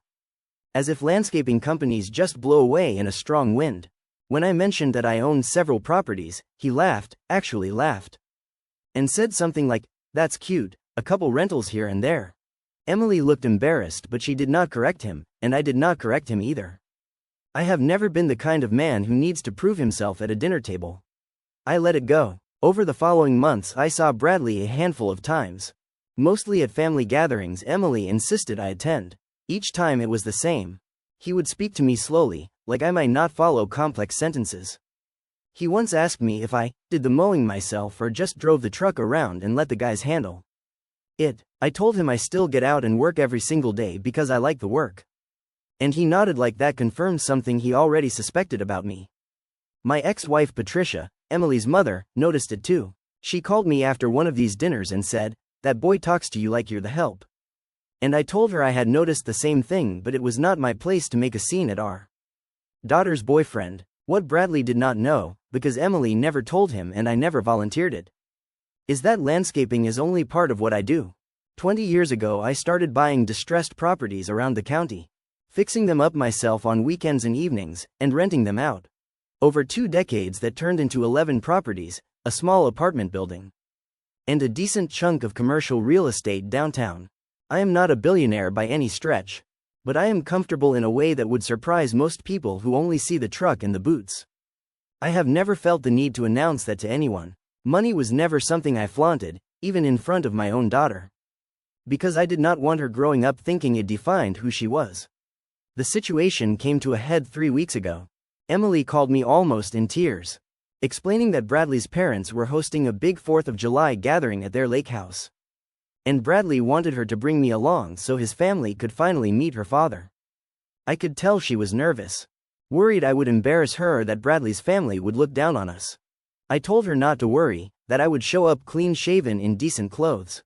As if landscaping companies just blow away in a strong wind. When I mentioned that I owned several properties, he laughed, actually laughed. and said something like, "That's cute, a couple rentals here and there." Emily looked embarrassed, but she did not correct him, and I did not correct him either. I have never been the kind of man who needs to prove himself at a dinner table. I let it go. Over the following months I saw Bradley a handful of times. Mostly at family gatherings Emily insisted I attend. Each time it was the same. He would speak to me slowly, like I might not follow complex sentences. He once asked me if I did the mowing myself or just drove the truck around and let the guys handle it. I told him I still get out and work every single day because I like the work. And he nodded like that confirmed something he already suspected about me. My ex-wife Patricia, Emily's mother, noticed it too. She called me after one of these dinners and said, "That boy talks to you like you're the help." And I told her I had noticed the same thing, but it was not my place to make a scene at our daughter's boyfriend. What Bradley did not know, because Emily never told him and I never volunteered it, is that landscaping is only part of what I do. 20 years ago I started buying distressed properties around the county, fixing them up myself on weekends and evenings, and renting them out. Over 2 decades that turned into 11 properties, a small apartment building, and a decent chunk of commercial real estate downtown. I am not a billionaire by any stretch, but I am comfortable in a way that would surprise most people who only see the truck and the boots. I have never felt the need to announce that to anyone. Money was never something I flaunted, even in front of my own daughter, because I did not want her growing up thinking it defined who she was. The situation came to a head 3 weeks ago. Emily called me almost in tears, explaining that Bradley's parents were hosting a big 4th of July gathering at their lake house, and Bradley wanted her to bring me along so his family could finally meet her father. I could tell she was nervous, worried I would embarrass her or that Bradley's family would look down on us. I told her not to worry, that I would show up clean-shaven in decent clothes,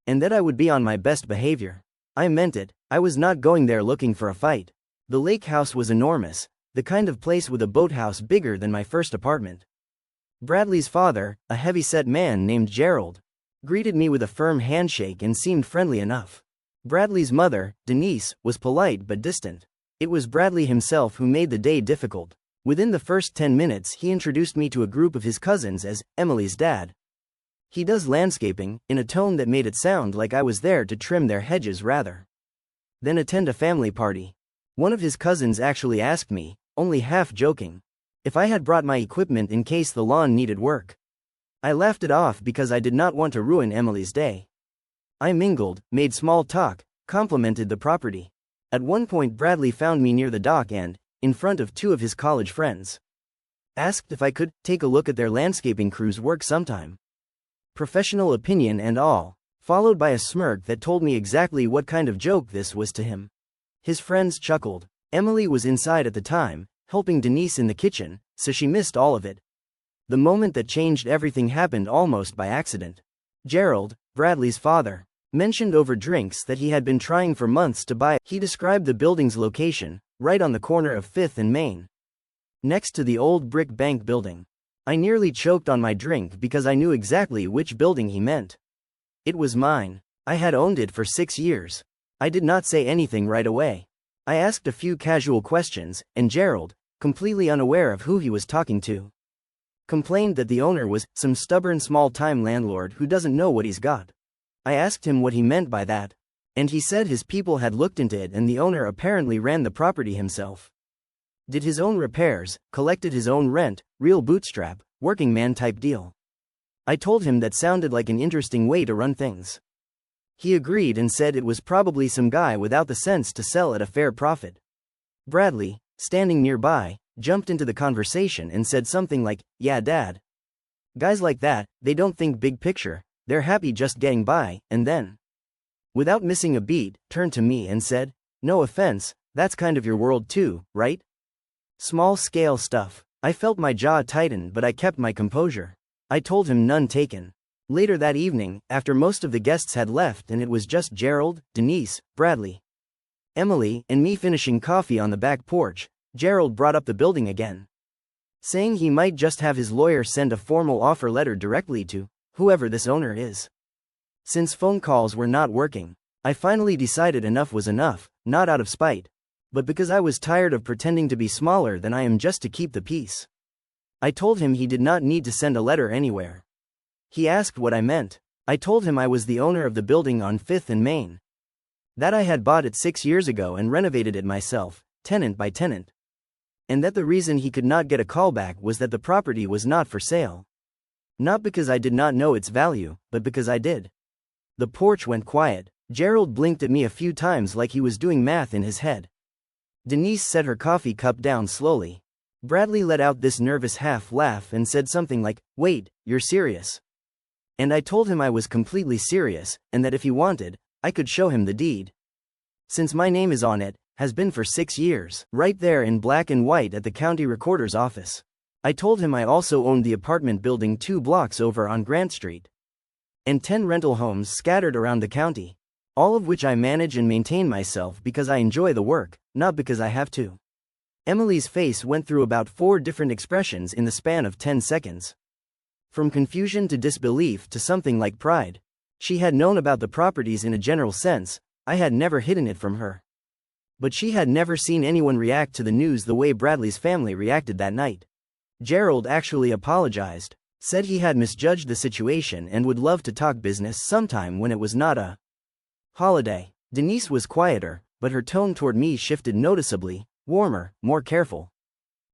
and that I would be on my best behavior. I meant it. I was not going there looking for a fight. The lake house was enormous, the kind of place with a boathouse bigger than my first apartment. Bradley's father, a heavy-set man named Gerald, greeted me with a firm handshake and seemed friendly enough. Bradley's mother, Denise, was polite but distant. It was Bradley himself who made the day difficult. Within the first 10 minutes he introduced me to a group of his cousins as Emily's dad. He does landscaping, in a tone that made it sound like I was there to trim their hedges rather than attend a family party. One of his cousins actually asked me, only half joking, if I had brought my equipment in case the lawn needed work. I laughed it off because I did not want to ruin Emily's day. I mingled, made small talk, complimented the property. At one point Bradley found me near the dock and, in front of 2 of his college friends, asked if I could take a look at their landscaping crew's work sometime. Professional opinion and all, followed by a smirk that told me exactly what kind of joke this was to him. His friends chuckled. Emily was inside at the time, helping Denise in the kitchen, so she missed all of it. The moment that changed everything happened almost by accident. Gerald, Bradley's father, mentioned over drinks that he had been trying for months to buy. He described the building's location, right on the corner of 5th and Main, next to the old brick bank building. I nearly choked on my drink because I knew exactly which building he meant. It was mine. I had owned it for 6 years. I did not say anything right away. I asked a few casual questions, and Gerald, completely unaware of who he was talking to, complained that the owner was some stubborn small-time landlord who doesn't know what he's got. I asked him what he meant by that, and he said his people had looked into it and the owner apparently ran the property himself. Did his own repairs, collected his own rent, real bootstrap, working man type deal. I told him that sounded like an interesting way to run things. He agreed and said it was probably some guy without the sense to sell at a fair profit. Bradley, standing nearby, jumped into the conversation and said something like, "Yeah, Dad. Guys like that, they don't think big picture, they're happy just getting by," and then, without missing a beat, turned to me and said, "No offense, that's kind of your world too, right? Small-scale stuff." I felt my jaw tighten but I kept my composure. I told him none taken. Later that evening, after most of the guests had left and it was just Gerald, Denise, Bradley, Emily, and me finishing coffee on the back porch, Gerald brought up the building again, saying he might just have his lawyer send a formal offer letter directly to whoever this owner is. Since phone calls were not working, I finally decided enough was enough, not out of spite, but because I was tired of pretending to be smaller than I am just to keep the peace. I told him he did not need to send a letter anywhere. He asked what I meant. I told him I was the owner of the building on 5th and Main. That I had bought it 6 years ago and renovated it myself, tenant by tenant. And that the reason he could not get a callback was that the property was not for sale. Not because I did not know its value, but because I did. The porch went quiet. Gerald blinked at me a few times like he was doing math in his head. Denise set her coffee cup down slowly. Bradley let out this nervous half-laugh and said something like, "Wait, you're serious?" And I told him I was completely serious, and that if he wanted, I could show him the deed. Since my name is on it, has been for 6 years, right there in black and white at the county recorder's office. I told him I also owned the apartment building 2 blocks over on Grant Street. And 10 rental homes scattered around the county. All of which I manage and maintain myself because I enjoy the work, not because I have to. Emily's face went through about 4 different expressions in the span of 10 seconds. From confusion to disbelief to something like pride. She had known about the properties in a general sense, I had never hidden it from her. But she had never seen anyone react to the news the way Bradley's family reacted that night. Gerald actually apologized, said he had misjudged the situation and would love to talk business sometime when it was not a holiday. Denise was quieter, but her tone toward me shifted noticeably, warmer, more careful.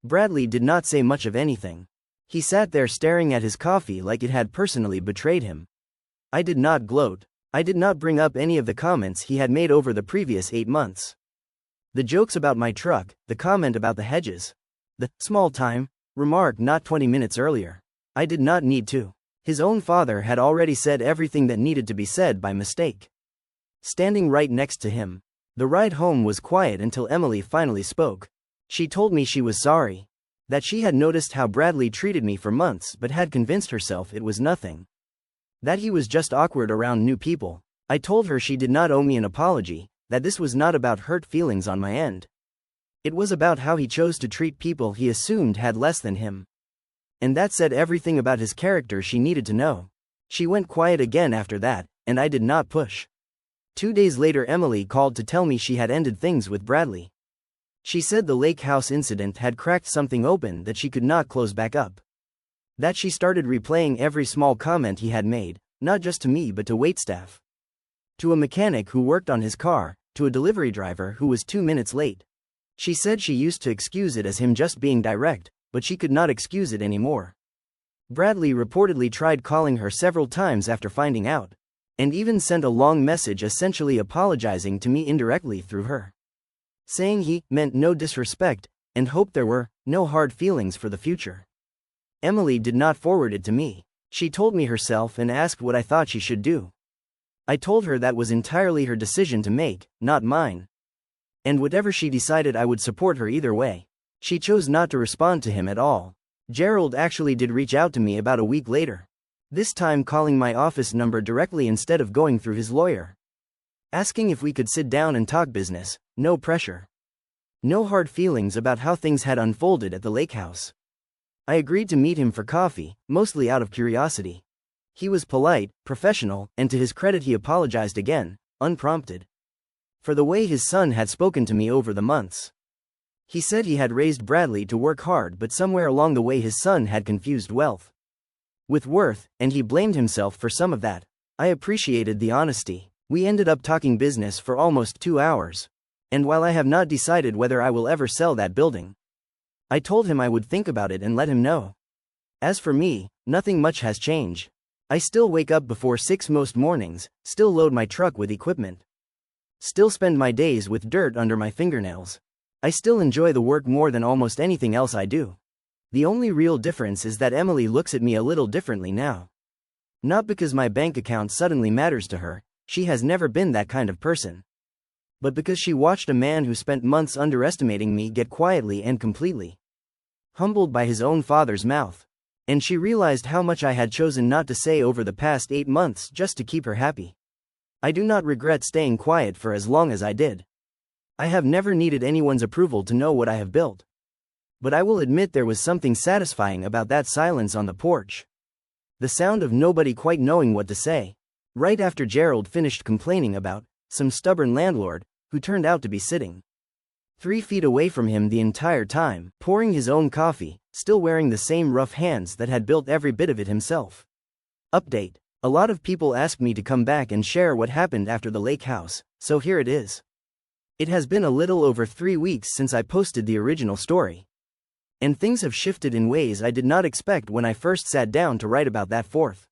Bradley did not say much of anything. He sat there staring at his coffee like it had personally betrayed him. I did not gloat. I did not bring up any of the comments he had made over the previous 8 months. The jokes about my truck, the comment about the hedges. The small time remark not 20 minutes earlier. I did not need to. His own father had already said everything that needed to be said by mistake. Standing right next to him. The ride home was quiet until Emily finally spoke. She told me she was sorry. That she had noticed how Bradley treated me for months but had convinced herself it was nothing. That he was just awkward around new people. I told her she did not owe me an apology, that this was not about hurt feelings on my end. It was about how he chose to treat people he assumed had less than him. And that said everything about his character she needed to know. She went quiet again after that, and I did not push. 2 days later Emily called to tell me she had ended things with Bradley. She said the lake house incident had cracked something open that she could not close back up. That she started replaying every small comment he had made, not just to me but to waitstaff. To a mechanic who worked on his car, to a delivery driver who was 2 minutes late. She said she used to excuse it as him just being direct, but she could not excuse it anymore. Bradley reportedly tried calling her several times after finding out. And even sent a long message essentially apologizing to me indirectly through her. Saying he meant no disrespect, and hoped there were no hard feelings for the future. Emily did not forward it to me. She told me herself and asked what I thought she should do. I told her that was entirely her decision to make, not mine. And whatever she decided I would support her either way. She chose not to respond to him at all. Gerald actually did reach out to me about a week later. This time calling my office number directly instead of going through his lawyer. Asking if we could sit down and talk business, no pressure. No hard feelings about how things had unfolded at the lake house. I agreed to meet him for coffee, mostly out of curiosity. He was polite, professional, and to his credit he apologized again, unprompted. For the way his son had spoken to me over the months. He said he had raised Bradley to work hard but somewhere along the way his son had confused wealth with worth, and he blamed himself for some of that. I appreciated the honesty. We ended up talking business for almost 2 hours. And while I have not decided whether I will ever sell that building, I told him I would think about it and let him know. As for me, nothing much has changed. I still wake up before 6 most mornings, still load my truck with equipment. Still spend my days with dirt under my fingernails. I still enjoy the work more than almost anything else I do. The only real difference is that Emily looks at me a little differently now. Not because my bank account suddenly matters to her, she has never been that kind of person. But because she watched a man who spent months underestimating me get quietly and completely humbled by his own father's mouth. And she realized how much I had chosen not to say over the past 8 months just to keep her happy. I do not regret staying quiet for as long as I did. I have never needed anyone's approval to know what I have built. But I will admit there was something satisfying about that silence on the porch. The sound of nobody quite knowing what to say. Right after Gerald finished complaining about some stubborn landlord, who turned out to be sitting 3 feet away from him the entire time, pouring his own coffee, still wearing the same rough hands that had built every bit of it himself. Update. A lot of people asked me to come back and share what happened after the lake house, so here it is. It has been a little over 3 weeks since I posted the original story. And things have shifted in ways I did not expect when I first sat down to write about that 4th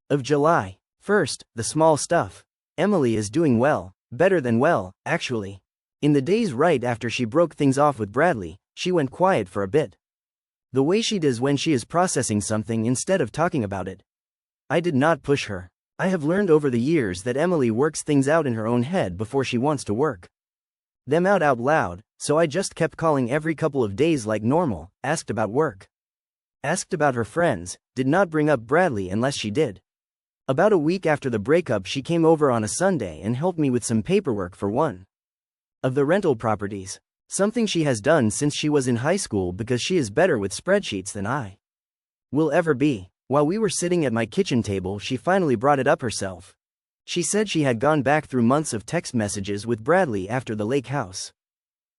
of July. First, the small stuff. Emily is doing well, better than well, actually. In the days right after she broke things off with Bradley, she went quiet for a bit. The way she does when she is processing something instead of talking about it. I did not push her. I have learned over the years that Emily works things out in her own head before she wants to work them out loud, so I just kept calling every couple of days like normal, asked about work, asked about her friends, did not bring up Bradley unless she did. About a week after the breakup, she came over on a Sunday and helped me with some paperwork for one of the rental properties, something she has done since she was in high school because she is better with spreadsheets than I will ever be. While we were sitting at my kitchen table, she finally brought it up herself. She said she had gone back through months of text messages with Bradley after the lake house.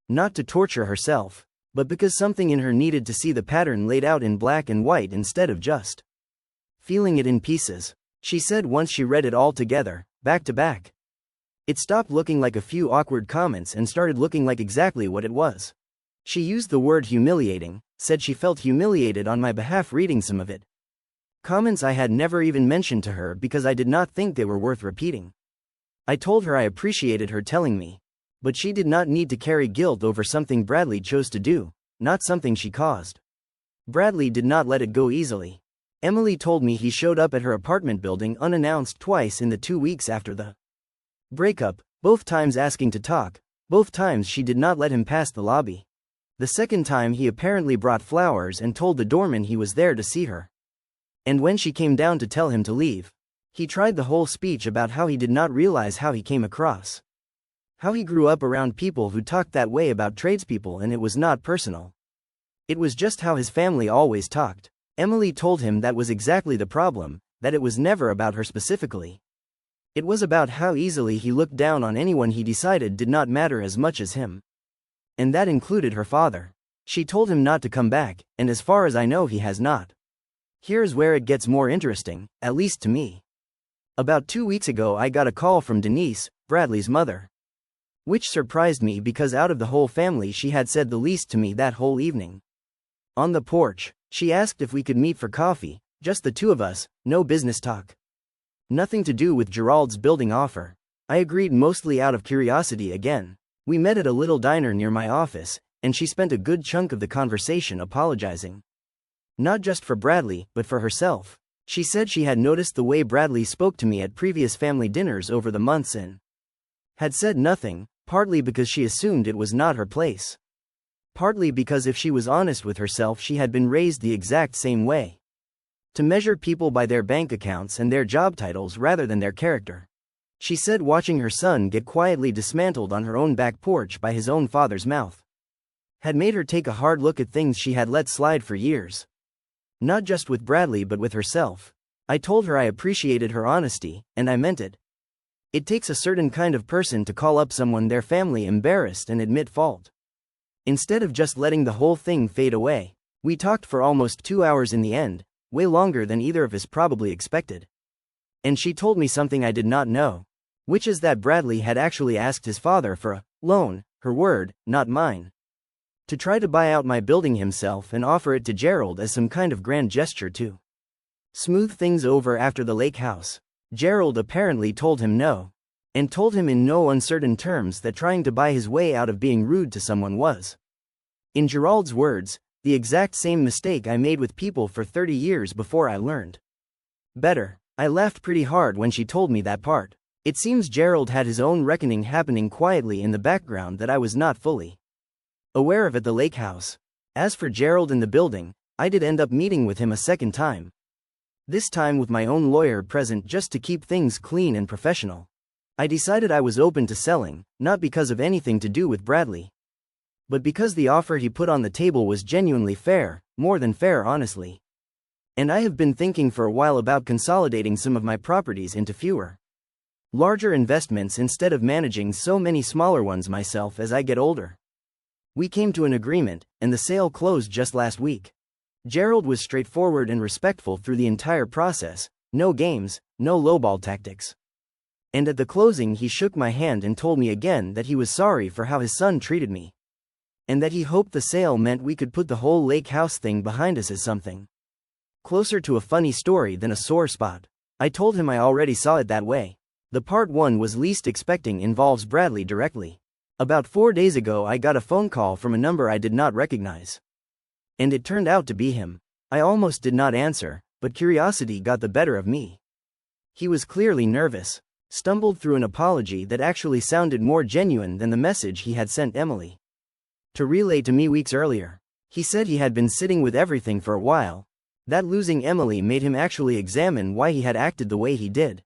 Not to torture herself, but because something in her needed to see the pattern laid out in black and white instead of just feeling it in pieces. She said once she read it all together, back to back, it stopped looking like a few awkward comments and started looking like exactly what it was. She used the word humiliating, said she felt humiliated on my behalf reading some of it. Comments I had never even mentioned to her because I did not think they were worth repeating. I told her I appreciated her telling me, but she did not need to carry guilt over something Bradley chose to do, not something she caused. Bradley did not let it go easily. Emily told me he showed up at her apartment building unannounced twice in the 2 weeks after the breakup, both times asking to talk, both times she did not let him pass the lobby. The second time he apparently brought flowers and told the doorman he was there to see her. And when she came down to tell him to leave, he tried the whole speech about how he did not realize how he came across. How he grew up around people who talked that way about tradespeople and it was not personal. It was just how his family always talked. Emily told him that was exactly the problem, that it was never about her specifically. It was about how easily he looked down on anyone he decided did not matter as much as him. And that included her father. She told him not to come back, and as far as I know he has not. Here's where it gets more interesting, at least to me. About 2 weeks ago I got a call from Denise, Bradley's mother. Which surprised me because out of the whole family she had said the least to me that whole evening. On the porch, she asked if we could meet for coffee, just the two of us, no business talk. Nothing to do with Gerald's building offer. I agreed mostly out of curiosity again. We met at a little diner near my office, and she spent a good chunk of the conversation apologizing. Not just for Bradley, but for herself. She said she had noticed the way Bradley spoke to me at previous family dinners over the months and had said nothing, partly because she assumed it was not her place. Partly because if she was honest with herself she had been raised the exact same way. To measure people by their bank accounts and their job titles rather than their character. She said watching her son get quietly dismantled on her own back porch by his own father's mouth had made her take a hard look at things she had let slide for years. Not just with Bradley but with herself. I told her I appreciated her honesty, and I meant it. It takes a certain kind of person to call up someone their family embarrassed and admit fault. Instead of just letting the whole thing fade away. We talked for almost 2 hours in the end, way longer than either of us probably expected. And she told me something I did not know. Which is that Bradley had actually asked his father for a loan, her word, not mine. To try to buy out my building himself and offer it to Gerald as some kind of grand gesture to smooth things over after the lake house. Gerald apparently told him no. And told him in no uncertain terms that trying to buy his way out of being rude to someone was, in Gerald's words, the exact same mistake I made with people for 30 years before I learned better. I laughed pretty hard when she told me that part. It seems Gerald had his own reckoning happening quietly in the background that I was not fully aware of at the lake house. As for Gerald in the building, I did end up meeting with him a second time. This time with my own lawyer present just to keep things clean and professional. I decided I was open to selling, not because of anything to do with Bradley, but because the offer he put on the table was genuinely fair, more than fair honestly. And I have been thinking for a while about consolidating some of my properties into fewer, larger investments instead of managing so many smaller ones myself as I get older. We came to an agreement, and the sale closed just last week. Gerald was straightforward and respectful through the entire process, No games, no lowball tactics. And at the closing he shook my hand and told me again that he was sorry for how his son treated me. And that he hoped the sale meant we could put the whole lake house thing behind us as something closer to a funny story than a sore spot. I told him I already saw it that way. The part one was least expecting involves Bradley directly. About 4 days ago I got a phone call from a number I did not recognize. And it turned out to be him. I almost did not answer, but curiosity got the better of me. He was clearly nervous, stumbled through an apology that actually sounded more genuine than the message he had sent Emily to relay to me weeks earlier. He said he had been sitting with everything for a while. That losing Emily made him actually examine why he had acted the way he did.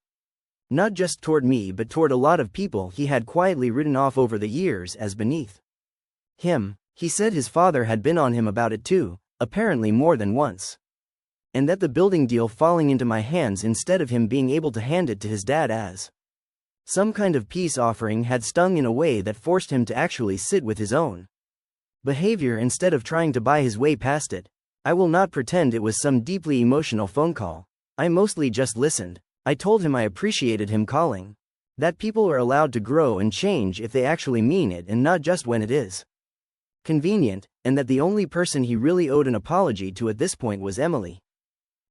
Not just toward me but toward a lot of people he had quietly written off over the years as beneath him. He said his father had been on him about it too, apparently more than once. And that the building deal falling into my hands instead of him being able to hand it to his dad as some kind of peace offering had stung in a way that forced him to actually sit with his own behavior instead of trying to buy his way past it. I will not pretend it was some deeply emotional phone call. I mostly just listened. I told him I appreciated him calling. That people are allowed to grow and change if they actually mean it and not just when it is convenient, and that the only person he really owed an apology to at this point was Emily.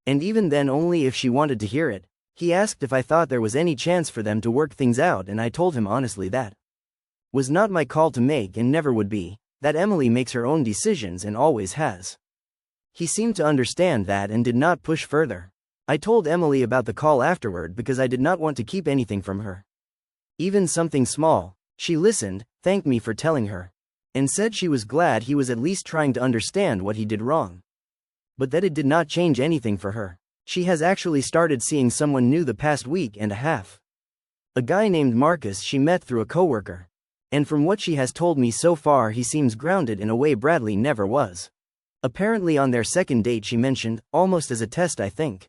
And even then only if she wanted to hear it. He asked if I thought there was any chance for them to work things out, and I told him honestly that was not my call to make and never would be, that Emily makes her own decisions and always has. He seemed to understand that and did not push further. I told Emily about the call afterward because I did not want to keep anything from her. Even something small. She listened, thanked me for telling her, and said she was glad he was at least trying to understand what he did wrong. But that it did not change anything for her. She has actually started seeing someone new the past week and a half. A guy named Marcus she met through a coworker. And from what she has told me so far he seems grounded in a way Bradley never was. Apparently on their second date she mentioned, almost as a test I think,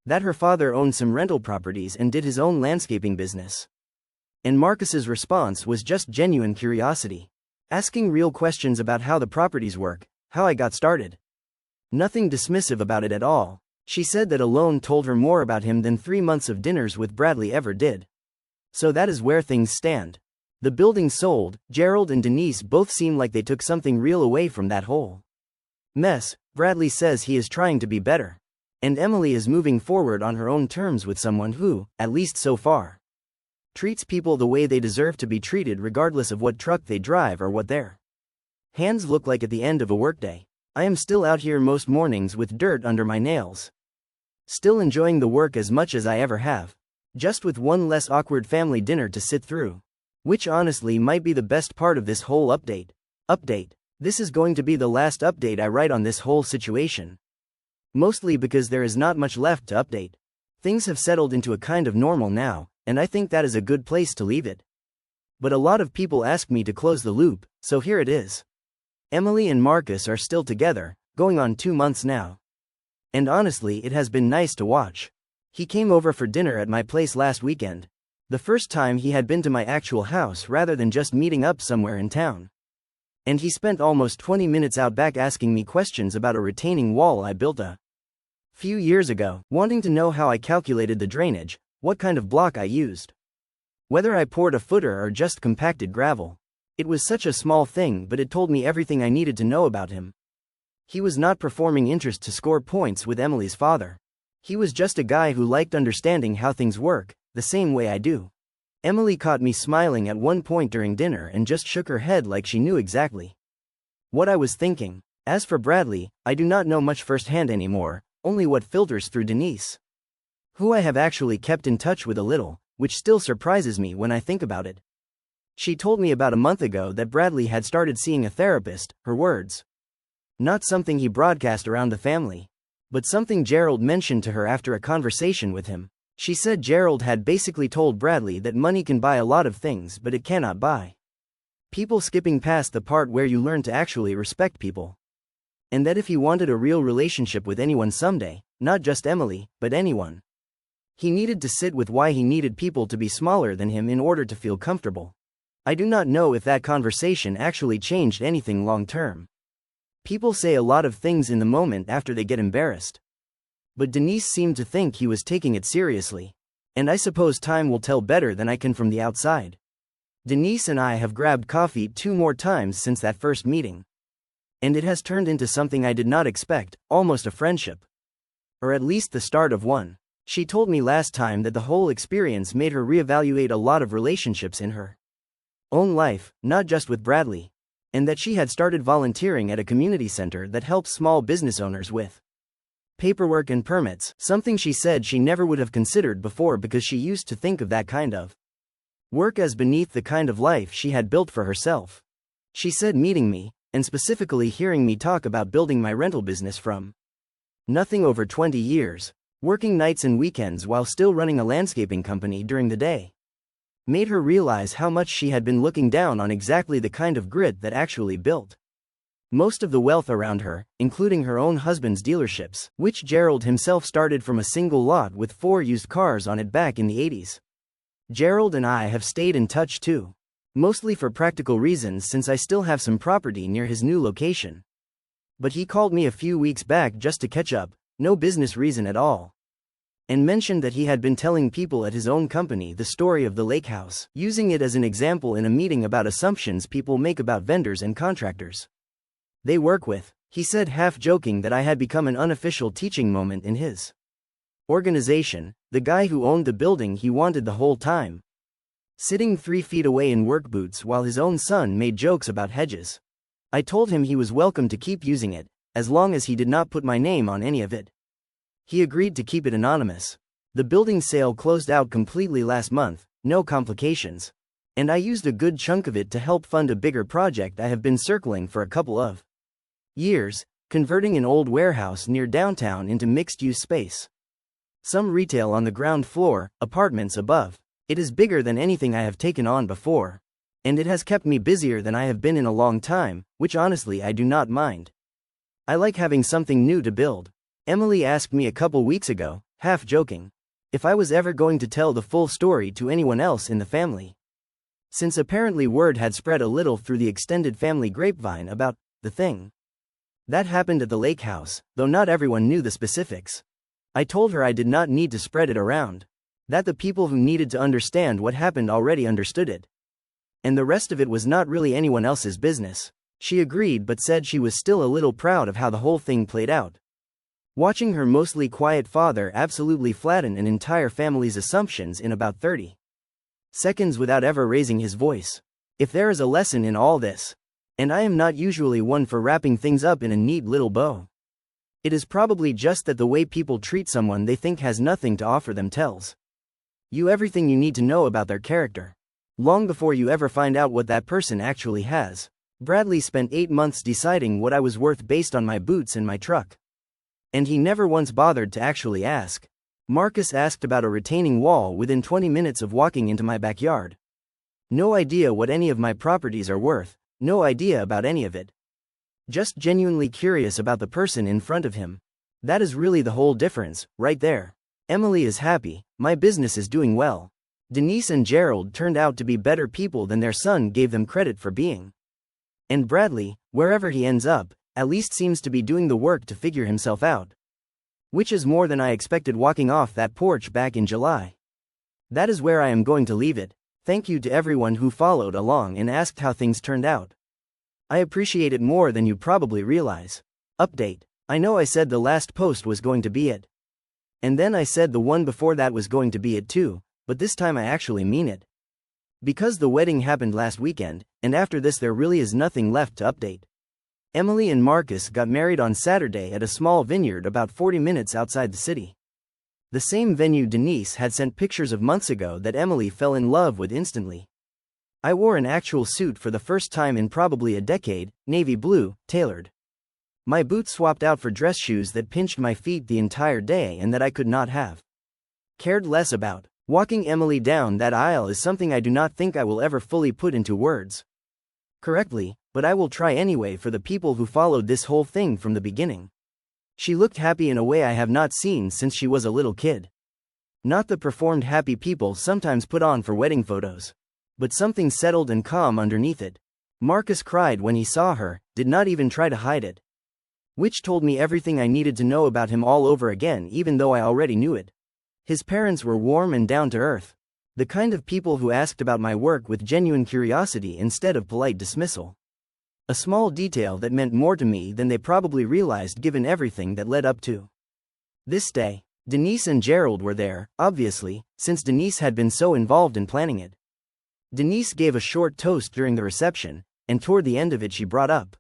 that her father owned some rental properties and did his own landscaping business. And Marcus's response was just genuine curiosity. Asking real questions about how the properties work, how I got started. Nothing dismissive about it at all. She said that alone told her more about him than 3 months of dinners with Bradley ever did. So that is where things stand. The building sold. Gerald and Denise both seem like they took something real away from that whole mess. Bradley says he is trying to be better. And Emily is moving forward on her own terms with someone who, at least so far, treats people the way they deserve to be treated regardless of what truck they drive or what their hands look like at the end of a workday. I am still out here most mornings with dirt under my nails. Still enjoying the work as much as I ever have. Just with one less awkward family dinner to sit through. Which honestly might be the best part of this whole update. This is going to be the last update I write on this whole situation. Mostly because there is not much left to update. Things have settled into a kind of normal now, and I think that is a good place to leave it. But a lot of people ask me to close the loop, so here it is. Emily and Marcus are still together, going on 2 months now. And honestly it has been nice to watch. He came over for dinner at my place last weekend. The first time he had been to my actual house rather than just meeting up somewhere in town. And he spent almost 20 minutes out back asking me questions about a retaining wall I built a few years ago, wanting to know how I calculated the drainage, what kind of block I used, whether I poured a footer or just compacted gravel. It was such a small thing, but it told me everything I needed to know about him. He was not performing interest to score points with Emily's father. He was just a guy who liked understanding how things work, the same way I do. Emily caught me smiling at one point during dinner and just shook her head like she knew exactly what I was thinking. As for Bradley, I do not know much firsthand anymore, only what filters through Denise, who I have actually kept in touch with a little, which still surprises me when I think about it. She told me about a month ago that Bradley had started seeing a therapist, her words. Not something he broadcast around the family, but something Gerald mentioned to her after a conversation with him. She said Gerald had basically told Bradley that money can buy a lot of things but it cannot buy people, skipping past the part where you learn to actually respect people. And that if he wanted a real relationship with anyone someday, not just Emily, but anyone, he needed to sit with why he needed people to be smaller than him in order to feel comfortable. I do not know if that conversation actually changed anything long term. People say a lot of things in the moment after they get embarrassed. But Denise seemed to think he was taking it seriously. And I suppose time will tell better than I can from the outside. Denise and I have grabbed coffee 2 more times since that first meeting. And it has turned into something I did not expect, almost a friendship. Or at least the start of one. She told me last time that the whole experience made her reevaluate a lot of relationships in her own life, not just with Bradley. And that she had started volunteering at a community center that helps small business owners with paperwork and permits, something she said she never would have considered before because she used to think of that kind of work as beneath the kind of life she had built for herself. She said meeting me, and specifically hearing me talk about building my rental business from nothing over 20 years, working nights and weekends while still running a landscaping company during the day, made her realize how much she had been looking down on exactly the kind of grit that actually built most of the wealth around her, including her own husband's dealerships, which Gerald himself started from a single lot with 4 used cars on it back in the 80s. Gerald and I have stayed in touch too. Mostly for practical reasons since I still have some property near his new location. But he called me a few weeks back just to catch up, no business reason at all. And mentioned that he had been telling people at his own company the story of the lake house, using it as an example in a meeting about assumptions people make about vendors and contractors they work with. He said half joking that I had become an unofficial teaching moment in his organization, the guy who owned the building he wanted the whole time, sitting 3 feet away in work boots while his own son made jokes about hedges. I told him he was welcome to keep using it, as long as he did not put my name on any of it. He agreed to keep it anonymous. The building sale closed out completely last month, no complications. And I used a good chunk of it to help fund a bigger project I have been circling for a couple of years, converting an old warehouse near downtown into mixed-use space. Some retail on the ground floor, apartments above. It is bigger than anything I have taken on before. And it has kept me busier than I have been in a long time, which honestly I do not mind. I like having something new to build. Emily asked me a couple weeks ago, half joking, if I was ever going to tell the full story to anyone else in the family. Since apparently word had spread a little through the extended family grapevine about the thing that happened at the lake house, though not everyone knew the specifics. I told her I did not need to spread it around. That the people who needed to understand what happened already understood it. And the rest of it was not really anyone else's business. She agreed but said she was still a little proud of how the whole thing played out. Watching her mostly quiet father absolutely flatten an entire family's assumptions in about 30 seconds without ever raising his voice. If there is a lesson in all this, and I am not usually one for wrapping things up in a neat little bow, it is probably just that the way people treat someone they think has nothing to offer them tells you everything you need to know about their character, long before you ever find out what that person actually has. Bradley spent 8 months deciding what I was worth based on my boots and my truck. And he never once bothered to actually ask. Marcus asked about a retaining wall within 20 minutes of walking into my backyard. No idea what any of my properties are worth, no idea about any of it. Just genuinely curious about the person in front of him. That is really the whole difference, right there. Emily is happy, my business is doing well. Denise and Gerald turned out to be better people than their son gave them credit for being. And Bradley, wherever he ends up, at least seems to be doing the work to figure himself out. Which is more than I expected walking off that porch back in July. That is where I am going to leave it. Thank you to everyone who followed along and asked how things turned out. I appreciate it more than you probably realize. Update. I know I said the last post was going to be it. And then I said the one before that was going to be it too, but this time I actually mean it. Because the wedding happened last weekend, and after this there really is nothing left to update. Emily and Marcus got married on Saturday at a small vineyard about 40 minutes outside the city. The same venue Denise had sent pictures of months ago that Emily fell in love with instantly. I wore an actual suit for the first time in probably a decade, navy blue, tailored. My boots swapped out for dress shoes that pinched my feet the entire day and that I could not have cared less about. Walking Emily down that aisle is something I do not think I will ever fully put into words correctly, but I will try anyway for the people who followed this whole thing from the beginning. She looked happy in a way I have not seen since she was a little kid. Not the performed happy people sometimes put on for wedding photos, but something settled and calm underneath it. Marcus cried when he saw her, did not even try to hide it. which told me everything I needed to know about him all over again, even though I already knew it. His parents were warm and down to earth. The kind of people who asked about my work with genuine curiosity instead of polite dismissal. A small detail that meant more to me than they probably realized given everything that led up to this day. Denise and Gerald were there, obviously, since Denise had been so involved in planning it. Denise gave a short toast during the reception, and toward the end of it she brought up,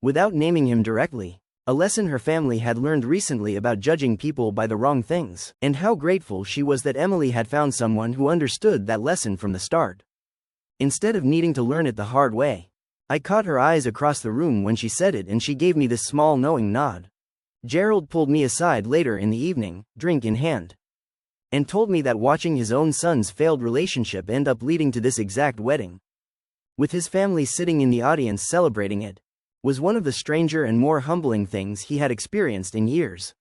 without naming him directly, a lesson her family had learned recently about judging people by the wrong things, and how grateful she was that Emily had found someone who understood that lesson from the start, instead of needing to learn it the hard way. I caught her eyes across the room when she said it, and she gave me this small knowing nod. Gerald pulled me aside later in the evening, drink in hand, and told me that watching his own son's failed relationship end up leading to this exact wedding, with his family sitting in the audience celebrating it, was one of the stranger and more humbling things he had experienced in years.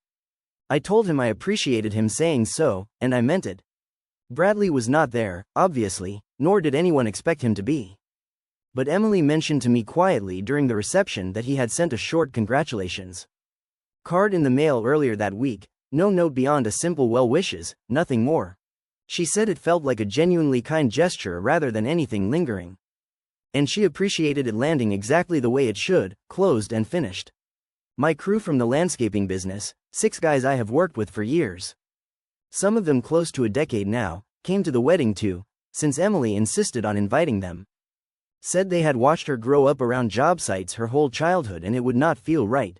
I told him I appreciated him saying so, and I meant it. Bradley was not there, obviously, nor did anyone expect him to be. But Emily mentioned to me quietly during the reception that he had sent a short congratulations card in the mail earlier that week, no note beyond a simple well wishes, nothing more. She said it felt like a genuinely kind gesture rather than anything lingering. And she appreciated it landing exactly the way it should, closed and finished. My crew from the landscaping business, 6 guys I have worked with for years, some of them close to a decade now, came to the wedding too, since Emily insisted on inviting them. Said they had watched her grow up around job sites her whole childhood and it would not feel right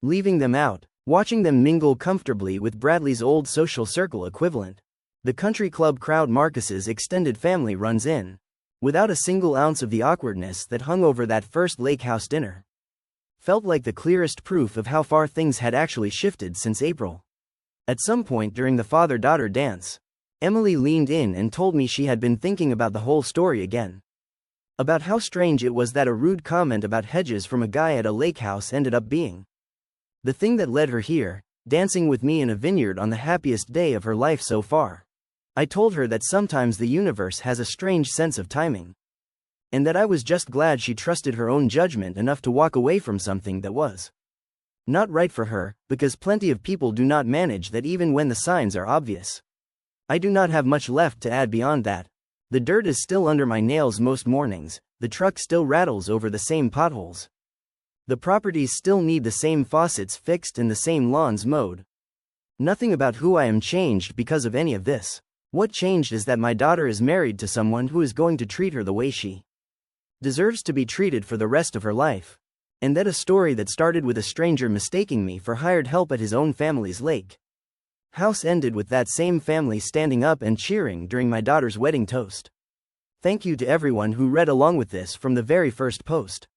leaving them out, watching them mingle comfortably with Bradley's old social circle equivalent, the country club crowd Marcus's extended family runs in, without a single ounce of the awkwardness that hung over that first lake house dinner. Felt like the clearest proof of how far things had actually shifted since April. At some point during the father-daughter dance, Emily leaned in and told me she had been thinking about the whole story again. About how strange it was that a rude comment about hedges from a guy at a lake house ended up being the thing that led her here, dancing with me in a vineyard on the happiest day of her life so far. I told her that sometimes the universe has a strange sense of timing, and that I was just glad she trusted her own judgment enough to walk away from something that was not right for her, because plenty of people do not manage that even when the signs are obvious. I do not have much left to add beyond that. The dirt is still under my nails most mornings, the truck still rattles over the same potholes. The properties still need the same faucets fixed and the same lawns mowed. Nothing about who I am changed because of any of this. What changed is that my daughter is married to someone who is going to treat her the way she deserves to be treated for the rest of her life. And that a story that started with a stranger mistaking me for hired help at his own family's lake house ended with that same family standing up and cheering during my daughter's wedding toast. Thank you to everyone who read along with this from the very first post.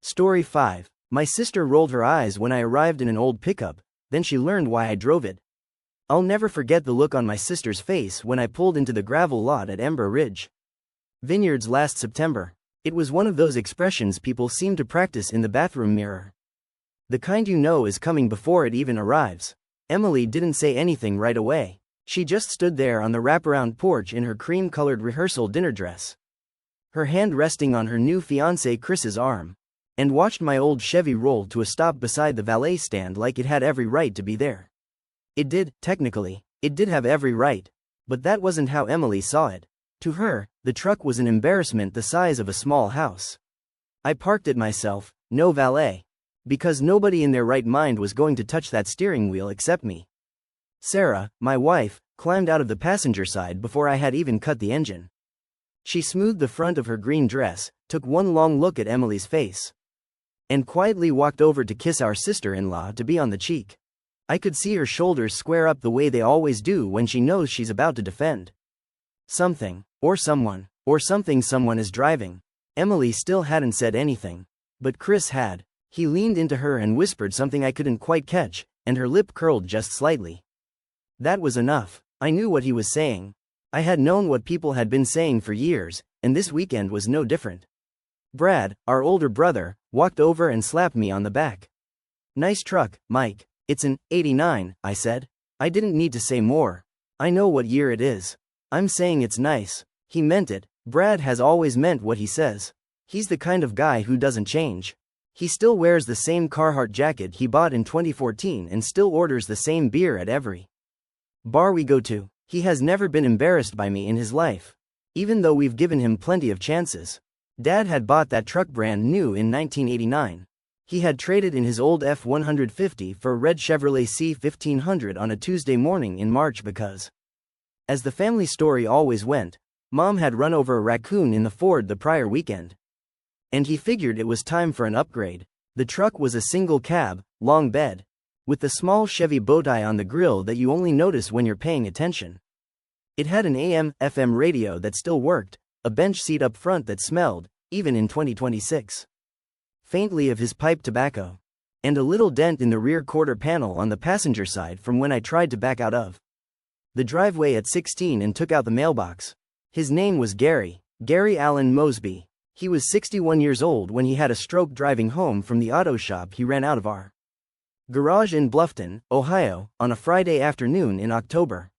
Story 5. My sister rolled her eyes when I arrived in an old pickup, then she learned why I drove it. I'll never forget the look on my sister's face when I pulled into the gravel lot at Ember Ridge Vineyards last September. It was one of those expressions people seem to practice in the bathroom mirror. The kind you know is coming before it even arrives. Emily didn't say anything right away. She just stood there on the wraparound porch in her cream-colored rehearsal dinner dress, her hand resting on her new fiancé Chris's arm, and watched my old Chevy roll to a stop beside the valet stand like it had every right to be there. It did, technically, it did have every right, but that wasn't how Emily saw it. To her, the truck was an embarrassment the size of a small house. I parked it myself, no valet, because nobody in their right mind was going to touch that steering wheel except me. Sarah, my wife, climbed out of the passenger side before I had even cut the engine. She smoothed the front of her green dress, took one long look at Emily's face, and quietly walked over to kiss our sister-in-law to be on the cheek. I could see her shoulders square up the way they always do when she knows she's about to defend something, or someone, or something someone is driving. Emily still hadn't said anything, but Chris had. He leaned into her and whispered something I couldn't quite catch, and her lip curled just slightly. That was enough. I knew what he was saying. I had known what people had been saying for years, and this weekend was no different. Brad, our older brother, walked over and slapped me on the back. Nice truck, Mike. It's an 89, I said. I didn't need to say more. I know what year it is. I'm saying it's nice. He meant it. Brad has always meant what he says. He's the kind of guy who doesn't change. He still wears the same Carhartt jacket he bought in 2014 and still orders the same beer at every bar we go to. He has never been embarrassed by me in his life, even though we've given him plenty of chances. Dad had bought that truck brand new in 1989. He had traded in his old F-150 for a red Chevrolet C-1500 on a Tuesday morning in March because, as the family story always went, Mom had run over a raccoon in the Ford the prior weekend. And he figured it was time for an upgrade. The truck was a single cab, long bed, with the small Chevy bowtie on the grill that you only notice when you're paying attention. It had an AM/FM radio that still worked, a bench seat up front that smelled, even in 2026, faintly of his pipe tobacco, and a little dent in the rear quarter panel on the passenger side from when I tried to back out of the driveway at 16 and took out the mailbox. His name was Gary Allen Mosby. He was 61 years old when he had a stroke driving home from the auto shop he ran out of our garage in Bluffton, Ohio, on a Friday afternoon in October.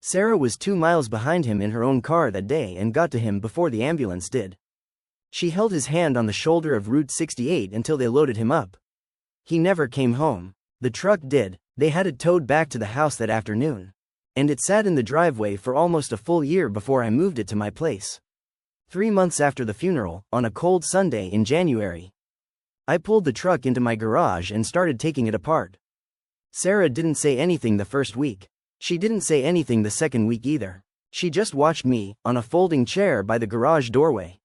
Sarah was 2 miles behind him in her own car that day and got to him before the ambulance did. She held his hand on the shoulder of Route 68 until they loaded him up. He never came home. The truck did. They had it towed back to the house that afternoon, and it sat in the driveway for almost a full year before I moved it to my place. 3 months after the funeral, on a cold Sunday in January, I pulled the truck into my garage and started taking it apart. Sarah didn't say anything the first week. She didn't say anything the second week either. She just watched me, on a folding chair by the garage doorway,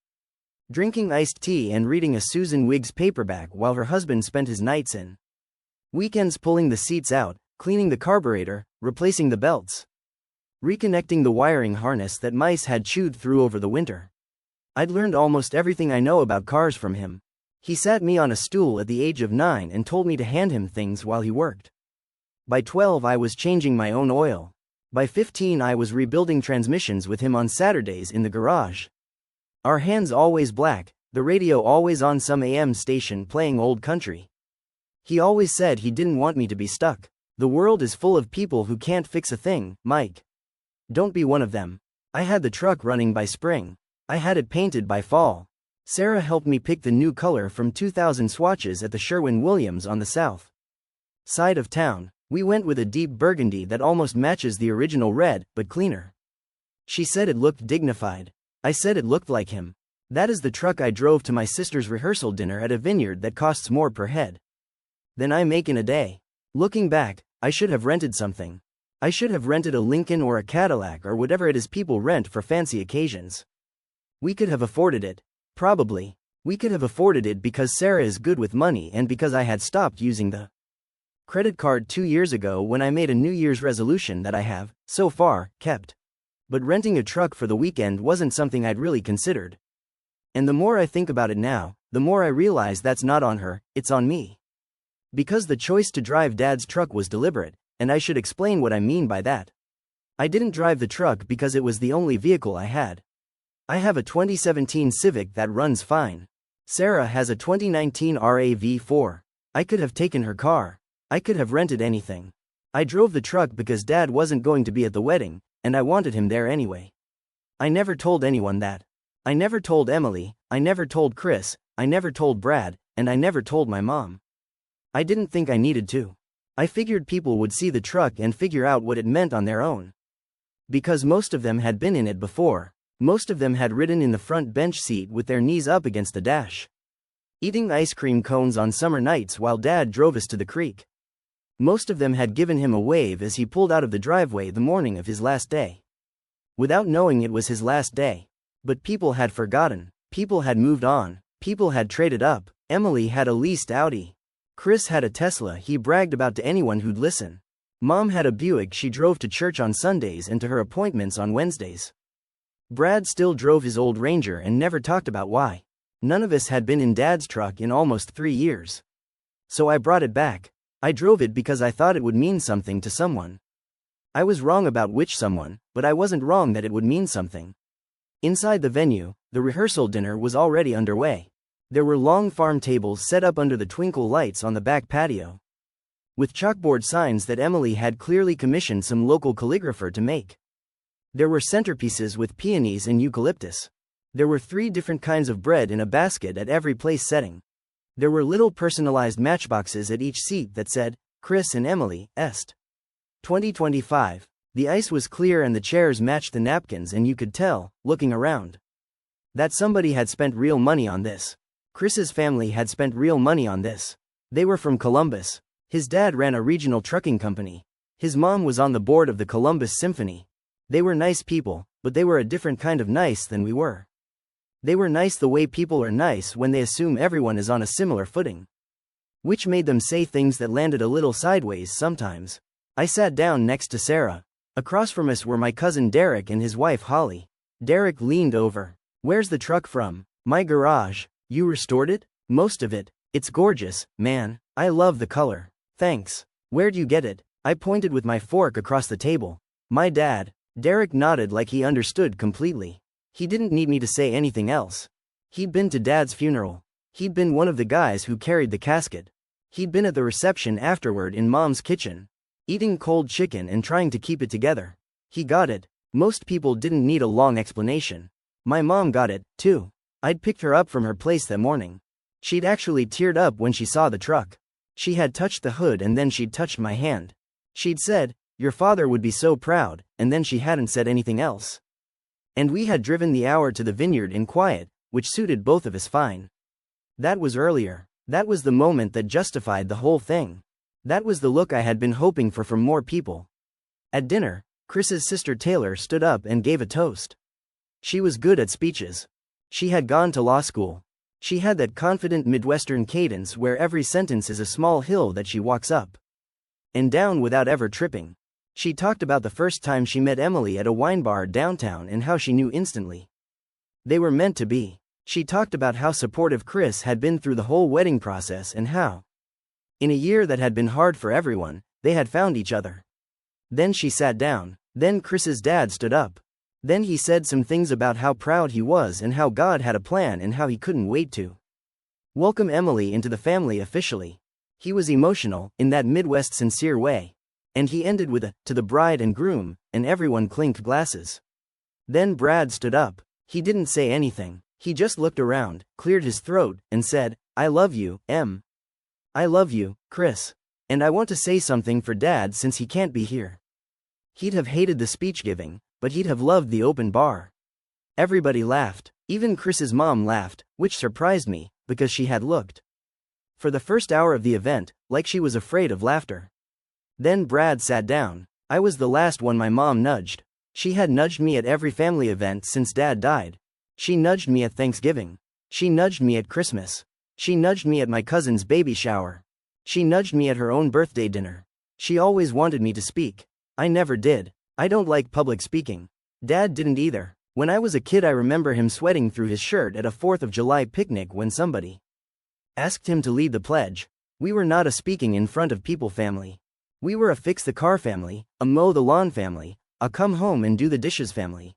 drinking iced tea and reading a Susan Wiggs paperback while her husband spent his nights in weekends pulling the seats out, cleaning the carburetor, replacing the belts, reconnecting the wiring harness that mice had chewed through over the winter. I'd learned almost everything I know about cars from him. He sat me on a stool at the age of 9 and told me to hand him things while he worked. By 12 I was changing my own oil. By 15 I was rebuilding transmissions with him on Saturdays in the garage. Our hands always black, the radio always on some AM station playing old country. He always said he didn't want me to be stuck. The world is full of people who can't fix a thing, Mike. Don't be one of them. I had the truck running by spring. I had it painted by fall. Sarah helped me pick the new color from 2,000 swatches at the Sherwin-Williams on the south side of town. We went with a deep burgundy that almost matches the original red, but cleaner. She said it looked dignified. I said it looked like him. That is the truck I drove to my sister's rehearsal dinner at a vineyard that costs more per head than I make in a day. Looking back, I should have rented something. I should have rented a Lincoln or a Cadillac or whatever it is people rent for fancy occasions. We could have afforded it. Probably. We could have afforded it because Sarah is good with money and because I had stopped using the credit card 2 years ago when I made a New Year's resolution that I have, so far, kept. But renting a truck for the weekend wasn't something I'd really considered. And the more I think about it now, the more I realize that's not on her, it's on me. Because the choice to drive Dad's truck was deliberate, and I should explain what I mean by that. I didn't drive the truck because it was the only vehicle I had. I have a 2017 Civic that runs fine. Sarah has a 2019 RAV4. I could have taken her car. I could have rented anything. I drove the truck because Dad wasn't going to be at the wedding, and I wanted him there anyway. I never told anyone that. I never told Emily, I never told Chris, I never told Brad, and I never told my mom. I didn't think I needed to. I figured people would see the truck and figure out what it meant on their own. Because most of them had been in it before. Most of them had ridden in the front bench seat with their knees up against the dash, eating ice cream cones on summer nights while Dad drove us to the creek. Most of them had given him a wave as he pulled out of the driveway the morning of his last day, without knowing it was his last day. But people had forgotten. People had moved on. People had traded up. Emily had a leased Audi. Chris had a Tesla he bragged about to anyone who'd listen. Mom had a Buick she drove to church on Sundays and to her appointments on Wednesdays. Brad still drove his old Ranger and never talked about why. None of us had been in Dad's truck in almost 3 years. So I brought it back. I drove it because I thought it would mean something to someone. I was wrong about which someone, but I wasn't wrong that it would mean something. Inside the venue, the rehearsal dinner was already underway. There were long farm tables set up under the twinkle lights on the back patio, with chalkboard signs that Emily had clearly commissioned some local calligrapher to make. There were centerpieces with peonies and eucalyptus. There were 3 different kinds of bread in a basket at every place setting. There were little personalized matchboxes at each seat that said, Chris and Emily, Est. 2025. The ice was clear and the chairs matched the napkins, and you could tell, looking around, that somebody had spent real money on this. Chris's family had spent real money on this. They were from Columbus. His dad ran a regional trucking company. His mom was on the board of the Columbus Symphony. They were nice people, but they were a different kind of nice than we were. They were nice the way people are nice when they assume everyone is on a similar footing. Which made them say things that landed a little sideways sometimes. I sat down next to Sarah. Across from us were my cousin Derek and his wife Holly. Derek leaned over. Where's the truck from? My garage. You restored it? Most of it. It's gorgeous, man. I love the color. Thanks. Where'd you get it? I pointed with my fork across the table. My dad. Derek nodded like he understood completely. He didn't need me to say anything else. He'd been to Dad's funeral. He'd been one of the guys who carried the casket. He'd been at the reception afterward in Mom's kitchen, eating cold chicken and trying to keep it together. He got it. Most people didn't need a long explanation. My mom got it, too. I'd picked her up from her place that morning. She'd actually teared up when she saw the truck. She had touched the hood and then she'd touched my hand. She'd said, "Your father would be so proud," and then she hadn't said anything else. And we had driven the hour to the vineyard in quiet, which suited both of us fine. That was earlier. That was the moment that justified the whole thing. That was the look I had been hoping for from more people. At dinner, Chris's sister Taylor stood up and gave a toast. She was good at speeches. She had gone to law school. She had that confident Midwestern cadence where every sentence is a small hill that she walks up and down without ever tripping. She talked about the first time she met Emily at a wine bar downtown and how she knew instantly they were meant to be. She talked about how supportive Chris had been through the whole wedding process and how, in a year that had been hard for everyone, they had found each other. Then she sat down. Then Chris's dad stood up. Then he said some things about how proud he was and how God had a plan and how he couldn't wait to welcome Emily into the family officially. He was emotional, in that Midwest sincere way. And he ended with a, "To the bride and groom," and everyone clinked glasses. Then Brad stood up. He didn't say anything. He just looked around, cleared his throat, and said, "I love you, Em. I love you, Chris. And I want to say something for Dad since he can't be here." He'd have hated the speech giving, but he'd have loved the open bar. Everybody laughed. Even Chris's mom laughed, which surprised me, because she had looked, for the first hour of the event, like she was afraid of laughter. Then Brad sat down. I was the last one my mom nudged. She had nudged me at every family event since Dad died. She nudged me at Thanksgiving. She nudged me at Christmas. She nudged me at my cousin's baby shower. She nudged me at her own birthday dinner. She always wanted me to speak. I never did. I don't like public speaking. Dad didn't either. When I was a kid, I remember him sweating through his shirt at a 4th of July picnic when somebody asked him to lead the pledge. We were not a speaking in front of people family. We were a fix the car family, a mow the lawn family, a come home and do the dishes family.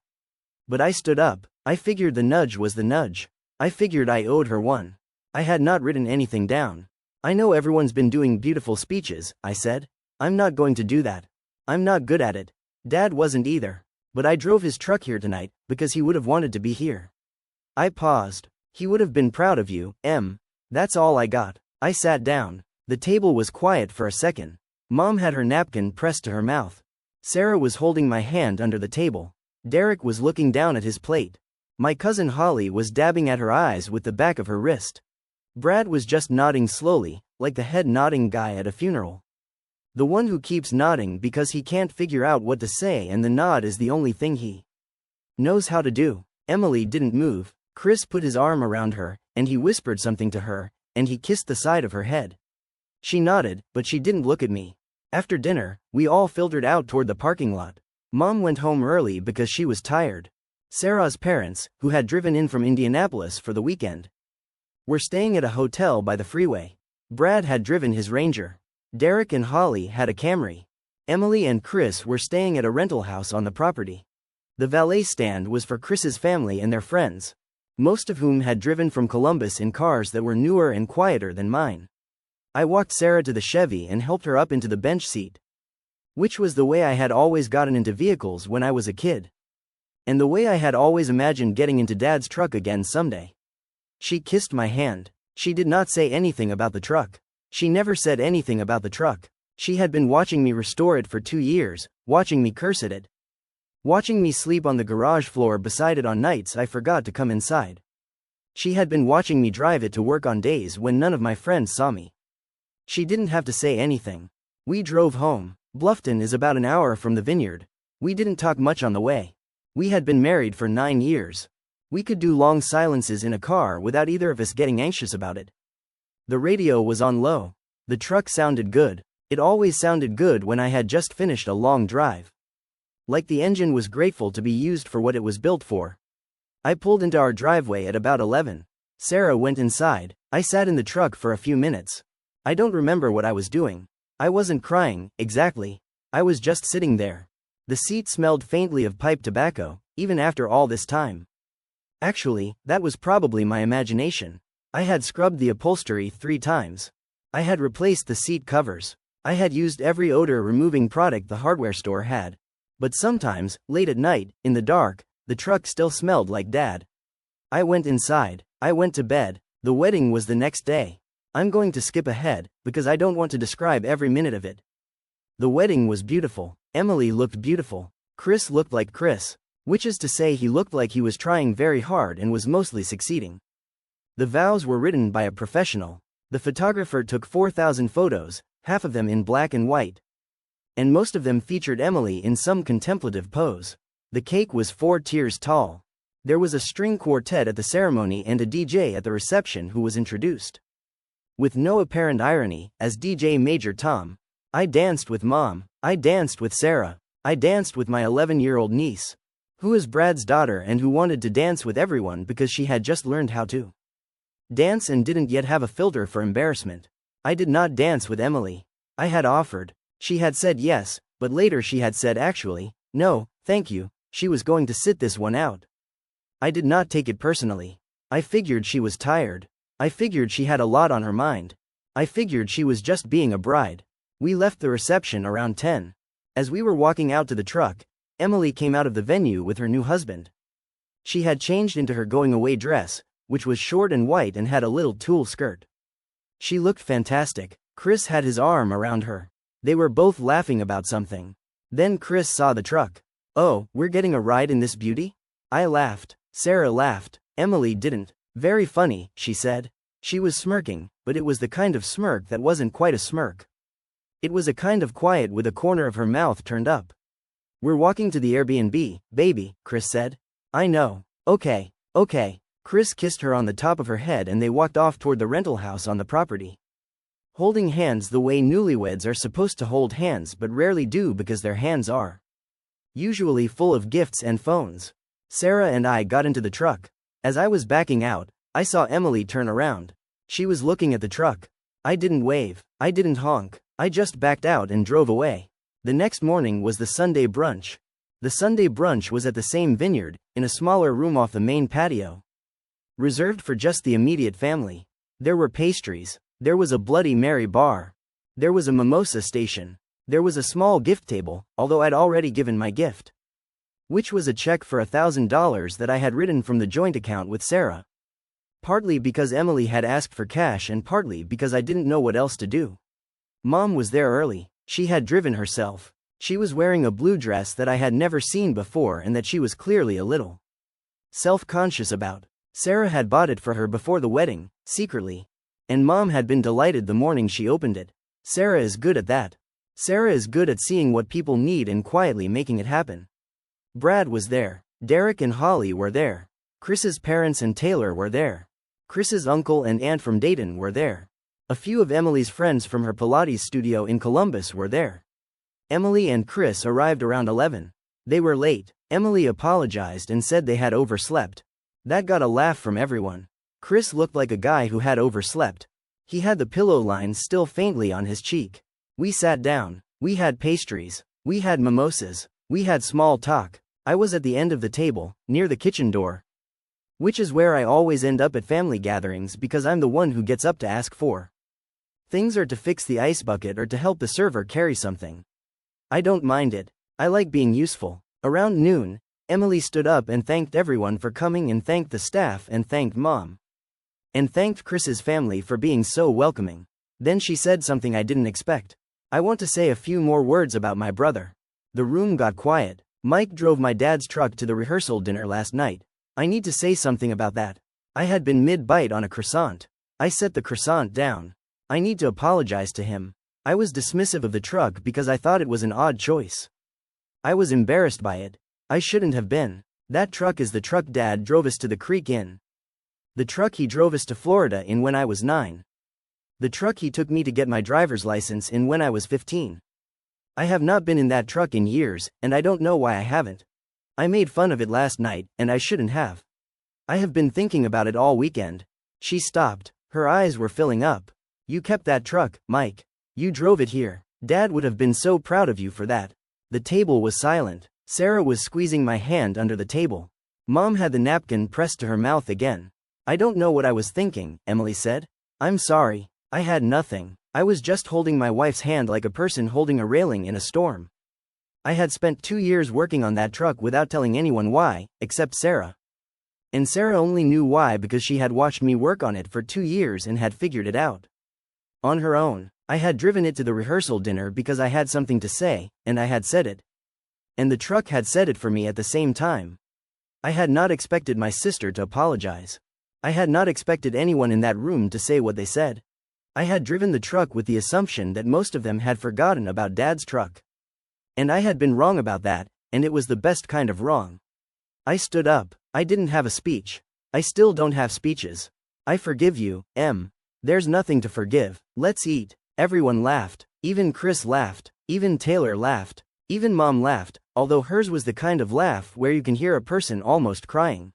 But I stood up. I figured the nudge was the nudge. I figured I owed her one. I had not written anything down. "I know everyone's been doing beautiful speeches," I said. "I'm not going to do that. I'm not good at it. Dad wasn't either. But I drove his truck here tonight, because he would have wanted to be here." I paused. "He would have been proud of you, Em." That's all I got. I sat down. The table was quiet for a second. Mom had her napkin pressed to her mouth. Sarah was holding my hand under the table. Derek was looking down at his plate. My cousin Holly was dabbing at her eyes with the back of her wrist. Brad was just nodding slowly, like the head nodding guy at a funeral. The one who keeps nodding because he can't figure out what to say, and the nod is the only thing he knows how to do. Emily didn't move. Chris put his arm around her, and he whispered something to her, and he kissed the side of her head. She nodded, but she didn't look at me. After dinner, we all filtered out toward the parking lot. Mom went home early because she was tired. Sarah's parents, who had driven in from Indianapolis for the weekend, were staying at a hotel by the freeway. Brad had driven his Ranger. Derek and Holly had a Camry. Emily and Chris were staying at a rental house on the property. The valet stand was for Chris's family and their friends, most of whom had driven from Columbus in cars that were newer and quieter than mine. I walked Sarah to the Chevy and helped her up into the bench seat, which was the way I had always gotten into vehicles when I was a kid, and the way I had always imagined getting into Dad's truck again someday. She kissed my hand. She did not say anything about the truck. She never said anything about the truck. She had been watching me restore it for 2 years, watching me curse at it. Watching me sleep on the garage floor beside it on nights I forgot to come inside. She had been watching me drive it to work on days when none of my friends saw me. She didn't have to say anything. We drove home. Bluffton is about an hour from the vineyard. We didn't talk much on the way. We had been married for 9 years. We could do long silences in a car without either of us getting anxious about it. The radio was on low. The truck sounded good. It always sounded good when I had just finished a long drive. Like the engine was grateful to be used for what it was built for. I pulled into our driveway at about 11. Sarah went inside. I sat in the truck for a few minutes. I don't remember what I was doing. I wasn't crying, exactly. I was just sitting there. The seat smelled faintly of pipe tobacco, even after all this time. Actually, that was probably my imagination. I had scrubbed the upholstery 3 times. I had replaced the seat covers. I had used every odor-removing product the hardware store had. But sometimes, late at night, in the dark, the truck still smelled like Dad. I went inside. I went to bed. The wedding was the next day. I'm going to skip ahead, because I don't want to describe every minute of it. The wedding was beautiful. Emily looked beautiful. Chris looked like Chris, which is to say he looked like he was trying very hard and was mostly succeeding. The vows were written by a professional. The photographer took 4,000 photos, half of them in black and white. And most of them featured Emily in some contemplative pose. The cake was 4 tiers tall. There was a string quartet at the ceremony and a DJ at the reception who was introduced. With no apparent irony, as DJ Major Tom, I danced with Mom, I danced with Sarah, I danced with my 11-year-old niece, who is Brad's daughter and who wanted to dance with everyone because she had just learned how to dance and didn't yet have a filter for embarrassment. I did not dance with Emily. I had offered. She had said yes, but later she had said actually, no, thank you, she was going to sit this one out. I did not take it personally. I figured she was tired. I figured she had a lot on her mind. I figured she was just being a bride. We left the reception around 10. As we were walking out to the truck, Emily came out of the venue with her new husband. She had changed into her going-away dress, which was short and white and had a little tulle skirt. She looked fantastic. Chris had his arm around her. They were both laughing about something. Then Chris saw the truck. Oh, we're getting a ride in this beauty? I laughed. Sarah laughed. Emily didn't. Very funny, she said. She was smirking, but it was the kind of smirk that wasn't quite a smirk. It was a kind of quiet with a corner of her mouth turned up. We're walking to the Airbnb, baby, Chris said. I know. Okay. Chris kissed her on the top of her head and they walked off toward the rental house on the property. Holding hands the way newlyweds are supposed to hold hands but rarely do because their hands are usually full of gifts and phones. Sarah and I got into the truck. As I was backing out, I saw Emily turn around. She was looking at the truck. I didn't wave. I didn't honk. I just backed out and drove away. The next morning was the Sunday brunch. The Sunday brunch was at the same vineyard, in a smaller room off the main patio, reserved for just the immediate family. There were pastries. There was a Bloody Mary bar. There was a mimosa station. There was a small gift table, although I'd already given my gift, which was a check for $1,000 that I had written from the joint account with Sarah. Partly because Emily had asked for cash and partly because I didn't know what else to do. Mom was there early. She had driven herself. She was wearing a blue dress that I had never seen before and that she was clearly a little self-conscious about. Sarah had bought it for her before the wedding, secretly. And Mom had been delighted the morning she opened it. Sarah is good at that. Sarah is good at seeing what people need and quietly making it happen. Brad was there. Derek and Holly were there. Chris's parents and Taylor were there. Chris's uncle and aunt from Dayton were there. A few of Emily's friends from her Pilates studio in Columbus were there. Emily and Chris arrived around 11. They were late. Emily apologized and said they had overslept. That got a laugh from everyone. Chris looked like a guy who had overslept. He had the pillow lines still faintly on his cheek. We sat down. We had pastries. We had mimosas. We had small talk. I was at the end of the table, near the kitchen door, which is where I always end up at family gatherings because I'm the one who gets up to ask for things or to fix the ice bucket or to help the server carry something. I don't mind it. I like being useful. Around noon, Emily stood up and thanked everyone for coming and thanked the staff and thanked Mom. and thanked Chris's family for being so welcoming. Then she said something I didn't expect. I want to say a few more words about my brother. The room got quiet. Mike drove my dad's truck to the rehearsal dinner last night. I need to say something about that. I had been mid-bite on a croissant. I set the croissant down. I need to apologize to him. I was dismissive of the truck because I thought it was an odd choice. I was embarrassed by it. I shouldn't have been. That truck is the truck Dad drove us to the creek in. The truck he drove us to Florida in when I was 9. The truck he took me to get my driver's license in when I was 15. I have not been in that truck in years, and I don't know why I haven't. I made fun of it last night, and I shouldn't have. I have been thinking about it all weekend. She stopped. Her eyes were filling up. You kept that truck, Mike. You drove it here. Dad would have been so proud of you for that. The table was silent. Sarah was squeezing my hand under the table. Mom had the napkin pressed to her mouth again. I don't know what I was thinking, Emily said. I'm sorry. I had nothing. I was just holding my wife's hand like a person holding a railing in a storm. I had spent 2 years working on that truck without telling anyone why, except Sarah. And Sarah only knew why because she had watched me work on it for 2 years and had figured it out. On her own, I had driven it to the rehearsal dinner because I had something to say, and I had said it. And the truck had said it for me at the same time. I had not expected my sister to apologize. I had not expected anyone in that room to say what they said. I had driven the truck with the assumption that most of them had forgotten about Dad's truck. And I had been wrong about that, and it was the best kind of wrong. I stood up. I didn't have a speech. I still don't have speeches. I forgive you, Em. There's nothing to forgive. Let's eat. Everyone laughed. Even Chris laughed. Even Taylor laughed. Even Mom laughed, although hers was the kind of laugh where you can hear a person almost crying.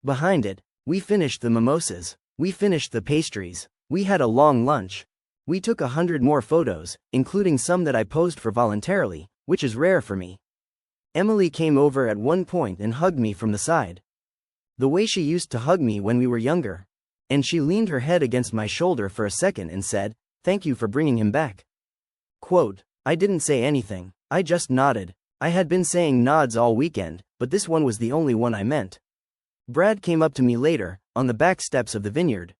Behind it, we finished the mimosas. We finished the pastries. We had a long lunch. We took 100 more photos, including some that I posed for voluntarily, which is rare for me. Emily came over at one point and hugged me from the side. The way she used to hug me when we were younger. And she leaned her head against my shoulder for a second and said, "Thank you for bringing him back." Quote, I didn't say anything. I just nodded. I had been saying nods all weekend, but this one was the only one I meant. Brad came up to me later, on the back steps of the vineyard.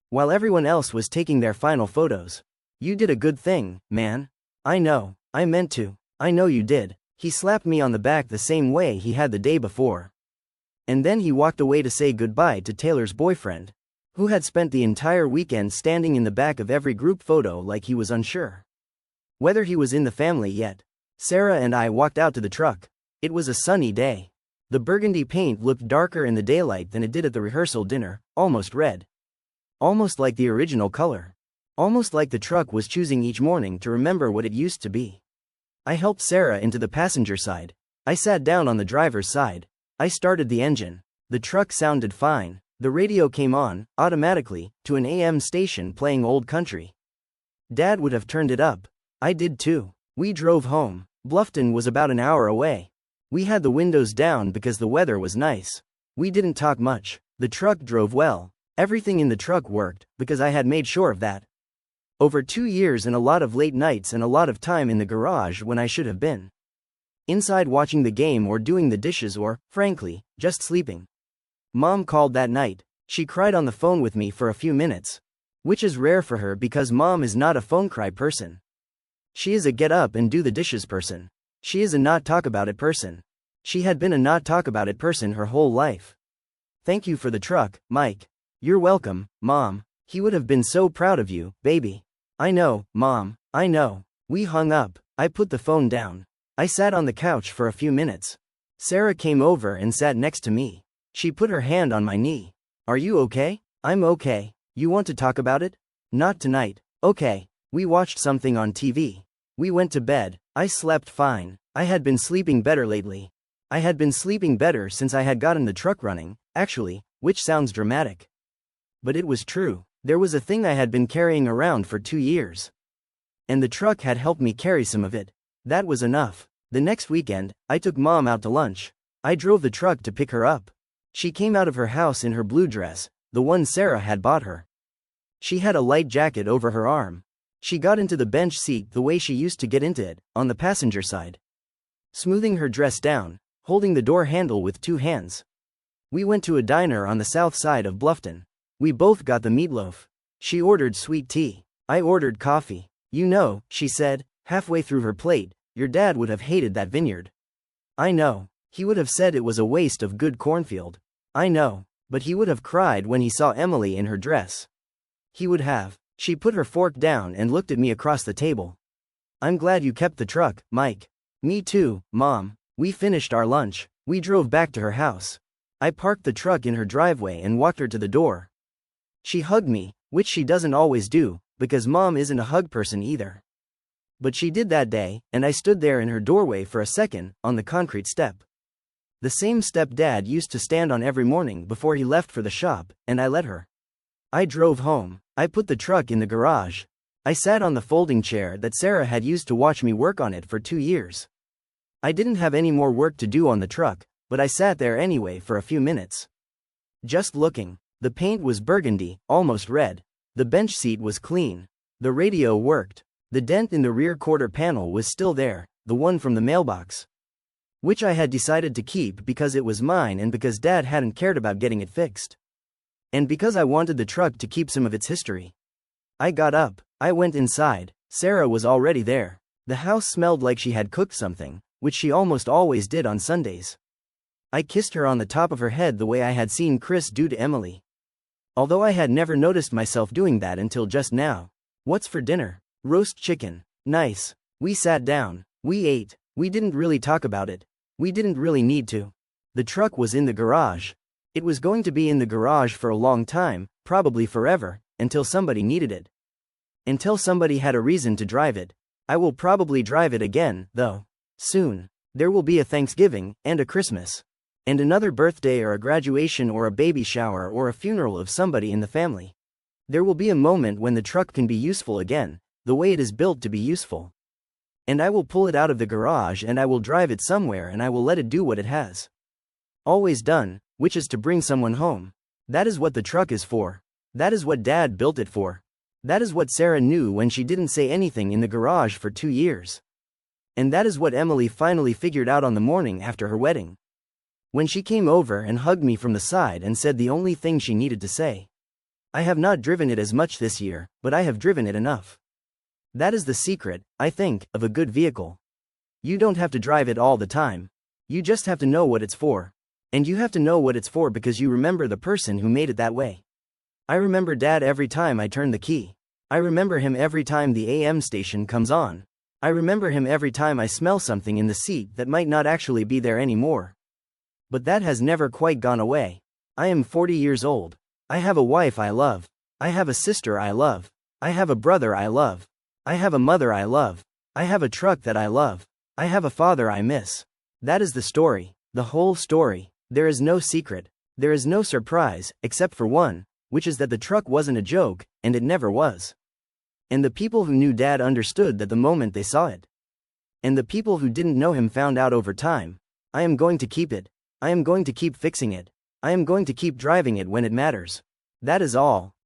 While everyone else was taking their final photos. You did a good thing, man. I know. I meant to. I know you did. He slapped me on the back the same way he had the day before. And then he walked away to say goodbye to Taylor's boyfriend, who had spent the entire weekend standing in the back of every group photo like he was unsure whether he was in the family yet. Sarah and I walked out to the truck. It was a sunny day. The burgundy paint looked darker in the daylight than it did at the rehearsal dinner, almost red. Almost like the original color. Almost like the truck was choosing each morning to remember what it used to be. I helped Sarah into the passenger side. I sat down on the driver's side. I started the engine. The truck sounded fine. The radio came on, automatically, to an AM station playing old country. Dad would have turned it up. I did too. We drove home. Bluffton was about an hour away. We had the windows down because the weather was nice. We didn't talk much. The truck drove well. Everything in the truck worked, because I had made sure of that. Over 2 years and a lot of late nights and a lot of time in the garage when I should have been inside watching the game or doing the dishes or, frankly, just sleeping. Mom called that night. She cried on the phone with me for a few minutes. Which is rare for her because Mom is not a phone cry person. She is a get up and do the dishes person. She is a not talk about it person. She had been a not talk about it person her whole life. Thank you for the truck, Mike. You're welcome, Mom. He would have been so proud of you, baby. I know, Mom, I know. We hung up. I put the phone down. I sat on the couch for a few minutes. Sarah came over and sat next to me. She put her hand on my knee. Are you okay? I'm okay. You want to talk about it? Not tonight. Okay. We watched something on TV. We went to bed. I slept fine. I had been sleeping better lately. I had been sleeping better since I had gotten the truck running, actually, which sounds dramatic. But it was true. There was a thing I had been carrying around for 2 years. And the truck had helped me carry some of it. That was enough. The next weekend, I took Mom out to lunch. I drove the truck to pick her up. She came out of her house in her blue dress, the one Sarah had bought her. She had a light jacket over her arm. She got into the bench seat the way she used to get into it, on the passenger side. Smoothing her dress down, holding the door handle with 2 hands. We went to a diner on the south side of Bluffton. We both got the meatloaf. She ordered sweet tea. I ordered coffee. You know, she said, halfway through her plate, your dad would have hated that vineyard. I know. He would have said it was a waste of good cornfield. I know. But he would have cried when he saw Emily in her dress. He would have. She put her fork down and looked at me across the table. I'm glad you kept the truck, Mike. Me too, Mom. We finished our lunch. We drove back to her house. I parked the truck in her driveway and walked her to the door. She hugged me, which she doesn't always do, because Mom isn't a hug person either. But she did that day, and I stood there in her doorway for a second, on the concrete step. The same step Dad used to stand on every morning before he left for the shop, and I let her. I drove home. I put the truck in the garage. I sat on the folding chair that Sarah had used to watch me work on it for 2 years. I didn't have any more work to do on the truck, but I sat there anyway for a few minutes. Just looking. The paint was burgundy, almost red. The bench seat was clean. The radio worked. The dent in the rear quarter panel was still there, the one from the mailbox, which I had decided to keep because it was mine and because Dad hadn't cared about getting it fixed. And because I wanted the truck to keep some of its history. I got up. I went inside. Sarah was already there. The house smelled like she had cooked something, which she almost always did on Sundays. I kissed her on the top of her head the way I had seen Chris do to Emily. Although I had never noticed myself doing that until just now. What's for dinner? Roast chicken. Nice. We sat down. We ate. We didn't really talk about it. We didn't really need to. The truck was in the garage. It was going to be in the garage for a long time, probably forever, until somebody needed it. Until somebody had a reason to drive it. I will probably drive it again, though. Soon. There will be a Thanksgiving, and a Christmas. And another birthday or a graduation or a baby shower or a funeral of somebody in the family. There will be a moment when the truck can be useful again, the way it is built to be useful. And I will pull it out of the garage and I will drive it somewhere and I will let it do what it has always done, which is to bring someone home. That is what the truck is for. That is what Dad built it for. That is what Sarah knew when she didn't say anything in the garage for 2 years. And that is what Emily finally figured out on the morning after her wedding. When she came over and hugged me from the side and said the only thing she needed to say. I have not driven it as much this year, but I have driven it enough. That is the secret, I think, of a good vehicle. You don't have to drive it all the time. You just have to know what it's for. And you have to know what it's for because you remember the person who made it that way. I remember Dad every time I turn the key. I remember him every time the AM station comes on. I remember him every time I smell something in the seat that might not actually be there anymore. But that has never quite gone away. I am 40 years old. I have a wife I love. I have a sister I love. I have a brother I love. I have a mother I love. I have a truck that I love. I have a father I miss. That is the story, the whole story. There is no secret. There is no surprise, except for one, which is that the truck wasn't a joke, and it never was. And the people who knew Dad understood that the moment they saw it. And the people who didn't know him found out over time. I am going to keep it. I am going to keep fixing it. I am going to keep driving it when it matters. That is all.